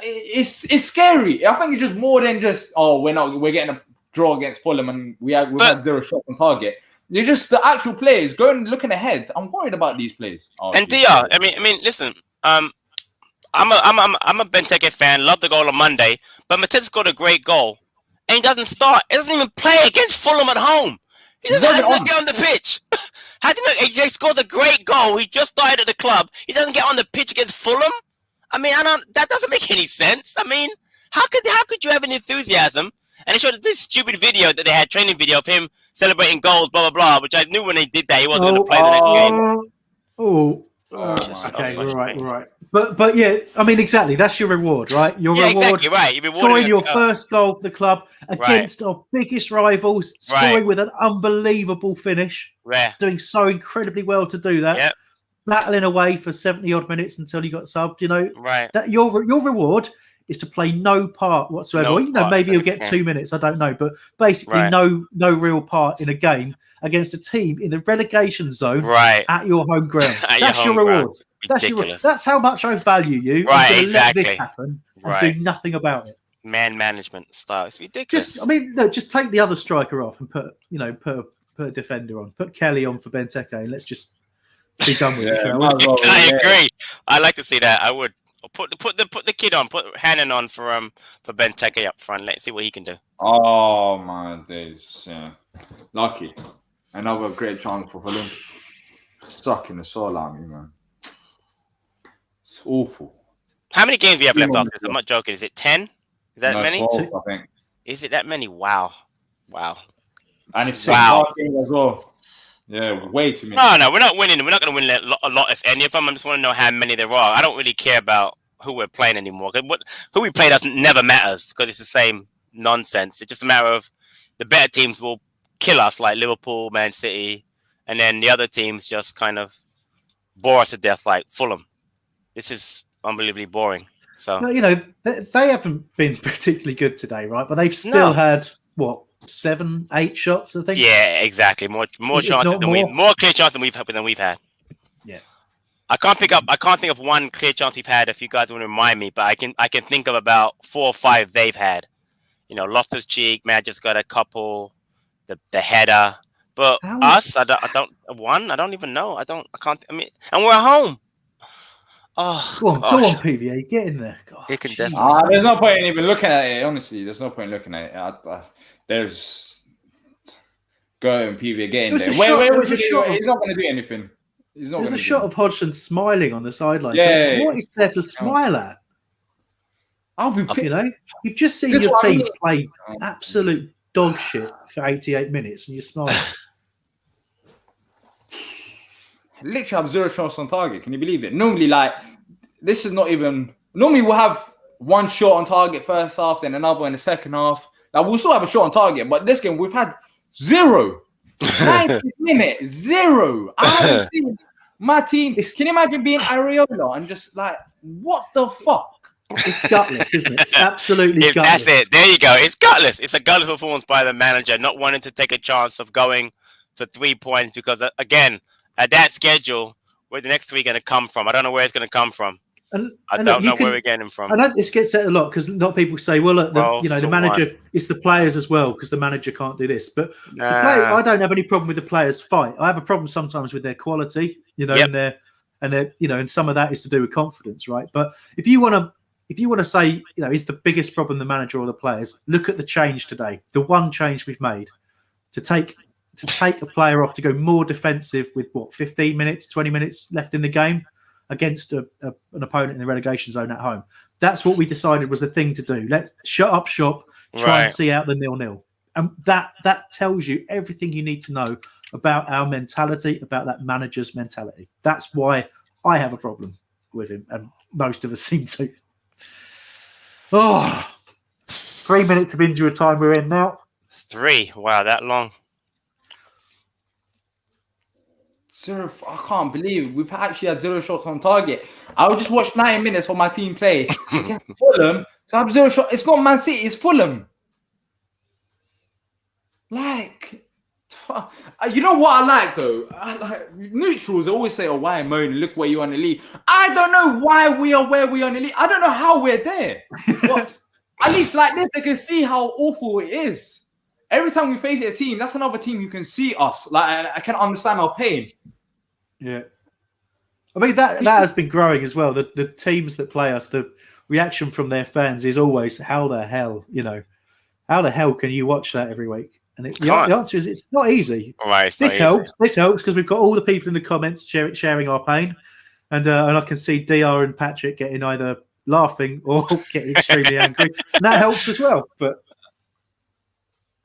It's scary. I think it's just more than just we're getting a draw against Fulham and we've had 0 shots on target. You're just the actual players looking ahead. I'm worried about these players. And Diyar, I mean, listen. I'm a Benteke fan. Love the goal on Monday, but Mateta scored a great goal, and he doesn't start. He doesn't even play against Fulham at home. He doesn't get on the pitch. How do you know? He scores a great goal. He just started at the club. He doesn't get on the pitch against Fulham. I mean, that doesn't make any sense. I mean, how could you have an enthusiasm? And they showed this stupid video that they had, training video of him celebrating goals, blah, blah, blah, which I knew when they did that he wasn't going to play the next game. Okay, right. But yeah, I mean, exactly. That's your reward, right? Your reward. Exactly right. You're scoring your first goal for the club against our biggest rivals, scoring with an unbelievable finish, doing so incredibly well to do that. Yep. Battling away for 70 odd minutes until you got subbed. That your reward is to play no part whatsoever. Maybe you'll get 2 minutes. I don't know, but basically no real part in a game against a team in the relegation zone at your home ground. That's your reward. That's how much I value you. Right, I'm exactly. Let this happen and do nothing about it. Man management style. It's ridiculous. Just take the other striker off and put a defender on. Put Kelly on for Benteke and let's just be done with it. I agree. I like to see that. I would. Put the kid on. Put Hannon on for Benteke up front. Let's see what he can do. Oh my days! Yeah. Lucky. Another great chance for Fulham. Sucking the soul out of me, man. It's awful. How many games do you have left after this? I'm not joking. Is it 10? Is that many? 12, I think. Is it that many? Wow. And it's 6 games as well. Yeah, way too many. No, we're not winning. We're not going to win a lot, if any of them. I just want to know how many there are. I don't really care about who we're playing anymore. Who we play never matters because it's the same nonsense. It's just a matter of the better teams will kill us, like Liverpool, Man City, and then the other teams just kind of bore us to death, like Fulham. This is unbelievably boring. So they haven't been particularly good today, right? But they've still had 7, 8 shots, I think. Yeah, exactly. More If chances not than more clear chances than we've had. Yeah. I can't think of one clear chance we've had. If you guys want to remind me, but I can think of about 4 or 5 they've had. Loftus Cheek, man, just got a couple. The header, but us, I don't even know. I can't. I mean, and we're at home. Oh, go on, PVA, get in there. God, it can definitely. There's no point in even looking at it. Honestly, there's no point in looking at it. There's go and PVA get in there. He's not going to do anything. There's a shot of Hodgson smiling on the sideline. Yeah, what is there to smile at? I'll be. You've just seen your team play absolute dog shit for 88 minutes, and you're smiling. Literally have 0 shots on target. Can you believe it? Normally, this is not even. Normally, we'll have 1 shot on target first half, then another in the second half. We'll still have a shot on target, but this game we've had 0. 90 minutes, 0. I haven't seen my team. Can you imagine being Areola and just what the fuck? It's gutless, isn't it? It's absolutely gutless. That's it. There you go. It's gutless. It's a gutless performance by the manager, not wanting to take a chance of going for 3 points because, again, at that schedule, where the next 3 going to come from? I don't know where it's going to come from. I don't know where we're getting from. I know this gets said a lot because a lot of people say, well, look, the manager, it's the players as well because the manager can't do this. But the players, I don't have any problem with the players' fight. I have a problem sometimes with their quality, and some of that is to do with confidence, right? But if you want to say, is the biggest problem the manager or the players, look at the change today. The one change we've made to take a player off to go more defensive with 15 minutes, 20 minutes left in the game against an opponent in the relegation zone at home. That's what we decided was the thing to do. Let's shut up shop, try and see out the 0-0. And that tells you everything you need to know about our mentality, about that manager's mentality. That's why I have a problem with him, and most of us seem to. 3 minutes of injury time we're in now. 3. Wow, that long. 0. I can't believe we've actually had 0 shots on target. I would just watch 90 minutes of my team play against Fulham. So I have 0 shots. It's not Man City, it's Fulham. You know what I like though? Neutrals always say, why moan? Look where you are in the league. I don't know why we are where we are in the league. I don't know how we're there. But at least like this, they can see how awful it is. Every time we face a team, that's another team who can see us. I can understand our pain. Yeah. I mean, that has been growing as well. The teams that play us, the reaction from their fans is always, how the hell can you watch that every week? And the answer is it's not easy. Right, this helps because we've got all the people in the comments sharing our pain. And I can see Diyar and Patrick getting either laughing or getting extremely angry. And that helps as well. But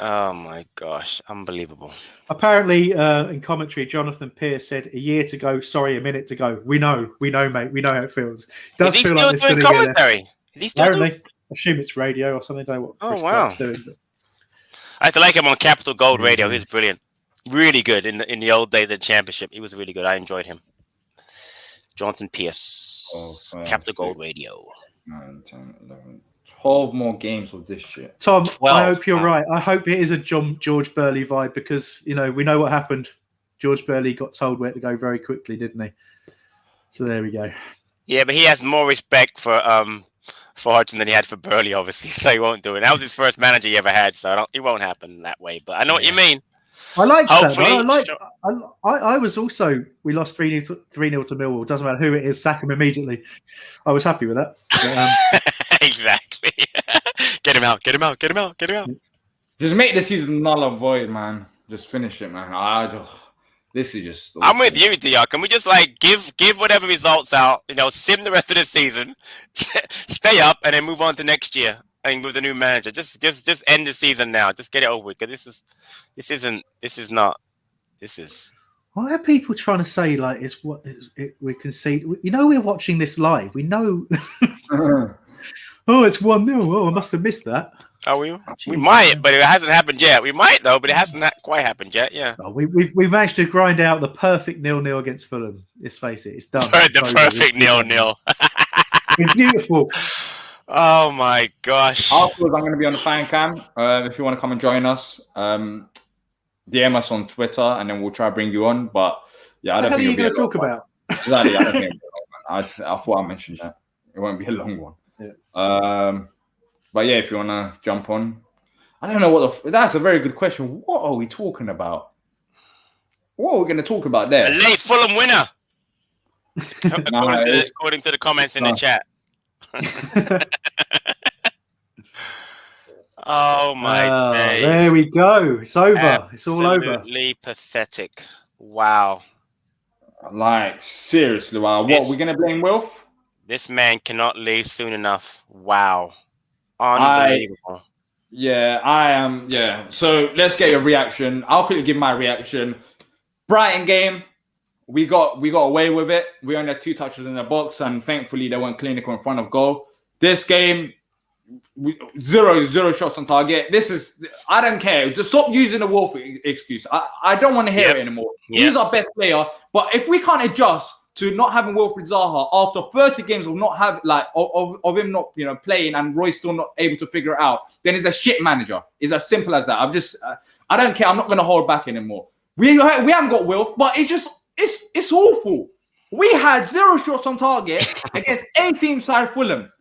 oh my gosh, unbelievable. Apparently, in commentary, Jonathan Pearce said a minute to go. We know, mate. We know how it feels. Is he still doing commentary? Is he still doing? I assume it's radio or something. I don't know what Chris wow. doing, but... I used to like him on Capital Gold Radio. He was brilliant. Really good in the old days of the championship. He was really good. I enjoyed him. Jonathan Pearce, Capital Gold Radio. 9, 10, 11, 12 more games of this shit. Tom, 12. I hope you're right. I hope it is a George Burley vibe because, we know what happened. George Burley got told where to go very quickly, didn't he? So there we go. Yeah, but he has more respect for Hodgson than he had for Burley, obviously, so he won't do it. That was his first manager he ever had, so it won't happen that way. But I know what you mean. I like that. I was also, we lost 3-0 to Millwall. Doesn't matter who it is, sack him immediately. I was happy with that. But, exactly. Get him out. Just make the season null and void, man. Just finish it, man. This is just... I'm with you, Diyar. Can we just give whatever results out, sim the rest of the season, stay up, and then move on to next year and with the new manager. Just end the season now. Just get it over with, because this is. Why are people trying to say we can see? We're watching this live. We know. Oh, it's 1-0. Oh, I must have missed that. Oh, we might, but it hasn't happened yet. We might though, but it hasn't quite happened yet. Yeah. Oh, we've managed to grind out the perfect 0-0 against Fulham. Let's face it, it's done. The perfect 0-0. It's been beautiful. Oh my gosh. Afterwards, I'm going to be on the fan cam. If you want to come and join us, DM us on Twitter, and then we'll try to bring you on. But yeah, I don't think you're going to talk about. Exactly, I don't think. I thought I mentioned that it won't be a long one. Yeah. But yeah, if you want to jump on, I don't know what that's a very good question. What are we talking about? What are we going to talk about there? A late Fulham winner. According to the comments in the chat. Oh my days. There we go. It's over. It's all over. Absolutely pathetic. Wow. Like, seriously, wow. What, we're going to blame Wilf? This man cannot leave soon enough. Wow. Unbelievable. I am. Yeah. So let's get your reaction. I'll quickly give my reaction. Brighton game. We got away with it. We only had 2 touches in the box, and thankfully they weren't clinical in front of goal. This game, zero shots on target. I don't care. Just stop using the Wolf excuse. I don't want to hear it anymore. He's our best player, but if we can't adjust to not having Wilfried Zaha after 30 games of not have of him not playing and Roy still not able to figure it out, then he's a shit manager. It's as simple as that. I don't care. I'm not going to hold back anymore. We haven't got Wilf, but it's awful. We had 0 shots on target against a team side Fulham.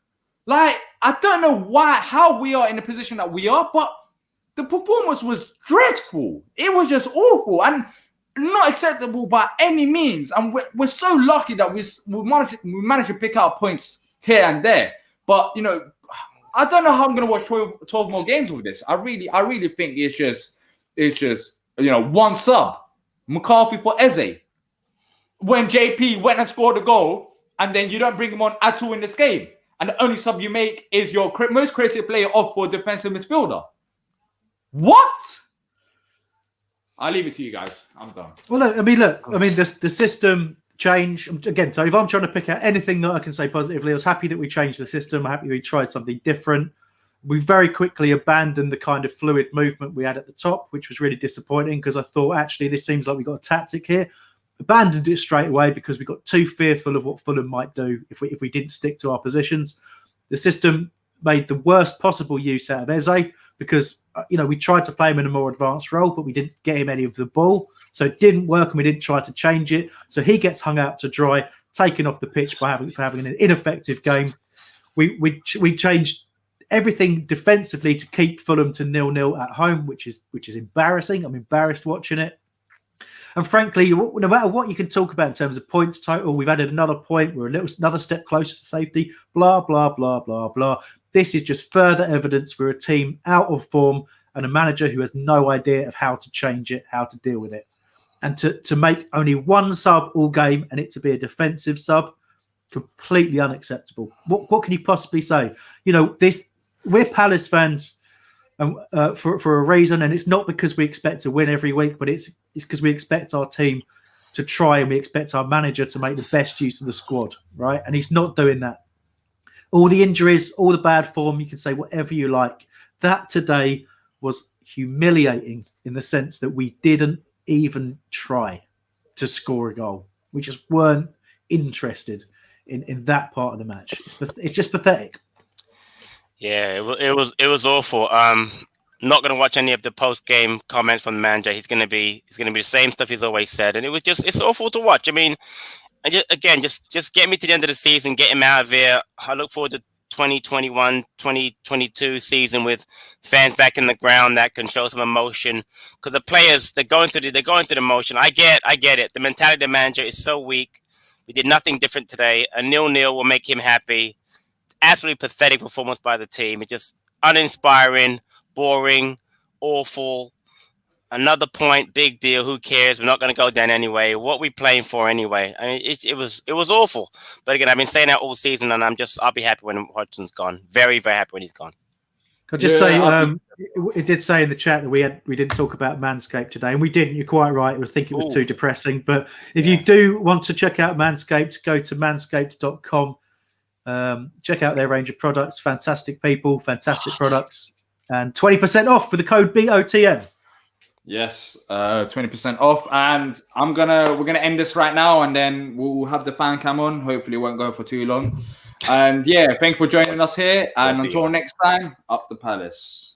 Like, I don't know how we are in the position that we are, but the performance was dreadful. It was just awful and not acceptable by any means. And we're so lucky that we managed to pick out points here and there. But I don't know how I'm going to watch 12 more games with this. I really think it's just one sub, McCarthy for Eze. When JP went and scored a goal, and then you don't bring him on at all in this game, and the only sub you make is your most creative player off for defensive midfielder. What? I'll leave it to you guys. I'm done. Well, look. The system change again. So if I'm trying to pick out anything that I can say positively, I was happy that we changed the system. I'm happy we tried something different. We very quickly abandoned the kind of fluid movement we had at the top, which was really disappointing because I thought actually this seems like we got a tactic here. Abandoned it straight away because we got too fearful of what Fulham might do if we didn't stick to our positions. The system made the worst possible use out of Eze because we tried to play him in a more advanced role, but we didn't get him any of the ball, so it didn't work, and we didn't try to change it. So he gets hung out to dry, taken off the pitch for having an ineffective game. We changed everything defensively to keep Fulham to 0-0 at home, which is embarrassing. I'm embarrassed watching it. And frankly, no matter what you can talk about in terms of points total, we've added another point. We're another step closer to safety. Blah, blah, blah, blah, blah. This is just further evidence we're a team out of form and a manager who has no idea of how to change it, how to deal with it. And to make only 1 sub all game and it to be a defensive sub, completely unacceptable. What can you possibly say? We're Palace fans for a reason, and it's not because we expect to win every week, but it's because we expect our team to try and we expect our manager to make the best use of the squad, right? And he's not doing that. All the injuries, all the bad form, you can say whatever you like. That today was humiliating in the sense that we didn't even try to score a goal. We just weren't interested in that part of the match. It's just pathetic. Yeah, it was awful. Not going to watch any of the post game comments from the manager. He's going to be the same stuff he's always said, and it's awful to watch. I mean, just get me to the end of the season, get him out of here. I look forward to 2021, 2022 season with fans back in the ground that can show some emotion. Because the players, they're going through the motion. I get it. The mentality of the manager is so weak. We did nothing different today. A 0-0 will make him happy. Absolutely pathetic performance by the team. It's just uninspiring, boring, awful. Another point, big deal. Who cares? We're not going to go down anyway. What are we playing for anyway? I mean, it was awful. But again, I've been saying that all season, and I'll be happy when Hodgson's gone. Very, very happy when he's gone. I'll just say, it did say in the chat that we didn't talk about Manscaped today, and we didn't. You're quite right. I think it was too depressing. But if you do want to check out Manscaped, go to manscaped.com. Check out their range of products. Fantastic people, fantastic products, and 20% off with the code BOTN. Yes, 20% off, and we're gonna end this right now, and then we'll have the fan cam on. Hopefully, it won't go for too long. And yeah, thank you for joining us here. And until next time, up the Palace.